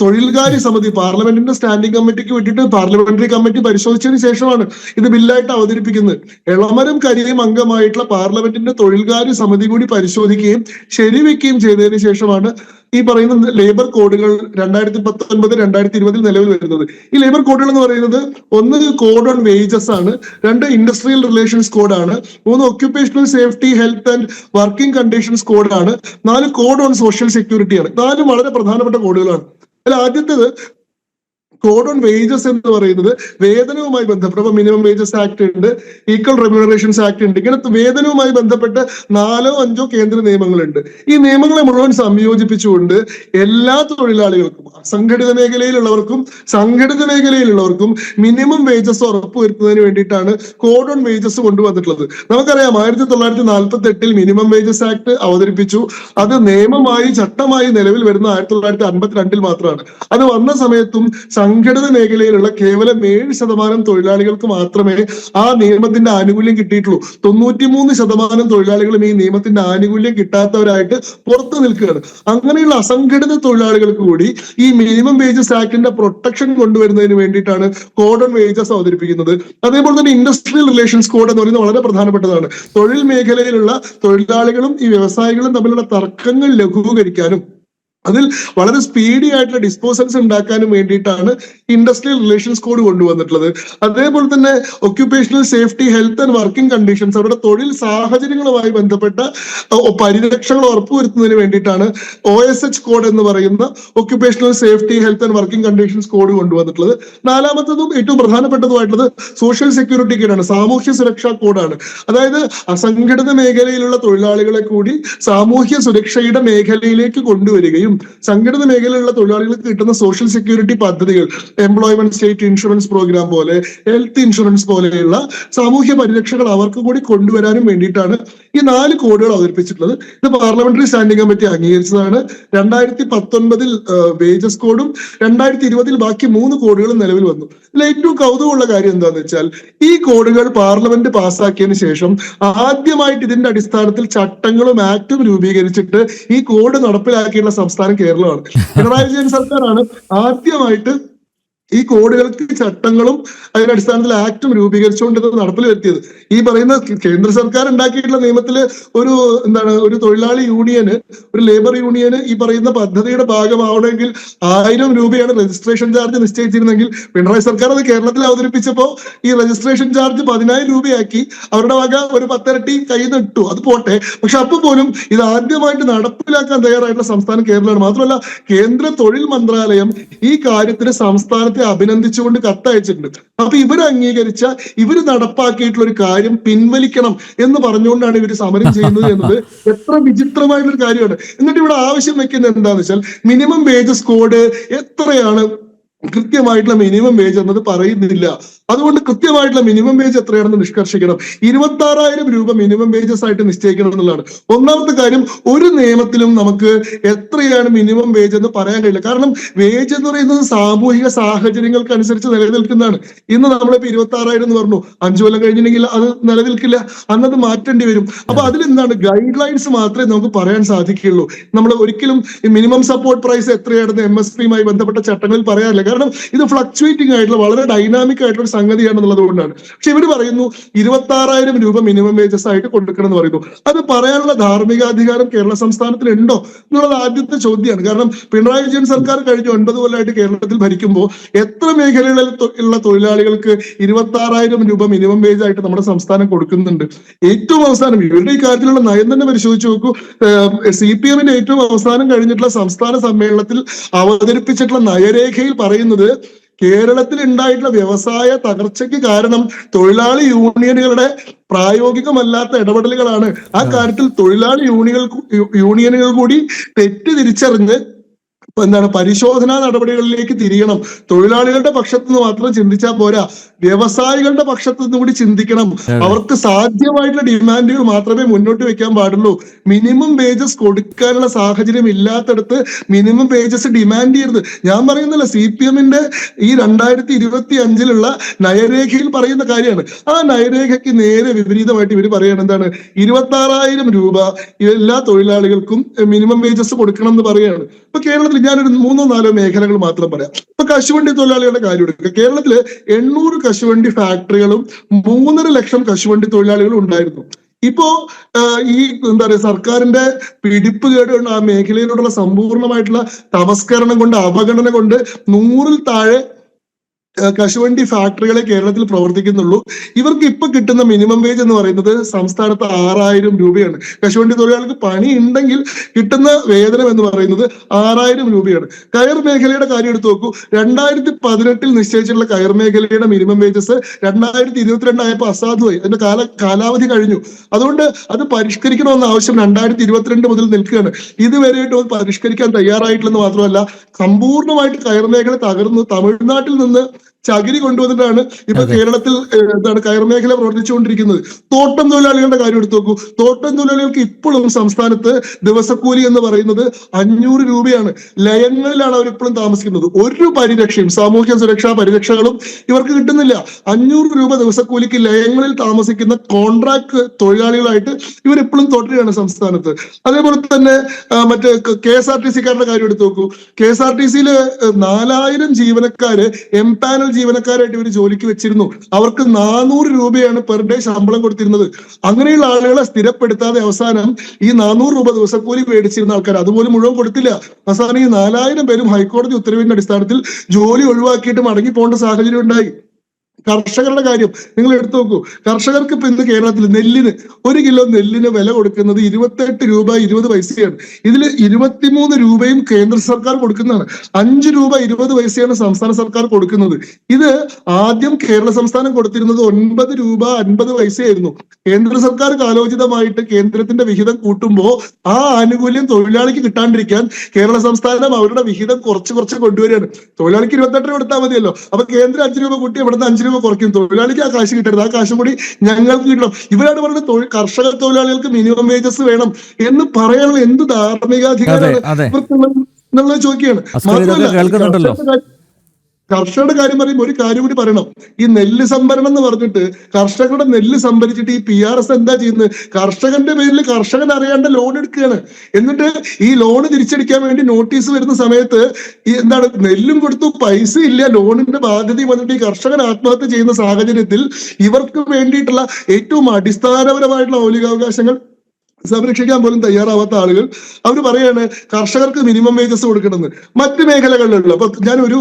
തൊഴിൽകാര്യ സമിതി, പാർലമെന്റിന്റെ സ്റ്റാൻഡിംഗ് കമ്മിറ്റിക്ക് വേണ്ടിയിട്ട് പാർലമെന്ററി കമ്മിറ്റി പരിശോധിച്ചതിന് ശേഷമാണ് ഇത് ബില്ലായിട്ട് അവതരിപ്പിക്കുന്നത്. എളമരം കരീം അംഗമായിട്ടുള്ള പാർലമെന്റിന്റെ തൊഴിൽകാര്യ സമിതി കൂടി പരിശോധിക്കുകയും ശരിവെക്കുകയും ചെയ്തതിനു ശേഷമാണ് ഈ പറയുന്ന ലേബർ കോഡുകൾ 2019-2020 നിലവിൽ വരുന്നത്. ഈ ലേബർ കോഡുകൾ എന്ന് പറയുന്നത് 1 കോഡ് ഓൺ വേജസ് ആണ്, 2 ഇൻഡസ്ട്രിയൽ റിലേഷൻസ് കോഡാണ്, 3 occupational safety health and working conditions കോഡാണ്, 4 കോഡ് ഓൺ സോഷ്യൽ സെക്യൂരിറ്റി ആണ്. 4 വളരെ പ്രധാനപ്പെട്ട കോഡുകളാണ്. അതിൽ ആദ്യത്തേത് കോഡ് ഓൺ വേജസ് എന്ന് പറയുന്നത് വേതനവുമായി ബന്ധപ്പെട്ട മിനിമം വേജസ് ആക്ട് ഉണ്ട്, ഈക്വൽ റെമ്യൂണറേഷൻസ് ആക്ട് ഉണ്ട്. ഇങ്ങനത്തെ വേതനവുമായി ബന്ധപ്പെട്ട് 4-5 കേന്ദ്ര നിയമങ്ങളുണ്ട്. ഈ നിയമങ്ങളെ മുഴുവൻ സംയോജിപ്പിച്ചുകൊണ്ട് എല്ലാ തൊഴിലാളികൾക്കും, അസംഘടിത മേഖലയിലുള്ളവർക്കും സംഘടിത മേഖലയിലുള്ളവർക്കും മിനിമം വേജസ് ഉറപ്പുവരുത്തുന്നതിന് വേണ്ടിയിട്ടാണ് കോഡ് ഓൺ വേജസ് കൊണ്ടുവന്നിട്ടുള്ളത്. നമുക്കറിയാം 1948 മിനിമം വേജസ് ആക്ട് അവതരിപ്പിച്ചു. അത് നിയമമായി ചട്ടമായി നിലവിൽ വരുന്ന 1952 മാത്രമാണ്. അത് വന്ന സമയത്തും സംഘടിത മേഖലയിലുള്ള കേവലം 7% തൊഴിലാളികൾക്ക് മാത്രമേ ആ നിയമത്തിന്റെ ആനുകൂല്യം കിട്ടിയിട്ടുള്ളൂ. 93% തൊഴിലാളികളും ഈ നിയമത്തിന്റെ ആനുകൂല്യം കിട്ടാത്തവരായിട്ട് പുറത്തു നിൽക്കുകയാണ്. അങ്ങനെയുള്ള അസംഘടിത തൊഴിലാളികൾക്ക് കൂടി ഈ മിനിമം വേജസ് ആക്ടിന്റെ പ്രൊട്ടക്ഷൻ കൊണ്ടുവരുന്നതിന് വേണ്ടിയിട്ടാണ് കോഡ് ഓൺ വേജസ് അവതരിപ്പിക്കുന്നത്. അതേപോലെ തന്നെ ഇൻഡസ്ട്രിയൽ റിലേഷൻസ് കോഡ് എന്ന് പറയുന്നത് വളരെ പ്രധാനപ്പെട്ടതാണ്. തൊഴിൽ മേഖലയിലുള്ള തൊഴിലാളികളും ഈ വ്യവസായികളും തമ്മിലുള്ള തർക്കങ്ങൾ ലഘൂകരിക്കാനും അതിൽ വളരെ സ്പീഡി ആയിട്ടുള്ള ഡിസ്പോസൽസ് ഉണ്ടാക്കാനും വേണ്ടിയിട്ടാണ് ഇൻഡസ്ട്രിയൽ റിലേഷൻസ് കോഡ് കൊണ്ടുവന്നിട്ടുള്ളത്. അതേപോലെ തന്നെ occupational safety health and working conditions, അവരുടെ തൊഴിൽ സാഹചര്യങ്ങളുമായി ബന്ധപ്പെട്ട പരിരക്ഷകൾ ഉറപ്പുവരുത്തുന്നതിന് വേണ്ടിയിട്ടാണ് OSH കോഡ് എന്ന് പറയുന്ന occupational safety health and working conditions code കൊണ്ടുവന്നിട്ടുള്ളത്. 4മത്തതും ഏറ്റവും പ്രധാനപ്പെട്ടതുമായിട്ടുള്ളത് സോഷ്യൽ സെക്യൂരിറ്റി കോഡാണ്, സാമൂഹ്യ സുരക്ഷാ കോഡാണ്. അതായത് അസംഘടിത മേഖലയിലുള്ള തൊഴിലാളികളെ കൂടി സാമൂഹ്യ സുരക്ഷയുടെ മേഖലയിലേക്ക് കൊണ്ടുവരികയും സംഘടിത മേഖലയിലുള്ള തൊഴിലാളികൾക്ക് കിട്ടുന്ന സോഷ്യൽ സെക്യൂരിറ്റി പദ്ധതികൾ, എംപ്ലോയ്മെന്റ് സ്റ്റേറ്റ് ഇൻഷുറൻസ് പ്രോഗ്രാം പോലെ, ഹെൽത്ത് ഇൻഷുറൻസ് പോലെയുള്ള സാമൂഹ്യ പരിരക്ഷകൾ അവർക്ക് കൂടി കൊണ്ടുവരാനും വേണ്ടിയിട്ടാണ് ഈ 4 കോഡുകൾ അവതരിപ്പിച്ചിട്ടുള്ളത്. ഇത് പാർലമെന്ററി സ്റ്റാൻഡിംഗ് കമ്മിറ്റി അംഗീകരിച്ചതാണ്. 2019 വേജസ് കോഡും 2020 ബാക്കി 3 കോഡുകളും നിലവിൽ വന്നു. ഇതിൽ ഏറ്റവും കൗതുകമുള്ള കാര്യം എന്താണെന്ന് വെച്ചാൽ ഈ കോഡുകൾ പാർലമെന്റ് പാസ്സാക്കിയതിനു ശേഷം ആദ്യമായിട്ട് ഇതിന്റെ അടിസ്ഥാനത്തിൽ ചട്ടങ്ങളും ആക്ടും രൂപീകരിച്ചിട്ട് ഈ കോഡ് നടപ്പിലാക്കിയുള്ള സംസ്ഥാനം കേരളമാണ്. പിണറായി വിജയൻ സർക്കാരാണ് ആദ്യമായിട്ട് ഈ കോഡുകൾക്ക് ചട്ടങ്ങളും അതിന്റെ അടിസ്ഥാനത്തിൽ ആക്ടും രൂപീകരിച്ചുകൊണ്ട് ഇത് നടപ്പിൽ വരുത്തിയത്. ഈ പറയുന്ന കേന്ദ്ര സർക്കാർ ഉണ്ടാക്കിയിട്ടുള്ള നിയമത്തില് ഒരു തൊഴിലാളി യൂണിയന്, ഒരു ലേബർ യൂണിയന് ഈ പറയുന്ന പദ്ധതിയുടെ ഭാഗമാവണമെങ്കിൽ 1000 രൂപയാണ് രജിസ്ട്രേഷൻ ചാർജ് നിശ്ചയിച്ചിരുന്നെങ്കിൽ പിണറായി സർക്കാർ അത് കേരളത്തിൽ അവതരിപ്പിച്ചപ്പോൾ ഈ രജിസ്ട്രേഷൻ ചാർജ് 10000 രൂപയാക്കി അവരുടെ വക ഒരു 10 ഇരട്ടി കയ്യിൽ നിന്ന് ഇട്ടു. അത് പോട്ടെ, പക്ഷെ അപ്പൊ പോലും ഇത് ആദ്യമായിട്ട് നടപ്പിലാക്കാൻ തയ്യാറായിട്ടുള്ള സംസ്ഥാനം കേരളമാണ്. മാത്രമല്ല കേന്ദ്ര തൊഴിൽ മന്ത്രാലയം ഈ കാര്യത്തിന് സംസ്ഥാനത്തെ അഭിനന്ദിച്ചുകൊണ്ട് കത്തയച്ചിട്ടുണ്ട്. അപ്പൊ ഇവർ അംഗീകരിച്ച, ഇവർ നടപ്പാക്കിയിട്ടുള്ള ഒരു കാര്യം പിൻവലിക്കണം എന്ന് പറഞ്ഞുകൊണ്ടാണ് ഇവർ സമരം ചെയ്യുന്നത് എന്നത് എത്ര വിചിത്രമായിട്ടൊരു കാര്യമാണ്. എന്നിട്ട് ഇവിടെ ആവശ്യം വെക്കുന്നത് എന്താന്ന് വെച്ചാൽ മിനിമം വേജസ് കോഡ് എത്രയാണ്, കൃത്യമായിട്ടുള്ള മിനിമം വേജ് എന്നത് പറയുന്നില്ല. അതുകൊണ്ട് കൃത്യമായിട്ടുള്ള മിനിമം വേജ് എത്രയാണെന്ന് നിഷ്കർഷിക്കണം. 26,000 രൂപ മിനിമം വേജസ് ആയിട്ട് നിശ്ചയിക്കണം എന്നുള്ളതാണ് ഒന്നാമത്തെ കാര്യം. ഒരു നിയമത്തിലും നമുക്ക് എത്രയാണ് മിനിമം വേജ് എന്ന് പറയാൻ കഴിയില്ല. കാരണം വേജ് എന്ന് പറയുന്നത് സാമൂഹിക സാഹചര്യങ്ങൾക്ക് അനുസരിച്ച് നിലനിൽക്കുന്നതാണ്. ഇന്ന് നമ്മളിപ്പോ 26,000 എന്ന് പറഞ്ഞു, 5 കൊല്ലം കഴിഞ്ഞിട്ടുണ്ടെങ്കിൽ അത് നിലനിൽക്കില്ല, അന്നത് മാറ്റേണ്ടി വരും. അപ്പൊ അതിലെന്താണ് ഗൈഡ് ലൈൻസ് മാത്രമേ നമുക്ക് പറയാൻ സാധിക്കുകയുള്ളൂ. നമ്മൾ ഒരിക്കലും മിനിമം സപ്പോർട്ട് പ്രൈസ് എത്രയാണെന്ന് MSPയുമായി ബന്ധപ്പെട്ട ചട്ടങ്ങളിൽ പറയാറില്ല. കാരണം ഇത് ഫ്ലക്ച്വേറ്റിംഗ് ആയിട്ടുള്ള വളരെ ഡൈനാമിക് ആയിട്ടുള്ള സംഗതിയാണെന്നുള്ളത് കൊണ്ടാണ്. പക്ഷെ ഇവർ പറയുന്നു 26,000 രൂപ മിനിമം വേജസ് ആയിട്ട് കൊടുക്കണം എന്ന് പറയുന്നു. അത് പറയാനുള്ള ധാർമ്മികാധികാരം കേരള സംസ്ഥാനത്തിന് ഉണ്ടോ എന്നുള്ളത് ആദ്യത്തെ ചോദ്യമാണ്. കാരണം പിണറായി വിജയൻ സർക്കാർ കഴിഞ്ഞ 9 കൊല്ലമായിട്ട് കേരളത്തിൽ ഭരിക്കുമ്പോൾ എത്ര മേഖലകളിൽ ഉള്ള തൊഴിലാളികൾക്ക് 26,000 രൂപ മിനിമം വേജ് ആയിട്ട് നമ്മുടെ സംസ്ഥാനം കൊടുക്കുന്നുണ്ട്. ഏറ്റവും അവസാനം ഇവരുടെ ഈ കാര്യത്തിലുള്ള നയം തന്നെ പരിശോധിച്ച് നോക്കൂ. CPMന്റെ ഏറ്റവും അവസാനം കഴിഞ്ഞിട്ടുള്ള സംസ്ഥാന സമ്മേളനത്തിൽ അവതരിപ്പിച്ചിട്ടുള്ള നയരേഖയിൽ പറയുന്നത് കേരളത്തിൽ ഉണ്ടായിട്ടുള്ള വ്യവസായ തകർച്ചയ്ക്ക് കാരണം തൊഴിലാളി യൂണിയനുകളുടെ പ്രായോഗികമല്ലാത്ത ഇടപെടലുകളാണ്. ആ കാര്യത്തിൽ തൊഴിലാളി യൂണിയനുകൾ കൂടി തെറ്റ് തിരിച്ചറിഞ്ഞ് പരിശോധനാ നടപടികളിലേക്ക് തിരിയണം. തൊഴിലാളികളുടെ പക്ഷത്തു നിന്ന് മാത്രം ചിന്തിച്ചാൽ പോരാ, വ്യവസായികളുടെ പക്ഷത്തു നിന്ന് കൂടി ചിന്തിക്കണം. അവർക്ക് സാധ്യമായിട്ടുള്ള ഡിമാൻഡുകൾ മാത്രമേ മുന്നോട്ട് വെക്കാൻ പാടുള്ളൂ. മിനിമം വേജസ് കൊടുക്കാനുള്ള സാഹചര്യം ഇല്ലാത്തടത്ത് മിനിമം വേജസ് ഡിമാൻഡ് ചെയ്യരുത്. ഞാൻ പറയുന്നില്ല, CPMന്റെ ഈ 2025 നയരേഖയിൽ പറയുന്ന കാര്യമാണ്. ആ നയരേഖയ്ക്ക് നേരെ വിപരീതമായിട്ട് ഇവർ പറയുന്നത് എന്താണ്, 26,000 രൂപ എല്ലാ തൊഴിലാളികൾക്കും മിനിമം വേജസ് കൊടുക്കണം എന്ന് പറയുകയാണ്. ഇപ്പൊ കേരളത്തിൽ ഞാനൊരു 3-4 മേഖലകൾ മാത്രം പറയാം. ഇപ്പൊ കശുവണ്ടി തൊഴിലാളികളുടെ കാര്യം എടുക്കുക. കേരളത്തില് 800 കശുവണ്ടി ഫാക്ടറികളും 3.5 ലക്ഷം കശുവണ്ടി തൊഴിലാളികളും ഉണ്ടായിരുന്നു. ഇപ്പോ ഈ സർക്കാരിന്റെ പിടിപ്പ് കേടുകൊണ്ട് ആ മേഖലയിലോടുള്ള സമ്പൂർണമായിട്ടുള്ള തമസ്കരണം കൊണ്ട്, അവഗണന കൊണ്ട് 100-ൽ താഴെ കശുവണ്ടി ഫാക്ടറികളെ കേരളത്തിൽ പ്രവർത്തിക്കുന്നുള്ളൂ. ഇവർക്ക് ഇപ്പൊ കിട്ടുന്ന മിനിമം വേജ് എന്ന് പറയുന്നത് സംസ്ഥാനത്ത് 6,000 രൂപയാണ്. കശുവണ്ടി തൊഴിലാളികൾക്ക് പണി ഉണ്ടെങ്കിൽ കിട്ടുന്ന വേതനം എന്ന് പറയുന്നത് 6,000 രൂപയാണ്. കയർ മേഖലയുടെ കാര്യം എടുത്തു നോക്കൂ. 2018 നിശ്ചയിച്ചിട്ടുള്ള കയർ മേഖലയുടെ മിനിമം വേജസ് 2022 ആയപ്പോൾ അസാധുവായി, അതിന്റെ കാലാവധി കഴിഞ്ഞു. അതുകൊണ്ട് അത് പരിഷ്കരിക്കണമെന്ന ആവശ്യം 2022 മുതൽ നിൽക്കുകയാണ്. ഇതുവരെയായിട്ട് അത് പരിഷ്കരിക്കാൻ തയ്യാറായിട്ടില്ലെന്ന് മാത്രമല്ല, സമ്പൂർണ്ണമായിട്ട് കയർ മേഖല തകർന്നു. തമിഴ്നാട്ടിൽ നിന്ന് ചകിരി കൊണ്ടുവന്നിട്ടാണ് ഇപ്പൊ കേരളത്തിൽ കയർ മേഖല പ്രവർത്തിച്ചുകൊണ്ടിരിക്കുന്നത്. തോട്ടം തൊഴിലാളികളുടെ കാര്യം എടുത്തു നോക്കൂ. തോട്ടം തൊഴിലാളികൾക്ക് ഇപ്പോഴും സംസ്ഥാനത്ത് ദിവസക്കൂലി എന്ന് പറയുന്നത് 500 രൂപയാണ്. ലയങ്ങളിലാണ് അവരിപ്പോഴും താമസിക്കുന്നത്. ഒരു പരിരക്ഷയും, സാമൂഹ്യ സുരക്ഷാ പരിരക്ഷകളും ഇവർക്ക് കിട്ടുന്നില്ല. 500 രൂപ ദിവസക്കൂലിക്ക് ലയങ്ങളിൽ താമസിക്കുന്ന കോൺട്രാക്ട് തൊഴിലാളികളായിട്ട് ഇവരിപ്പോഴും തുടരുകയാണ് സംസ്ഥാനത്ത്. അതേപോലെ തന്നെ മറ്റേ KSRTC-കാരുടെ കാര്യം എടുത്തു നോക്കൂ. KSRTC-യിൽ 4000 ജീവനക്കാര് എംപാനൽ ജീവനക്കാരായിട്ട് ഇവർ ജോലിക്ക് വെച്ചിരുന്നു. അവർക്ക് 400 രൂപയാണ് പെർ ഡേ ശമ്പളം കൊടുത്തിരുന്നത്. അങ്ങനെയുള്ള ആളുകളെ സ്ഥിരപ്പെടുത്താതെ അവസാനം ഈ 400 രൂപ ദിവസക്കൂലി മേടിച്ചിരുന്ന ആൾക്കാർ അതുപോലും മുഴുവൻ കൊടുത്തില്ല. അവസാനം ഈ 4000 പേരും ഹൈക്കോടതി ഉത്തരവിന്റെ അടിസ്ഥാനത്തിൽ ജോലി ഒഴിവാക്കിയിട്ട് മടങ്ങി പോകേണ്ട സാഹചര്യം ഉണ്ടായി. കർഷകരുടെ കാര്യം നിങ്ങൾ എടുത്തു നോക്കൂ. കർഷകർക്ക് ഇപ്പൊ ഇന്ന് കേരളത്തിൽ നെല്ലിന് 1 കിലോ നെല്ലിന് വില കൊടുക്കുന്നത് 28 രൂപ 20 പൈസയാണ്. ഇതിൽ 23 രൂപയും കേന്ദ്ര സർക്കാർ കൊടുക്കുന്നതാണ്. 5 രൂപ 20 പൈസയാണ് സംസ്ഥാന സർക്കാർ കൊടുക്കുന്നത്. ഇത് ആദ്യം കേരള സംസ്ഥാനം കൊടുത്തിരുന്നത് 9 രൂപ 50 പൈസയായിരുന്നു. കേന്ദ്ര സർക്കാർ കാലോചിതമായിട്ട് കേന്ദ്രത്തിന്റെ വിഹിതം കൂട്ടുമ്പോൾ ആ ആനുകൂല്യം തൊഴിലാളിക്ക് കിട്ടാണ്ടിരിക്കാൻ കേരള സംസ്ഥാനം അവരുടെ വിഹിതം കുറച്ച് കൊണ്ടുവരികയാണ്. തൊഴിലാളിക്ക് 28 രൂപ കൊടുത്താൽ മതിയല്ലോ. അപ്പൊ കേന്ദ്രം 5 രൂപ കൂട്ടി ഇവിടുന്ന് 5 രൂപ കുറയ്ക്കും. തൊഴിലാളിക്ക് ആ കാശ് കിട്ടരുത്, ആ കാശും കൂടി ഞങ്ങൾക്ക് കിട്ടണം. ഇവരാണ് പറയുന്നത് കർഷക തൊഴിലാളികൾക്ക് മിനിമം വേജസ് വേണം എന്ന് പറയാനുള്ള എന്ത് ധാർമ്മികാധികാരമാണ് ഇവർക്കുള്ളത് എന്നുള്ളത് ചോദിക്കുകയാണ്. കേൾക്കുന്നുണ്ടല്ലോ. കർഷകരുടെ കാര്യം പറയുമ്പോൾ ഒരു കാര്യം കൂടി പറയണം. ഈ നെല്ല് സംഭരണം എന്ന് പറഞ്ഞിട്ട് കർഷകരുടെ നെല്ല് സംഭരിച്ചിട്ട് ഈ PRS എന്താ ചെയ്യുന്നത്? കർഷകന്റെ പേരിൽ കർഷകൻ അറിയാണ്ട് ലോൺ എടുക്കുകയാണ്. എന്നിട്ട് ഈ ലോൺ തിരിച്ചടിക്കാൻ വേണ്ടി നോട്ടീസ് വരുന്ന സമയത്ത് ഈ എന്താണ് നെല്ലും കൊടുത്തു, പൈസ ഇല്ല, ലോണിന്റെ ബാധ്യത വന്നിട്ട് ഈ കർഷകൻ ആത്മഹത്യ ചെയ്യുന്ന സാഹചര്യത്തിൽ ഇവർക്ക് വേണ്ടിയിട്ടുള്ള ഏറ്റവും അടിസ്ഥാനപരമായിട്ടുള്ള മൗലികാവകാശങ്ങൾ സംരക്ഷിക്കാൻ പോലും തയ്യാറാവാത്ത ആളുകൾ അവർ പറയാണ് കർഷകർക്ക് മിനിമം വേജസ് കൊടുക്കണമെന്ന്. മറ്റ് മേഖലകളിലുള്ള അപ്പൊ ഞാൻ ഒരു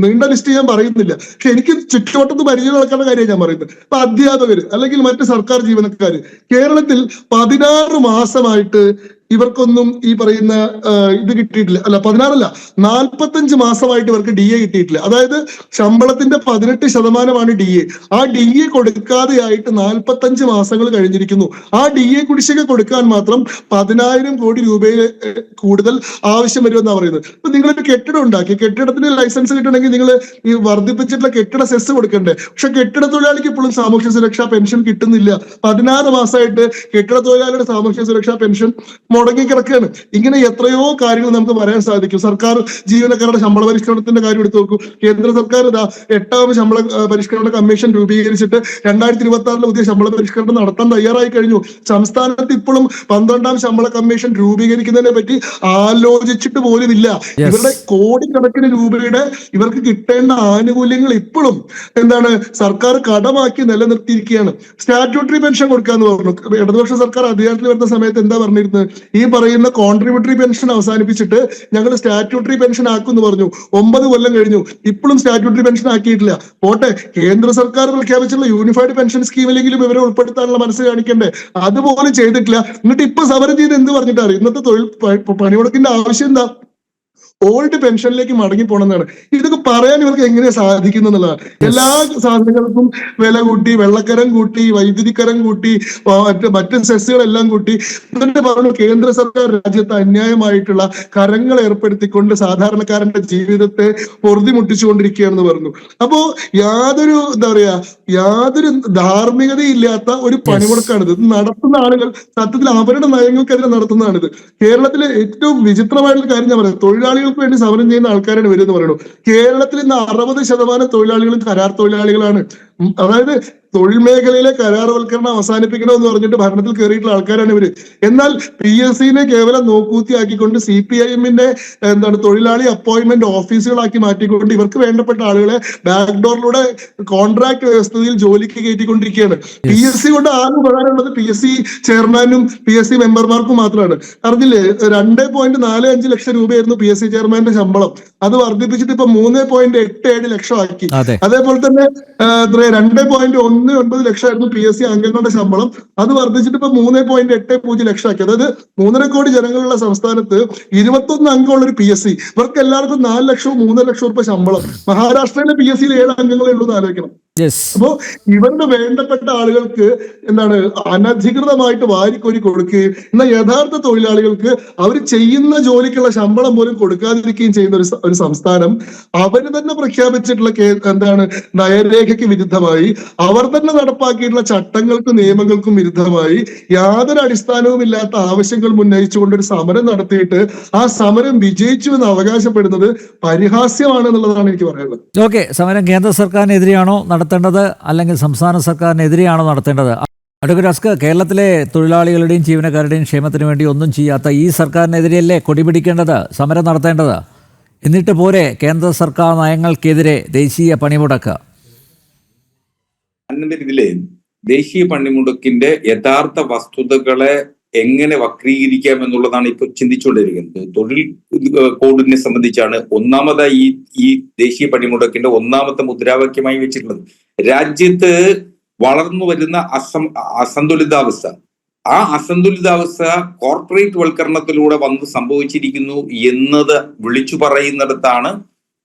നീണ്ട ലിസ്റ്റ് ഞാൻ പറയുന്നില്ല, പക്ഷെ എനിക്ക് ചുറ്റുവട്ടത്ത് പരിചയം നടക്കേണ്ട കാര്യമാണ് ഞാൻ പറയുന്നത്. ഇപ്പൊ അധ്യാപകര് അല്ലെങ്കിൽ മറ്റ് സർക്കാർ ജീവനക്കാര് കേരളത്തിൽ 16 മാസമായിട്ട് ഇവർക്കൊന്നും ഈ പറയുന്ന ഇത് കിട്ടിയിട്ടില്ല. അല്ല 16 അല്ല, 45 മാസമായിട്ട് ഇവർക്ക് DA കിട്ടിയിട്ടില്ല. അതായത് ശമ്പളത്തിന്റെ 18% DA. ആ DA കൊടുക്കാതെയായിട്ട് 45 മാസങ്ങൾ കഴിഞ്ഞിരിക്കുന്നു. ആ DA കുടിശ്ശിക കൊടുക്കാൻ മാത്രം 10,000 കോടി രൂപയിൽ കൂടുതൽ ആവശ്യം വരുമെന്നാണ് പറയുന്നത്. ഇപ്പൊ നിങ്ങളൊരു കെട്ടിടം ഉണ്ടാക്കി, കെട്ടിടത്തിന് ലൈസൻസ് കിട്ടണമെങ്കിൽ നിങ്ങൾ ഈ വർദ്ധിപ്പിച്ചിട്ടുള്ള കെട്ടിട സെസ് കൊടുക്കണ്ടേ? പക്ഷെ കെട്ടിട തൊഴിലാളിക്ക് ഇപ്പോഴും സാമൂഹ്യ സുരക്ഷാ പെൻഷൻ കിട്ടുന്നില്ല. 16 മാസമായിട്ട് കെട്ടിട തൊഴിലാളിയുടെ സാമൂഹ്യ സുരക്ഷാ പെൻഷൻ മുടങ്ങിക്കിടക്കുകയാണ്. ഇങ്ങനെ എത്രയോ കാര്യങ്ങൾ നമുക്ക് പറയാൻ സാധിക്കും. സർക്കാർ ജീവനക്കാരുടെ ശമ്പള പരിഷ്കരണത്തിന്റെ കാര്യം എടുത്തു നോക്കൂ. കേന്ദ്ര സർക്കാർ 8ാമത് ശമ്പള പരിഷ്കരണ കമ്മീഷൻ രൂപീകരിച്ചിട്ട് 2026 പുതിയ ശമ്പള പരിഷ്കരണം നടത്താൻ തയ്യാറായി കഴിഞ്ഞു. സംസ്ഥാനത്ത് ഇപ്പോഴും 12ാം ശമ്പള കമ്മീഷൻ രൂപീകരിക്കുന്നതിനെ പറ്റി ആലോചിച്ചിട്ട് പോലും ഇല്ല. ഇവരുടെ കോടിക്കണക്കിന് രൂപയുടെ ഇവർക്ക് കിട്ടേണ്ട ആനുകൂല്യങ്ങൾ ഇപ്പോഴും എന്താണ് സർക്കാർ കടമാക്കി നിലനിർത്തിയിരിക്കുകയാണ്. സ്റ്റാറ്റ്യൂട്ടറി പെൻഷൻ കൊടുക്കാന്ന് പറഞ്ഞു. ഇടതുപക്ഷ സർക്കാർ അധികാരത്തിൽ വരുന്ന സമയത്ത് എന്താ പറഞ്ഞിരുന്നത്? ഈ പറയുന്ന കോൺട്രിബ്യൂട്ടറി പെൻഷൻ അവസാനിപ്പിച്ചിട്ട് ഞങ്ങൾ സ്റ്റാറ്റ്യൂട്ടറി പെൻഷൻ ആക്കുമെന്ന് പറഞ്ഞു. 9 കൊല്ലം കഴിഞ്ഞു, ഇപ്പോഴും സ്റ്റാറ്റ്യൂട്ടറി പെൻഷൻ ആക്കിയിട്ടില്ല. പോട്ടെ, കേന്ദ്ര സർക്കാർ പ്രഖ്യാപിച്ചിട്ടുള്ള യൂണിഫൈഡ് പെൻഷൻ സ്കീമിലെങ്കിലും ഇവരെ ഉൾപ്പെടുത്താനുള്ള മനസ്സ് കാണിക്കണ്ടേ? അതുപോലും ചെയ്തിട്ടില്ല. എന്നിട്ട് ഇപ്പൊ സമരം ചെയ്ത് എന്ത് പറഞ്ഞിട്ടാണ്? ഇന്നത്തെ തൊഴിൽ പണിമുടക്കിന്റെ ആവശ്യം എന്താ? ഓൾഡ് പെൻഷനിലേക്ക് മടങ്ങി പോകണമെന്നാണ്. ഇതൊക്കെ പറയാൻ ഇവർക്ക് എങ്ങനെ സാധിക്കുന്നു എന്നുള്ളതാണ്. എല്ലാ സാധനങ്ങൾക്കും വില കൂട്ടി, വെള്ളക്കരം കൂട്ടി, വൈദ്യുതിക്കരം കൂട്ടി, മറ്റ് സെസ്സുകളെല്ലാം കൂട്ടി. എന്നിട്ട് പറഞ്ഞു കേന്ദ്ര സർക്കാർ രാജ്യത്ത് അന്യായമായിട്ടുള്ള കരങ്ങൾ ഏർപ്പെടുത്തിക്കൊണ്ട് സാധാരണക്കാരന്റെ ജീവിതത്തെ പൊറുതിമുട്ടിച്ചുകൊണ്ടിരിക്കുകയാണെന്ന് പറഞ്ഞു. അപ്പോ യാതൊരു എന്താ പറയാ യാതൊരു ധാർമ്മികതയില്ലാത്ത ഒരു പണിമുടക്കാണിത്. ഇത് നടത്തുന്ന ആളുകൾ സത്യത്തിൽ അവരുടെ നയങ്ങൾക്കെതിരെ നടത്തുന്നതാണിത്. കേരളത്തിലെ ഏറ്റവും വിചിത്രമായിട്ടുള്ള കാര്യം ഞാൻ പറയാം, തൊഴിലാളികൾക്ക് വേണ്ടി സമരം ചെയ്യുന്ന ആൾക്കാരാണ് ഇവരെന്ന് പറയുന്നത്. കേരളത്തിൽ ഇന്ന് 60% തൊഴിലാളികളും കരാർ തൊഴിലാളികളാണ്. അതായത് തൊഴിൽ മേഖലയിലെ കരാർവൽക്കരണം അവസാനിപ്പിക്കണമെന്ന് പറഞ്ഞിട്ട് ഭരണത്തിൽ കയറിയിട്ടുള്ള ആൾക്കാരാണ് ഇവര്. എന്നാൽ PSCനെ കേവലം നോക്കൂത്തിയാക്കിക്കൊണ്ട് CPIMന്റെ എന്താണ് തൊഴിലാളി അപ്പോയിന്റ്മെന്റ് ഓഫീസുകളാക്കി മാറ്റിക്കൊണ്ട് ഇവർക്ക് വേണ്ടപ്പെട്ട ആളുകളെ ബാക്ക്ഡോറിലൂടെ കോൺട്രാക്ട് വ്യവസ്ഥയിൽ ജോലിക്ക് കയറ്റിക്കൊണ്ടിരിക്കുകയാണ്. PSC കൊണ്ട് ആകെ ഉപകാരമുള്ളത് PSC ചെയർമാനും PSC മെമ്പർമാർക്കും മാത്രമാണ്. അറിഞ്ഞില്ലേ, 2.45 ലക്ഷം രൂപയായിരുന്നു PSC ചെയർമാന്റെ ശമ്പളം. അത് വർദ്ധിപ്പിച്ചിട്ട് ഇപ്പൊ 3.87 ലക്ഷം ആക്കി. അതേപോലെ തന്നെ 2.19 ലക്ഷമായിരുന്നു PSC അംഗങ്ങളുടെ ശമ്പളം. അത് വർദ്ധിച്ചിട്ട് ഇപ്പൊ 3.80 ലക്ഷം ആക്കി. അതായത് 3.5 കോടി ജനങ്ങളുള്ള സംസ്ഥാനത്ത് 21 അംഗമുള്ള ഒരു PSC, ഇവർക്ക് എല്ലാവർക്കും 4 ലക്ഷവും 3 ലക്ഷം രൂപ ശമ്പളം. മഹാരാഷ്ട്രയിലെ PSCയിൽ 7 അംഗങ്ങളെ ഉള്ളൂ എന്ന് ആലോചിക്കണം. അപ്പോ ഇവരുടെ വേണ്ടപ്പെട്ട ആളുകൾക്ക് എന്താണ് അനധികൃതമായിട്ട് വാരിക്കോരി കൊടുക്കുകയും എന്നാൽ യഥാർത്ഥ തൊഴിലാളികൾക്ക് അവർ ചെയ്യുന്ന ജോലിക്കുള്ള ശമ്പളം പോലും കൊടുക്കാതിരിക്കുകയും ചെയ്യുന്ന ഒരു സംസ്ഥാനം അവര് തന്നെ പ്രഖ്യാപിച്ചിട്ടുള്ള എന്താണ് നയരേഖയ്ക്ക് വിരുദ്ധമായി, അവർ തന്നെ നടപ്പാക്കിയിട്ടുള്ള ചട്ടങ്ങൾക്കും നിയമങ്ങൾക്കും വിരുദ്ധമായി യാതൊരു അടിസ്ഥാനവും ഇല്ലാത്ത ആവശ്യങ്ങൾ ഉന്നയിച്ചുകൊണ്ട് ഒരു സമരം നടത്തിയിട്ട് ആ സമരം വിജയിച്ചു എന്ന് അവകാശപ്പെടുന്നത് പരിഹാസ്യമാണ് എന്നുള്ളതാണ് എനിക്ക് പറയാനുള്ളത്. ഓക്കെ, സമരം കേന്ദ്ര സർക്കാരിനെതിരെയാണോ നടത്തേണ്ടത് അല്ലെങ്കിൽ സംസ്ഥാന സർക്കാരിനെതിരെയാണോ നടത്തേണ്ടത്? അഡ്വക്കേറ്റ് അസ്കർ, കേരളത്തിലെ തൊഴിലാളികളുടെയും ജീവനക്കാരുടെയും ക്ഷേമത്തിന് വേണ്ടി ഒന്നും ചെയ്യാത്ത ഈ സർക്കാരിനെതിരെയല്ലേ കൊടിപിടിക്കേണ്ടത്, സമരം നടത്തേണ്ടത്? എന്നിട്ട് പോരെ കേന്ദ്ര സർക്കാർ നയങ്ങൾക്കെതിരെ ദേശീയ പണിമുടക്ക്? ഇതിലെ ദേശീയ പണിമുടക്കിന്റെ യഥാർത്ഥ വസ്തുതകളെ എങ്ങനെ വക്രീകരിക്കാം എന്നുള്ളതാണ് ഇപ്പോൾ ചിന്തിച്ചുകൊണ്ടിരിക്കുന്നത്. തൊഴിൽ കോഡിനെ സംബന്ധിച്ചാണ് ഒന്നാമതായി ഈ ദേശീയ പണിമുടക്കിന്റെ ഒന്നാമത്തെ മുദ്രാവാക്യമായി വെച്ചിട്ടുള്ളത്. രാജ്യത്ത് വളർന്നു വരുന്ന അസന്തുലിതാവസ്ഥ, ആ അസന്തുലിതാവസ്ഥ കോർപ്പറേറ്റ് വൽക്കരണത്തിലൂടെ വന്ന് സംഭവിച്ചിരിക്കുന്നു എന്നത് വിളിച്ചു പറയുന്നിടത്താണ്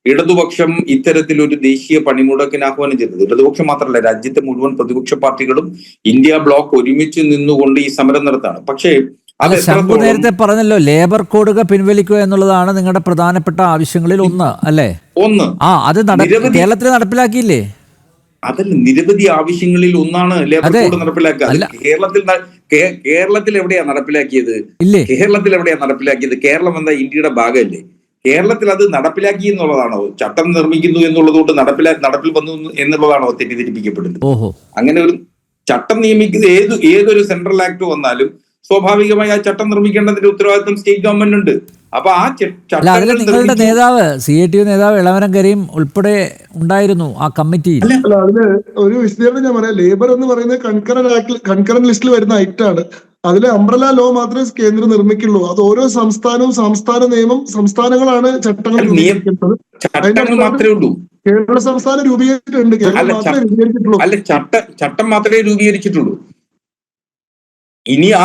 ഇടതുപക്ഷം ഇത്തരത്തിലൊരു ദേശീയ പണിമുടക്കിന് ആഹ്വാനം ചെയ്തത്. ഇടതുപക്ഷം മാത്രമല്ല, രാജ്യത്തെ മുഴുവൻ പ്രതിപക്ഷ പാർട്ടികളും ഇന്ത്യ ബ്ലോക്ക് ഒരുമിച്ച് നിന്നുകൊണ്ട് ഈ സമരം നടത്താണ്. പക്ഷേ നേരത്തെ പറഞ്ഞല്ലോ, ലേബർ കോഡുകൾ പിൻവലിക്കുക എന്നുള്ളതാണ് നിങ്ങളുടെ പ്രധാനപ്പെട്ട ആവശ്യങ്ങളിൽ ഒന്ന്, അല്ലേ? അത് കേരളത്തിൽ നടപ്പിലാക്കിയില്ലേ? അതല്ല, നിരവധി ആവശ്യങ്ങളിൽ ഒന്നാണ് ലേബർ കോഡ് നടപ്പിലാക്കുക. കേരളത്തിൽ എവിടെയാ നടപ്പിലാക്കിയത്? കേരളത്തിൽ എവിടെയാ നടപ്പിലാക്കിയത്? കേരളം എന്താ ഇന്ത്യയുടെ ഭാഗമല്ലേ? കേരളത്തിൽ അത് നടപ്പിലാക്കി എന്നുള്ളതാണോ, ചട്ടം നിർമ്മിക്കുന്നു എന്നുള്ളതുകൊണ്ട് നടപ്പിൽ വന്നു എന്നുള്ളതാണോ തെറ്റിദ്ധരിപ്പിക്കപ്പെടുന്നത്? ഓഹോ, അങ്ങനെ ഒരു ചട്ടം നിയമിക്കുന്ന ഏതൊരു സെൻട്രൽ ആക്ട് വന്നാലും സ്വാഭാവികമായി ആ ചട്ടം നിർമ്മിക്കേണ്ടതിന്റെ ഉത്തരവാദിത്വം സ്റ്റേറ്റ് ഗവൺമെന്റ് ഉണ്ട്. അപ്പൊ ആ അല്ല അതിൽ നിങ്ങളുടെ നേതാവ് CITU നേതാവ് ഇളവരം കരീം ഉൾപ്പെടെ ഉണ്ടായിരുന്നു ആ കമ്മിറ്റിയിൽ. അല്ല, അതിന് ഒരു വിശദീകരണം ഞാൻ പറയാം. ലേബർ എന്ന് പറയുന്നത് കൺകറന്റ് ലിസ്റ്റിൽ വരുന്ന ഐറ്റാണ്. അതിലെ അംബ്രല ലോ മാത്രമേ കേന്ദ്രം നിർമ്മിക്കുള്ളൂ. അത് ഓരോ സംസ്ഥാനവും സംസ്ഥാന നിയമം സംസ്ഥാനങ്ങളാണ് ചട്ടങ്ങൾ രൂപീകരിക്കുന്നത്. മാത്രമേ ഉള്ളൂ. കേരള സംസ്ഥാനം രൂപീകരിച്ചിട്ടുണ്ട്, കേരളം മാത്രമേ രൂപീകരിച്ചിട്ടുള്ളൂ. അല്ല, ചട്ടം മാത്രമേ രൂപീകരിച്ചിട്ടുള്ളൂ. ഇനി ആ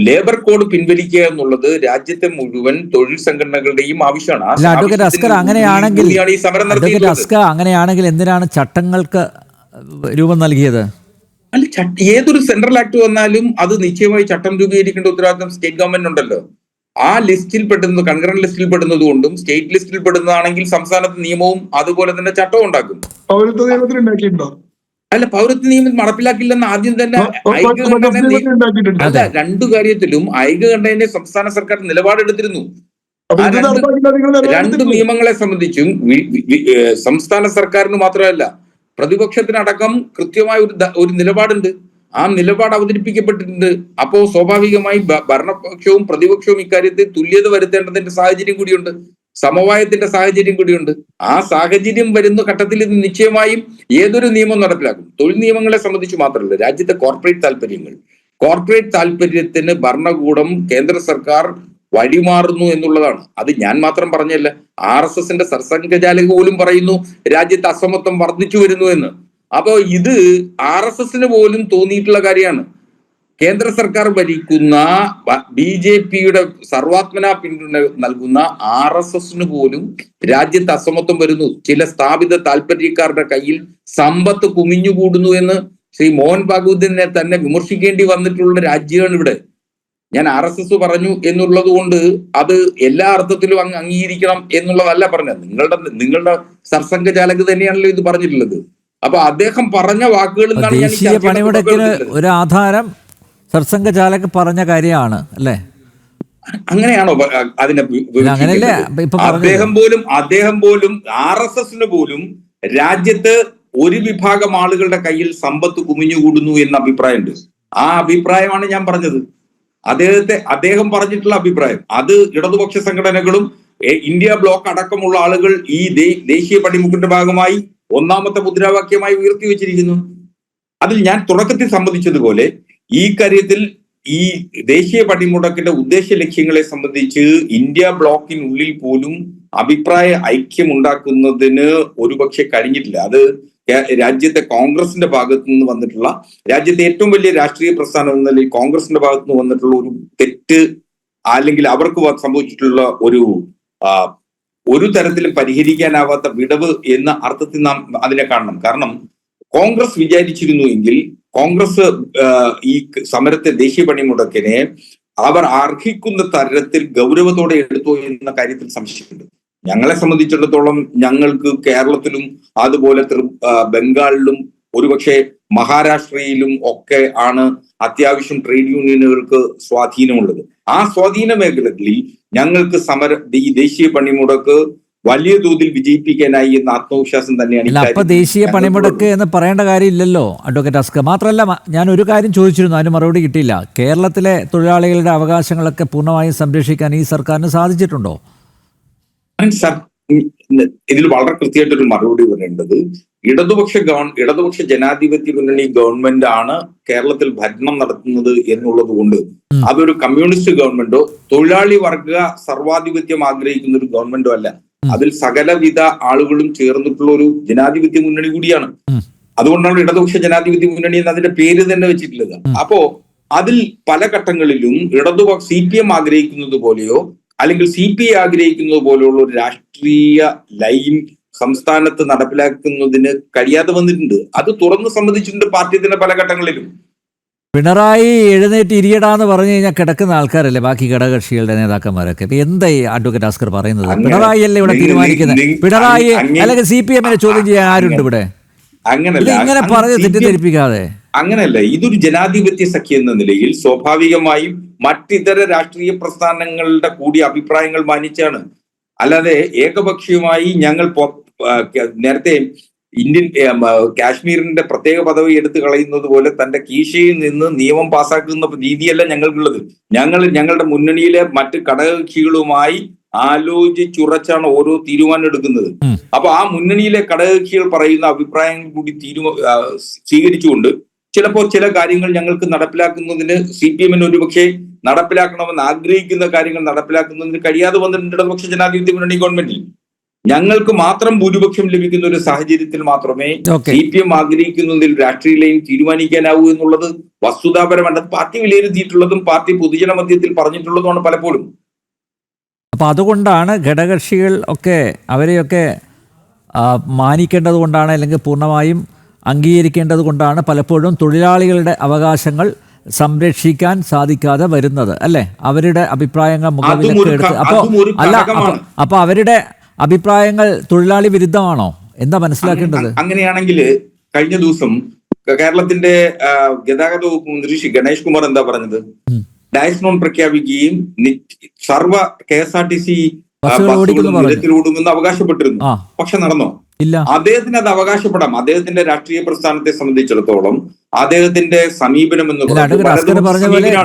ലേബർ കോഡ് പിൻവലിക്കുക എന്നുള്ളത് രാജ്യത്തെ മുഴുവൻ തൊഴിൽ സംഘടനകളുടെയും ആവശ്യമാണ്. അഡ്വക്കേറ്റ് അസ്കർ അങ്ങനെയാണെങ്കിൽ ഈ സമരം നടത്തിയത് അങ്ങനെയാണെങ്കിൽ എന്തിനാണ് ചട്ടങ്ങൾക്ക് രൂപം നൽകിയത്? അല്ല, ഏതൊരു സെൻട്രൽ ആക്ട് വന്നാലും അത് നിശ്ചയമായി ചട്ടം രൂപീകരിക്കേണ്ട ഉത്തരവാദിത്തം സ്റ്റേറ്റ് ഗവൺമെന്റ് ഉണ്ടല്ലോ. ആ ലിസ്റ്റിൽ പെടുന്നത് കൺകറന്റ് ലിസ്റ്റിൽ പെടുന്നത് കൊണ്ടും സ്റ്റേറ്റ് ലിസ്റ്റിൽ പെടുന്നതാണെങ്കിൽ സംസ്ഥാനത്ത് നിയമവും അതുപോലെ തന്നെ ചട്ടവും ഉണ്ടാക്കും. പൗരത്വ നിയമത്തിൽ ഉണ്ടാക്കിയിട്ടുണ്ടോ? അല്ല, പൗരത്വ നിയമം നടപ്പിലാക്കില്ലെന്ന് ആദ്യം തന്നെ അല്ല, രണ്ടു കാര്യത്തിലും ഐക്യകണ്ഠേന സംസ്ഥാന സർക്കാർ നിലപാടെടുത്തിരുന്നു. രണ്ട് നിയമങ്ങളെ സംബന്ധിച്ചും സംസ്ഥാന സർക്കാരിന് മാത്രമല്ല പ്രതിപക്ഷത്തിനടക്കം കൃത്യമായ ഒരു നിലപാടുണ്ട്. ആ നിലപാട് അവതരിപ്പിക്കപ്പെട്ടിട്ടുണ്ട്. അപ്പോ സ്വാഭാവികമായി ഭരണപക്ഷവും പ്രതിപക്ഷവും ഇക്കാര്യത്തിൽ തുല്യത വരുത്തേണ്ടതിന്റെ സാഹചര്യം കൂടിയുണ്ട്, സമവായത്തിന്റെ സാഹചര്യം കൂടിയുണ്ട്. ആ സാഹചര്യം വരുന്ന ഘട്ടത്തിൽ ഇത് നിശ്ചയമായും ഏതൊരു നിയമം നടപ്പിലാക്കും. തൊഴിൽ നിയമങ്ങളെ സംബന്ധിച്ച് മാത്രമല്ല, രാജ്യത്തെ കോർപ്പറേറ്റ് താല്പര്യത്തിന് ഭരണകൂടം കേന്ദ്ര സർക്കാർ വഴിമാറുന്നു എന്നുള്ളതാണ്. അത് ഞാൻ മാത്രം പറഞ്ഞല്ല, RSSന്റെ സർസംഘചാലക പോലും പറയുന്നു രാജ്യത്ത് അസമത്വം വർദ്ധിച്ചു വരുന്നു എന്ന്. അപ്പോ ഇത് RSSന് പോലും തോന്നിയിട്ടുള്ള കാര്യമാണ്. കേന്ദ്ര സർക്കാർ ഭരിക്കുന്ന BJPയുടെ സർവാത്മന പിന്തുണ നൽകുന്ന RSSന് പോലും രാജ്യത്ത് അസമത്വം വരുന്നു. ചില സ്ഥാപിത താല്പര്യക്കാരുടെ കയ്യിൽ സമ്പത്ത് കുമിഞ്ഞുകൂടുന്നു എന്ന് ശ്രീ മോഹൻ ഭാഗവതിനെ തന്നെ വിമർശിക്കേണ്ടി വന്നിട്ടുള്ള രാജ്യമാണ് ഇവിടെ. ഞാൻ RSS പറഞ്ഞു എന്നുള്ളത് കൊണ്ട് അത് എല്ലാ അർത്ഥത്തിലും അംഗീകരിക്കണം എന്നുള്ളതല്ല പറഞ്ഞത്. നിങ്ങളുടെ സർസംഘചാലക് തന്നെയാണല്ലോ ഇത് പറഞ്ഞിട്ടുള്ളത്. അപ്പൊ അദ്ദേഹം പറഞ്ഞ വാക്കുകളിൽ ദേശീയ പണിമുടക്കിന് ഒരു ആധാരം സർസംഘചാലക് പറഞ്ഞ കാര്യമാണ് അല്ലേ? അങ്ങനെയാണോ അതിനെ? അദ്ദേഹം പോലും RSSന് പോലും രാജ്യത്ത് ഒരു വിഭാഗം ആളുകളുടെ കയ്യിൽ സമ്പത്ത് കുമിഞ്ഞുകൂടുന്നു എന്ന അഭിപ്രായമുണ്ട്. ആ അഭിപ്രായമാണ് ഞാൻ പറഞ്ഞത്. അദ്ദേഹം പറഞ്ഞിട്ടുള്ള അഭിപ്രായം അത് ഇടതുപക്ഷ സംഘടനകളും ഇന്ത്യ ബ്ലോക്ക് അടക്കമുള്ള ആളുകൾ ഈ ദേശീയ പണിമുടക്കിന്റെ ഭാഗമായി ഒന്നാമത്തെ മുദ്രാവാക്യമായി ഉയർത്തിവെച്ചിരിക്കുന്നു. അതിൽ ഞാൻ തുടക്കത്തിൽ സമ്മതിച്ചതുപോലെ ഈ കാര്യത്തിൽ ഈ ദേശീയ പണിമുടക്കിന്റെ ഉദ്ദേശ ലക്ഷ്യങ്ങളെ സംബന്ധിച്ച് ഇന്ത്യ ബ്ലോക്കിനുള്ളിൽ പോലും അഭിപ്രായ ഐക്യമുണ്ടാക്കുന്നതിന് ഒരുപക്ഷെ കഴിഞ്ഞിട്ടില്ല. അത് രാജ്യത്തെ കോൺഗ്രസിന്റെ ഭാഗത്തു നിന്ന് വന്നിട്ടുള്ള, രാജ്യത്തെ ഏറ്റവും വലിയ രാഷ്ട്രീയ പ്രസ്ഥാനം എന്ന നിലയിൽ കോൺഗ്രസിന്റെ ഭാഗത്തു നിന്ന് വന്നിട്ടുള്ള ഒരു തെറ്റ്, അല്ലെങ്കിൽ അവർക്ക് സംഭവിച്ചിട്ടുള്ള ഒരു തരത്തിലും പരിഹരിക്കാനാവാത്ത വിടവ് എന്ന അർത്ഥത്തിൽ നാം അതിനെ കാണണം. കാരണം കോൺഗ്രസ് വിചാരിച്ചിരുന്നു എങ്കിൽ കോൺഗ്രസ് ഈ സമരത്തെ ദേശീയ പണിമുടക്കിനെ അവർ അർഹിക്കുന്ന തരത്തിൽ ഗൗരവത്തോടെ എടുത്തോ എന്ന കാര്യത്തിൽ സംശയമുണ്ട്. ഞങ്ങളെ സംബന്ധിച്ചിടത്തോളം ഞങ്ങൾക്ക് കേരളത്തിലും അതുപോലെ ബംഗാളിലും ഒരുപക്ഷെ മഹാരാഷ്ട്രയിലും ഒക്കെ ആണ് അത്യാവശ്യം ട്രേഡ് യൂണിയനുകൾക്ക് സ്വാധീനമുള്ളത്. ആ സ്വാധീന മേഖലകളിൽ ഞങ്ങൾക്ക് ഈ ദേശീയ പണിമുടക്ക് വലിയ തോതിൽ വിജയിപ്പിക്കാനായി എന്ന ആത്മവിശ്വാസം തന്നെയാണ്. അപ്പൊ ദേശീയ പണിമുടക്ക് എന്ന് പറയേണ്ട കാര്യമില്ലല്ലോ അഡ്വക്കേറ്റ് അസ്കർ. മാത്രമല്ല, ഞാൻ ഒരു കാര്യം ചോദിച്ചിരുന്നു, അതിന് മറുപടി കിട്ടിയില്ല. കേരളത്തിലെ തൊഴിലാളികളുടെ അവകാശങ്ങളൊക്കെ പൂർണ്ണമായും സംരക്ഷിക്കാൻ ഈ സർക്കാരിന് സാധിച്ചിട്ടുണ്ടോ? ഇതിൽ വളരെ കൃത്യമായിട്ടൊരു മറുപടി പറയേണ്ടത്, ഇടതുപക്ഷ ജനാധിപത്യ മുന്നണി ഗവൺമെന്റ് ആണ് കേരളത്തിൽ ഭരണം നടത്തുന്നത് എന്നുള്ളത് കൊണ്ട് അതൊരു കമ്മ്യൂണിസ്റ്റ് ഗവൺമെന്റോ തൊഴിലാളി വർഗ സർവാധിപത്യം ആഗ്രഹിക്കുന്ന ഒരു ഗവൺമെന്റോ അല്ല. അതിൽ സകലവിധ ആളുകളും ചേർന്നിട്ടുള്ള ഒരു ജനാധിപത്യ മുന്നണി കൂടിയാണ്. അതുകൊണ്ടാണ് ഇടതുപക്ഷ ജനാധിപത്യ മുന്നണി എന്ന് അതിന്റെ പേര് തന്നെ വെച്ചിട്ടുള്ളത്. അപ്പോ അതിൽ പല ഘട്ടങ്ങളിലും CPM ആഗ്രഹിക്കുന്നത് പോലെയോ അല്ലെങ്കിൽ CPI ആഗ്രഹിക്കുന്നത് പോലെയുള്ള ഒരു രാഷ്ട്രീയ ലൈൻ സംസ്ഥാനത്ത് നടപ്പിലാക്കുന്നതിന് കഴിയാതെ വന്നിട്ടുണ്ട്. അത് തുറന്ന് സമ്മതിച്ചിട്ടുണ്ട് പാർട്ടി തന്നെ പല ഘട്ടങ്ങളിലും. പിണറായി എഴുന്നേറ്റ് ഇരിയടാന്ന് പറഞ്ഞു കഴിഞ്ഞാൽ കിടക്കുന്ന ആൾക്കാരല്ലേ ബാക്കി ഘടകകക്ഷികളുടെ നേതാക്കന്മാരൊക്കെ. എന്താ ഈ അഡ്വക്കേറ്റ് അസ്കർ പറയുന്നത്? പിണറായി അല്ലേ ഇവിടെ തീരുമാനിക്കുന്നത്? പിണറായി അല്ലെങ്കിൽ CPM ചോദ്യം ചെയ്യാൻ ആരുണ്ട് ഇവിടെ? ഇങ്ങനെ പറഞ്ഞ് തെറ്റിദ്ധരിപ്പിക്കാതെ. അങ്ങനെയല്ല, ഇതൊരു ജനാധിപത്യ സഖ്യം എന്ന നിലയിൽ സ്വാഭാവികമായും മറ്റിതര രാഷ്ട്രീയ പ്രസ്ഥാനങ്ങളുടെ കൂടി അഭിപ്രായങ്ങൾ മാനിച്ചാണ്. അല്ലാതെ ഏകപക്ഷീയമായി ഞങ്ങൾ നേരത്തെ ഇന്ത്യൻ കാശ്മീരിന്റെ പ്രത്യേക പദവി എടുത്തു കളയുന്നത് പോലെ തന്റെ കീശയിൽ നിന്ന് നിയമം പാസ്സാക്കുന്ന രീതിയല്ല ഞങ്ങൾക്കുള്ളത്. ഞങ്ങളുടെ മുന്നണിയിലെ മറ്റ് ഘടകകക്ഷികളുമായി ആലോചിച്ചുറച്ചാണ് ഓരോ തീരുമാനം എടുക്കുന്നത്. അപ്പൊ ആ മുന്നണിയിലെ ഘടകകക്ഷികൾ പറയുന്ന അഭിപ്രായങ്ങൾ കൂടി സ്വീകരിച്ചുകൊണ്ട് ചിലപ്പോൾ ചില കാര്യങ്ങൾ ഞങ്ങൾക്ക് നടപ്പിലാക്കുന്നതിന് CPM-ന് ഒരുപക്ഷെ നടപ്പിലാക്കണമെന്ന് ആഗ്രഹിക്കുന്ന കാര്യങ്ങൾ നടപ്പിലാക്കുന്നതിന് കഴിയാതെ വന്നിട്ടുണ്ട് ഇടതുപക്ഷ ജനാധിപത്യ മുന്നണി ഗവൺമെന്റിൽ. ഞങ്ങൾക്ക് മാത്രം ഭൂരിപക്ഷം ലഭിക്കുന്ന ഒരു സാഹചര്യത്തിൽ മാത്രമേ CPM ആഗ്രഹിക്കുന്നതിൽ രാഷ്ട്രീയ ലൈൻ തീരുമാനിക്കാനാവൂ എന്നുള്ളത് വസ്തുതാപരമാണ്. പാർട്ടി വിലയിരുത്തിയിട്ടുള്ളതും പാർട്ടി പൊതുജന മധ്യത്തിൽ പറഞ്ഞിട്ടുള്ളതുമാണ് പലപ്പോഴും. അപ്പോൾ അതുകൊണ്ടാണ് ഘടകകക്ഷികൾ ഒക്കെ അവരെയൊക്കെ മാനിക്കേണ്ടത് കൊണ്ടാണ്, അല്ലെങ്കിൽ പൂർണ്ണമായും അംഗീകരിക്കേണ്ടത് കൊണ്ടാണ് പലപ്പോഴും തൊഴിലാളികളുടെ അവകാശങ്ങൾ സംരക്ഷിക്കാൻ സാധിക്കാതെ വരുന്നത്, അല്ലേ? അവരുടെ അഭിപ്രായങ്ങൾ മുഖവിലക്ക് എടുത്ത് അപ്പോൾ അവരുടെ അഭിപ്രായങ്ങൾ തൊഴിലാളി വിരുദ്ധമാണോ? എന്താ മനസ്സിലാക്കേണ്ടത്? അങ്ങനെയാണെങ്കിൽ കഴിഞ്ഞ ദിവസം കേരളത്തിന്റെ ഗതാഗത വകുപ്പ് മന്ത്രി ശ്രീ ഗണേഷ് കുമാർ എന്താ പറഞ്ഞത്? ഡയസ് നോൺ പ്രഖ്യാപിക്കുകയും സർവ KSRTC നിരത്തിലോടുമെന്ന് അവകാശപ്പെട്ടിരുന്നു. പക്ഷെ നടന്നോ? ഇല്ല. അദ്ദേഹത്തിന് അത് അവകാശപ്പെടാം. അദ്ദേഹത്തിന്റെ രാഷ്ട്രീയ പ്രസ്ഥാനത്തെ സംബന്ധിച്ചിടത്തോളം അദ്ദേഹത്തിന്റെ സമീപനം എന്ന്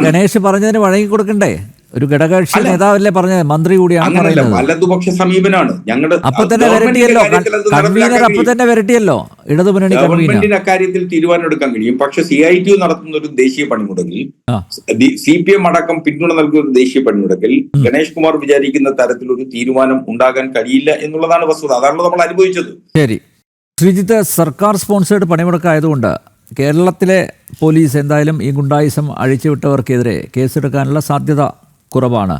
ഗണേഷ് പറഞ്ഞതിന് വഴങ്ങി കൊടുക്കണ്ടേ? ഒരു ഘടകകക്ഷി നേതാവല്ലേ പറഞ്ഞത്, മന്ത്രി കൂടിയാണ് പറയുന്നത്. വലതുപക്ഷ സമീപനാണ് ഞങ്ങളുടെ. അപ്പൊ തന്നെ വരട്ടിയല്ലോ കൺവീനർ, അപ്പൊ തന്നെ വരട്ടിയല്ലോ ഇടതുമുന്നണി ഗവൺമെന്റിന് അക്കാര്യത്തിൽ തീരുമാനം എടുക്കാൻ കഴിയും. പക്ഷെ CITU നടത്തുന്ന ഒരു ദേശീയ പണിമുടക്കിൽ, CPM അടക്കം പിന്തുണ നൽകുന്ന ഒരു ദേശീയ പണിമുടക്കിൽ ഗണേഷ് കുമാർ വിചാരിക്കുന്ന തരത്തിലൊരു തീരുമാനം ഉണ്ടാകാൻ കഴിയില്ല എന്നുള്ളതാണ് വസ്തുത. അതാണല്ലോ നമ്മൾ അനുഭവിച്ചത്. ശരി ശ്രീജിത്ത്, സർക്കാർ സ്പോൺസേഡ് പണിമുടക്കായതുകൊണ്ട് കേരളത്തിലെ പോലീസ് എന്തായാലും ഈ ഗുണ്ടായിസം അഴിച്ചുവിട്ടവർക്കെതിരെ കേസെടുക്കാനുള്ള സാധ്യത കുറവാണ്.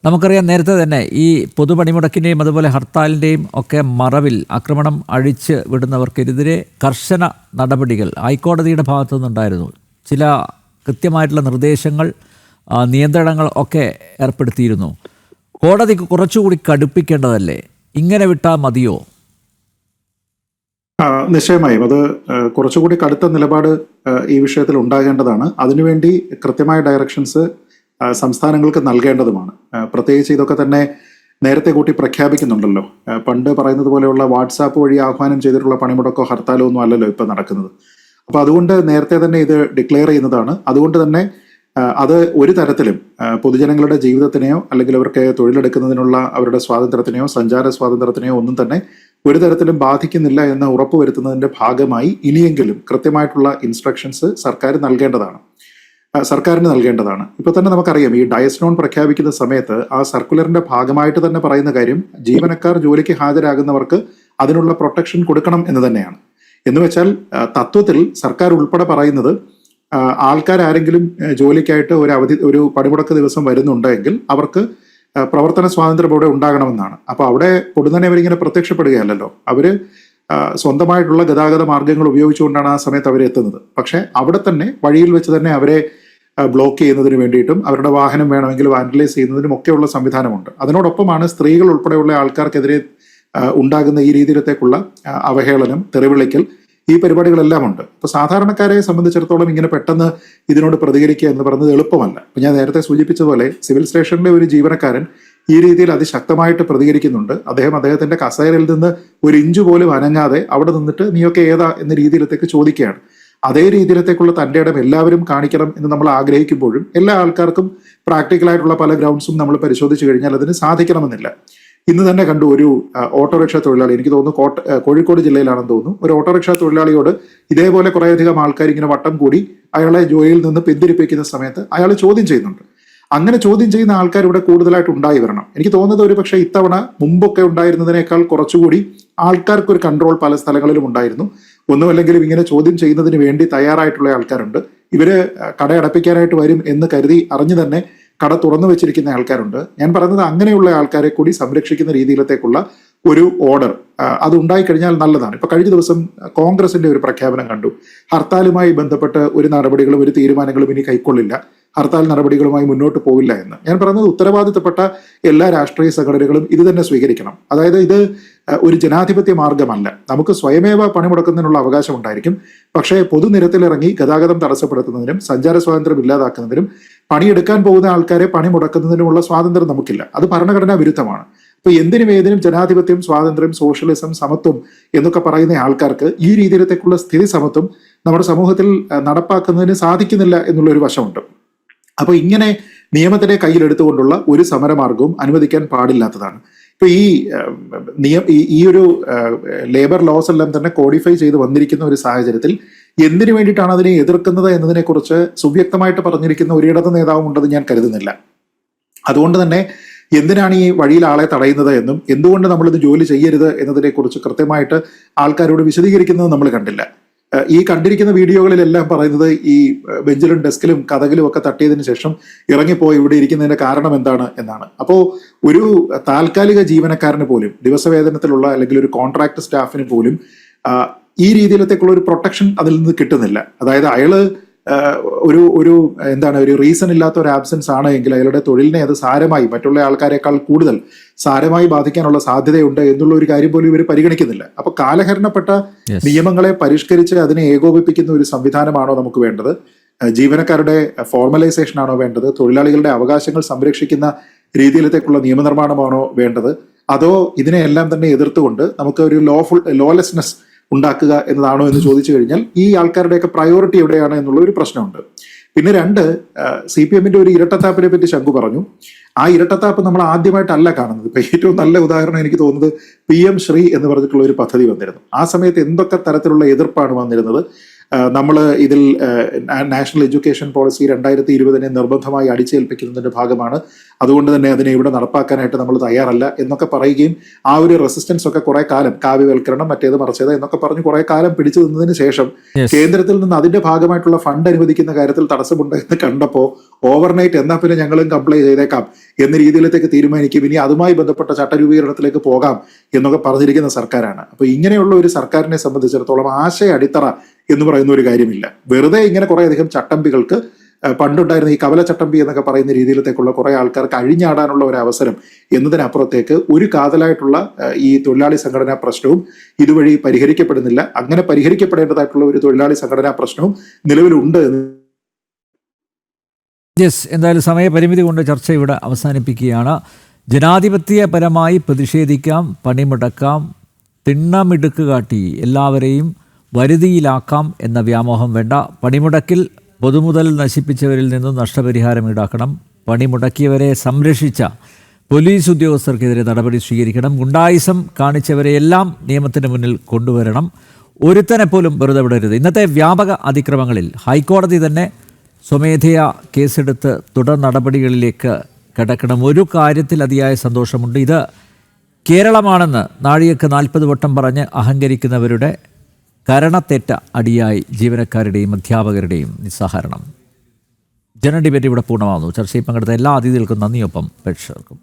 നമുക്കറിയാം, നേരത്തെ തന്നെ ഈ പൊതുപണിമുടക്കിൻ്റെയും അതുപോലെ ഹർത്താലിൻ്റെയും ഒക്കെ മറവിൽ ആക്രമണം അഴിച്ച് വിടുന്നവർക്കെതിരെ കർശന നടപടികൾ ഹൈക്കോടതിയുടെ ഭാഗത്തു നിന്നുണ്ടായിരുന്നു. ചില കൃത്യമായിട്ടുള്ള നിർദ്ദേശങ്ങൾ, നിയന്ത്രണങ്ങൾ ഒക്കെ ഏർപ്പെടുത്തിയിരുന്നു. കോടതിക്ക് കുറച്ചുകൂടി കടുപ്പിക്കേണ്ടതല്ലേ? ഇങ്ങനെ വിട്ടാൽ മതിയോ? നിശ്ചയമായും അത് കുറച്ചുകൂടി കടുത്ത നിലപാട് ഈ വിഷയത്തിൽ ഉണ്ടാകേണ്ടതാണ്. അതിനുവേണ്ടി കൃത്യമായ ഡയറക്ഷൻസ് സംസ്ഥാനങ്ങൾക്ക് നൽകേണ്ടതുമാണ്. പ്രത്യേകിച്ച് ഇതൊക്കെ തന്നെ നേരത്തെ കൂട്ടി പ്രഖ്യാപിക്കുന്നുണ്ടല്ലോ. പണ്ട് പറയുന്നത് പോലെയുള്ള വാട്സാപ്പ് വഴി ആഹ്വാനം ചെയ്തിട്ടുള്ള പണിമുടക്കോ ഹർത്താലോ ഒന്നും അല്ലല്ലോ ഇപ്പം നടക്കുന്നത്. അപ്പോൾ അതുകൊണ്ട് നേരത്തെ തന്നെ ഇത് ഡിക്ലെയർ ചെയ്യുന്നതാണ്. അതുകൊണ്ട് തന്നെ അത് ഒരു തരത്തിലും പൊതുജനങ്ങളുടെ ജീവിതത്തിനെയോ അല്ലെങ്കിൽ അവർക്ക് തൊഴിലെടുക്കുന്നതിനുള്ള അവരുടെ സ്വാതന്ത്ര്യത്തിനെയോ സഞ്ചാര സ്വാതന്ത്ര്യത്തിനെയോ ഒന്നും തന്നെ ഒരു തരത്തിലും ബാധിക്കുന്നില്ല എന്ന് ഉറപ്പുവരുത്തുന്നതിൻ്റെ ഭാഗമായി ഇനിയെങ്കിലും കൃത്യമായിട്ടുള്ള ഇൻസ്ട്രക്ഷൻസ് സർക്കാരിന് നൽകേണ്ടതാണ്. ഇപ്പോൾ തന്നെ നമുക്കറിയാം, ഈ ഡയസ് നോൺ പ്രഖ്യാപിക്കുന്ന സമയത്ത് ആ സർക്കുലറിന്റെ ഭാഗമായിട്ട് തന്നെ പറയുന്ന കാര്യം ജീവനക്കാർ ജോലിക്ക് ഹാജരാകുന്നവർക്ക് അതിനുള്ള പ്രൊട്ടക്ഷൻ കൊടുക്കണം എന്ന് തന്നെയാണ്. എന്ന് വെച്ചാൽ തത്വത്തിൽ സർക്കാർ ഉൾപ്പെടെ പറയുന്നത് ആൾക്കാരാരെങ്കിലും ജോലിക്കായിട്ട് ഒരു പണിമുടക്ക് ദിവസം വരുന്നുണ്ടെങ്കിൽ അവർക്ക് പ്രവർത്തന സ്വാതന്ത്ര്യം അവിടെ ഉണ്ടാകണമെന്നാണ്. അപ്പോൾ അവിടെ പൊടുന്നനെ അവരിങ്ങനെ പ്രത്യക്ഷപ്പെടുകയല്ലല്ലോ. അവര് സ്വന്തമായിട്ടുള്ള ഗതാഗത മാർഗങ്ങൾ ഉപയോഗിച്ചുകൊണ്ടാണ് ആ സമയത്ത് അവരെത്തുന്നത്. പക്ഷെ അവിടെ തന്നെ വഴിയിൽ വെച്ച് തന്നെ അവരെ ബ്ലോക്ക് ചെയ്യുന്നതിന് വേണ്ടിയിട്ടും അവരുടെ വാഹനം വേണമെങ്കിൽ വാൻഡലൈസ് ചെയ്യുന്നതിനും ഒക്കെയുള്ള സംവിധാനമുണ്ട്. അതിനോടൊപ്പമാണ് സ്ത്രീകൾ ഉൾപ്പെടെയുള്ള ആൾക്കാർക്കെതിരെ ഉണ്ടാകുന്ന ഈ രീതിയിലത്തേക്കുള്ള അവഹേളനം, തെറിവിളിക്കൽ, ഈ പരിപാടികളെല്ലാം ഉണ്ട്. ഇപ്പോൾ സാധാരണക്കാരെ സംബന്ധിച്ചിടത്തോളം ഇങ്ങനെ പെട്ടെന്ന് ഇതിനോട് പ്രതികരിക്കുക എന്ന് പറയുന്നത് എളുപ്പമല്ല. ഇപ്പം ഞാൻ നേരത്തെ സൂചിപ്പിച്ചതുപോലെ സിവിൽ സ്റ്റേഷനിലെ ഒരു ജീവനക്കാരൻ ഈ രീതിയിൽ അതിശക്തമായിട്ട് പ്രതികരിക്കുന്നുണ്ട്. അദ്ദേഹത്തിന്റെ കസേരയിൽ നിന്ന് ഒരു ഇഞ്ച് പോലും അനങ്ങാതെ അവിടെ നിന്നിട്ട് നീയൊക്കെ ഏതാ എന്ന രീതിയിലത്തേക്ക് ചോദിക്കുകയാണ്. അതേ രീതിയിലത്തേക്കുള്ള തൻ്റെ ഇടം എല്ലാവരും കാണിക്കണം എന്ന് നമ്മൾ ആഗ്രഹിക്കുമ്പോഴും എല്ലാ ആൾക്കാർക്കും പ്രാക്ടിക്കലായിട്ടുള്ള പല ഗ്രൗണ്ട്സും നമ്മൾ പരിശോധിച്ചു കഴിഞ്ഞാൽ അതിന് സാധിക്കണമെന്നില്ല. ഇന്ന് തന്നെ കണ്ടു ഒരു ഓട്ടോറിക്ഷ തൊഴിലാളി, എനിക്ക് തോന്നുന്നു കോഴിക്കോട് ജില്ലയിലാണെന്ന് തോന്നുന്നു, ഒരു ഓട്ടോറിക്ഷ തൊഴിലാളിയോട് ഇതേപോലെ കുറേയധികം ആൾക്കാർ ഇങ്ങനെ വട്ടം കൂടി അയാളെ ജോലിയിൽ നിന്ന് പിന്തിരിപ്പിക്കുന്ന സമയത്ത് അയാൾ ചോദ്യം ചെയ്യുന്നുണ്ട്. അങ്ങനെ ചോദ്യം ചെയ്യുന്ന ആൾക്കാർ ഇവിടെ കൂടുതലായിട്ട് ഉണ്ടായി വരണം. എനിക്ക് തോന്നുന്നത് ഒരു പക്ഷേ ഇത്തവണ മുമ്പൊക്കെ ഉണ്ടായിരുന്നതിനേക്കാൾ കുറച്ചുകൂടി ആൾക്കാർക്ക് ഒരു കൺട്രോൾ പല സ്ഥലങ്ങളിലും ഉണ്ടായിരുന്നു. ഒന്നുമല്ലെങ്കിലും ഇങ്ങനെ ചോദ്യം ചെയ്യുന്നതിന് വേണ്ടി തയ്യാറായിട്ടുള്ള ആൾക്കാരുണ്ട്. ഇവര് കടയടപ്പിക്കാനായിട്ട് വരും എന്ന് കരുതി അറിഞ്ഞു തന്നെ കട തുറന്നു വെച്ചിരിക്കുന്ന ആൾക്കാരുണ്ട്. ഞാൻ പറയുന്നത് അങ്ങനെയുള്ള ആൾക്കാരെ കൂടി സംരക്ഷിക്കുന്ന രീതിയിലത്തേക്കുള്ള ഒരു ഓർഡർ അത് ഉണ്ടായിക്കഴിഞ്ഞാൽ നല്ലതാണ്. ഇപ്പൊ കഴിഞ്ഞ ദിവസം കോൺഗ്രസിന്റെ ഒരു പ്രഖ്യാപനം കണ്ടു. ഹർത്താലുമായി ബന്ധപ്പെട്ട് ഒരു നടപടികളും ഒരു തീരുമാനങ്ങളും ഇനി കൈക്കൊള്ളില്ല, ഹർത്താൽ നടപടികളുമായി മുന്നോട്ട് പോവില്ല എന്ന്. ഞാൻ പറയുന്നത് ഉത്തരവാദിത്തപ്പെട്ട എല്ലാ രാഷ്ട്രീയ സംഘടനകളും ഇത് തന്നെ സ്വീകരിക്കണം. അതായത് ഇത് ഒരു ജനാധിപത്യ മാർഗമല്ല. നമുക്ക് സ്വയമേവ പണിമുടക്കുന്നതിനുള്ള അവകാശം ഉണ്ടായിരിക്കും. പക്ഷേ പൊതുനിരത്തിലിറങ്ങി ഗതാഗതം തടസ്സപ്പെടുത്തുന്നതിനും സഞ്ചാര സ്വാതന്ത്ര്യം ഇല്ലാതാക്കുന്നതിനും പണിയെടുക്കാൻ പോകുന്ന ആൾക്കാരെ പണിമുടക്കുന്നതിനുമുള്ള സ്വാതന്ത്ര്യം നമുക്കില്ല. അത് ഭരണഘടനാ വിരുദ്ധമാണ്. ഇപ്പൊ എന്തിനും ഏതിനും ജനാധിപത്യം, സ്വാതന്ത്ര്യം, സോഷ്യലിസം, സമത്വം എന്നൊക്കെ പറയുന്ന ആൾക്കാർക്ക് ഈ രീതിയിലത്തേക്കുള്ള സ്ഥിതി സമത്വം നമ്മുടെ സമൂഹത്തിൽ നടപ്പാക്കുന്നതിന് സാധിക്കുന്നില്ല എന്നുള്ള ഒരു വശമുണ്ട്. അപ്പൊ ഇങ്ങനെ നിയമത്തിനെ കയ്യിലെടുത്തുകൊണ്ടുള്ള ഒരു സമരമാർഗവും അനുവദിക്കാൻ പാടില്ലാത്തതാണ്. ഇപ്പൊ ഈ ഒരു ലേബർ ലോസ് എല്ലാം തന്നെ കോഡിഫൈ ചെയ്ത് വന്നിരിക്കുന്ന ഒരു സാഹചര്യത്തിൽ എന്തിനു വേണ്ടിയിട്ടാണ് അതിനെ എതിർക്കുന്നത് എന്നതിനെ കുറിച്ച് സുവ്യക്തമായിട്ട് പറഞ്ഞിരിക്കുന്ന ഒരു ഇടത് നേതാവും ഉണ്ടെന്ന് ഞാൻ കരുതുന്നില്ല. അതുകൊണ്ട് തന്നെ എന്തിനാണ് ഈ വഴിയിൽ ആളെ തടയുന്നത് എന്നും എന്തുകൊണ്ട് നമ്മളിത് ജോലി ചെയ്യരുത് എന്നതിനെ കുറിച്ച് കൃത്യമായിട്ട് ആൾക്കാരോട് വിശദീകരിക്കുന്നത് നമ്മൾ കണ്ടില്ല. ഈ കണ്ടിരിക്കുന്ന വീഡിയോകളിലെല്ലാം പറയുന്നത് ഈ ബെഞ്ചിലും ഡെസ്കിലും കഥകിലും ഒക്കെ തട്ടിയതിനു ശേഷം ഇറങ്ങിപ്പോയി ഇവിടെ ഇരിക്കുന്നതിന്റെ കാരണം എന്താണ് എന്നാണ്. അപ്പോൾ ഒരു താൽക്കാലിക ജീവനക്കാരന് പോലും, ദിവസവേതനത്തിലുള്ള അല്ലെങ്കിൽ ഒരു കോൺട്രാക്ട് സ്റ്റാഫിന് പോലും ഈ രീതിയിലത്തേക്കുള്ള ഒരു പ്രൊട്ടക്ഷൻ അതിൽ നിന്ന് കിട്ടുന്നില്ല. അതായത് അയാള് ഒരു റീസൺ ഇല്ലാത്ത ഒരു ആബ്സെൻസ് ആണ് എങ്കിൽ അയാളുടെ തൊഴിലിനെ അത് സാരമായി, മറ്റുള്ള ആൾക്കാരെക്കാൾ കൂടുതൽ സാരമായി ബാധിക്കാനുള്ള സാധ്യതയുണ്ട് എന്നുള്ള ഒരു കാര്യം പോലും ഇവർ പരിഗണിക്കുന്നില്ല. അപ്പൊ കാലഹരണപ്പെട്ട നിയമങ്ങളെ പരിഷ്കരിച്ച് അതിനെ ഏകോപിപ്പിക്കുന്ന ഒരു സംവിധാനമാണോ നമുക്ക് വേണ്ടത്? ജീവനക്കാരുടെ ഫോർമലൈസേഷൻ ആണോ വേണ്ടത്? തൊഴിലാളികളുടെ അവകാശങ്ങൾ സംരക്ഷിക്കുന്ന രീതിയിലത്തേക്കുള്ള നിയമനിർമ്മാണമാണോ വേണ്ടത്? അതോ ഇതിനെയെല്ലാം തന്നെ എതിർത്തുകൊണ്ട് നമുക്ക് ഒരു ലോലെസ്നെസ് ഉണ്ടാക്കുക എന്നതാണോ എന്ന് ചോദിച്ചു കഴിഞ്ഞാൽ ഈ ആൾക്കാരുടെയൊക്കെ പ്രയോറിറ്റി എവിടെയാണ് എന്നുള്ള ഒരു പ്രശ്നമുണ്ട്. പിന്നെ രണ്ട്, CPM-ന്റെ ഒരു ഇരട്ടത്താപ്പിനെ പറ്റി ശംഖു പറഞ്ഞു. ആ ഇരട്ടത്താപ്പ് നമ്മൾ ആദ്യമായിട്ടല്ല കാണുന്നത്. ഇപ്പൊ ഏറ്റവും നല്ല ഉദാഹരണം എനിക്ക് തോന്നുന്നത് PM ശ്രീ എന്ന് പറഞ്ഞിട്ടുള്ള ഒരു പദ്ധതി വന്നിരുന്നു. ആ സമയത്ത് എന്തൊക്കെ തരത്തിലുള്ള എതിർപ്പാണ് വന്നിരുന്നത്. നമ്മൾ ഇതിൽ നാഷണൽ എഡ്യൂക്കേഷൻ പോളിസി 2020 നിർബന്ധമായി അടിച്ചേൽപ്പിക്കുന്നതിന്റെ ഭാഗമാണ്, അതുകൊണ്ട് തന്നെ അതിനെ ഇവിടെ നടപ്പാക്കാനായിട്ട് നമ്മൾ തയ്യാറല്ല എന്നൊക്കെ പറയുകയും ആ ഒരു റെസിസ്റ്റൻസ് ഒക്കെ കുറെ കാലം, കാവ്യവൽക്കരണം, മറ്റേത് മറിച്ചത് എന്നൊക്കെ പറഞ്ഞ് കുറെ കാലം പിടിച്ചു നിന്നതിന് ശേഷം കേന്ദ്രത്തിൽ നിന്ന് അതിന്റെ ഭാഗമായിട്ടുള്ള ഫണ്ട് അനുവദിക്കുന്ന കാര്യത്തിൽ തടസ്സമുണ്ട് എന്ന് കണ്ടപ്പോൾ ഓവർനൈറ്റ് എന്നാ പിന്നെ ഞങ്ങളും കംപ്ലൈ ചെയ്തേക്കാം എന്ന രീതിയിലേക്ക് തീരുമാനിക്കും, ഇനി അതുമായി ബന്ധപ്പെട്ട ചട്ടരൂപീകരണത്തിലേക്ക് പോകാം എന്നൊക്കെ പറഞ്ഞിരിക്കുന്ന സർക്കാരാണ്. അപ്പൊ ഇങ്ങനെയുള്ള ഒരു സർക്കാരിനെ സംബന്ധിച്ചിടത്തോളം ആശയ അടിത്തറ എന്ന് പറയുന്ന ഒരു കാര്യമില്ല. വെറുതെ ഇങ്ങനെ കുറെ അധികം ചട്ടമ്പികൾക്ക്, പണ്ടുണ്ടായിരുന്ന ഈ കവല ചട്ടമ്പി എന്നൊക്കെ പറയുന്ന രീതിയിലത്തേക്കുള്ള കുറെ ആൾക്കാർക്ക് അഴിഞ്ഞാടാനുള്ള ഒരു അവസരം എന്നതിനപ്പുറത്തേക്ക് ഒരു കാതലായിട്ടുള്ള ഈ തൊഴിലാളി സംഘടനാ പ്രശ്നവും ഇതുവഴി പരിഹരിക്കപ്പെടുന്നില്ല. അങ്ങനെ പരിഹരിക്കപ്പെടേണ്ടതായിട്ടുള്ള ഒരു തൊഴിലാളി സംഘടനാ പ്രശ്നവും നിലവിലുണ്ട്. എന്തായാലും സമയപരിമിതി കൊണ്ട് ചർച്ച ഇവിടെ അവസാനിപ്പിക്കുകയാണ്. ജനാധിപത്യപരമായി പ്രതിഷേധിക്കാം, പണിമുടക്കാം, തിണ്ണമിടുക്ക് കാട്ടി എല്ലാവരെയും വരുതിയിലാക്കാം എന്ന വ്യാമോഹം വേണ്ട. പണിമുടക്കിൽ പൊതുമുതൽ നശിപ്പിച്ചവരിൽ നിന്നും നഷ്ടപരിഹാരം ഈടാക്കണം. പണിമുടക്കിയവരെ സംരക്ഷിച്ച പോലീസ് ഉദ്യോഗസ്ഥർക്കെതിരെ നടപടി സ്വീകരിക്കണം. ഗുണ്ടായിസം കാണിച്ചവരെയെല്ലാം നിയമത്തിന് മുന്നിൽ കൊണ്ടുവരണം. ഒരുത്തനെ പോലും വെറുതെ വിടരുത്. ഇന്നത്തെ വ്യാപക അതിക്രമങ്ങളിൽ ഹൈക്കോടതി തന്നെ സ്വമേധയാ കേസെടുത്ത് തുടർ നടപടികളിലേക്ക് കടക്കണം. ഒരു കാര്യത്തിൽ അതിയായ സന്തോഷമുണ്ട്. ഇത് കേരളമാണെന്ന് നാഴികക്ക് 40 വട്ടം പറഞ്ഞ് അഹങ്കരിക്കുന്നവരുടെ കരണത്തേറ്റ അടിയായി ജീവനക്കാരുടെയും അധ്യാപകരുടെയും നിസ്സഹരണം. ജനഡിബേറ്റ് ഇവിടെ പൂർണ്ണമാകുന്നു. ചർച്ചയിൽ പങ്കെടുത്ത എല്ലാ അതിഥികൾക്കും നന്ദിയൊപ്പം പ്രേക്ഷകർക്കും.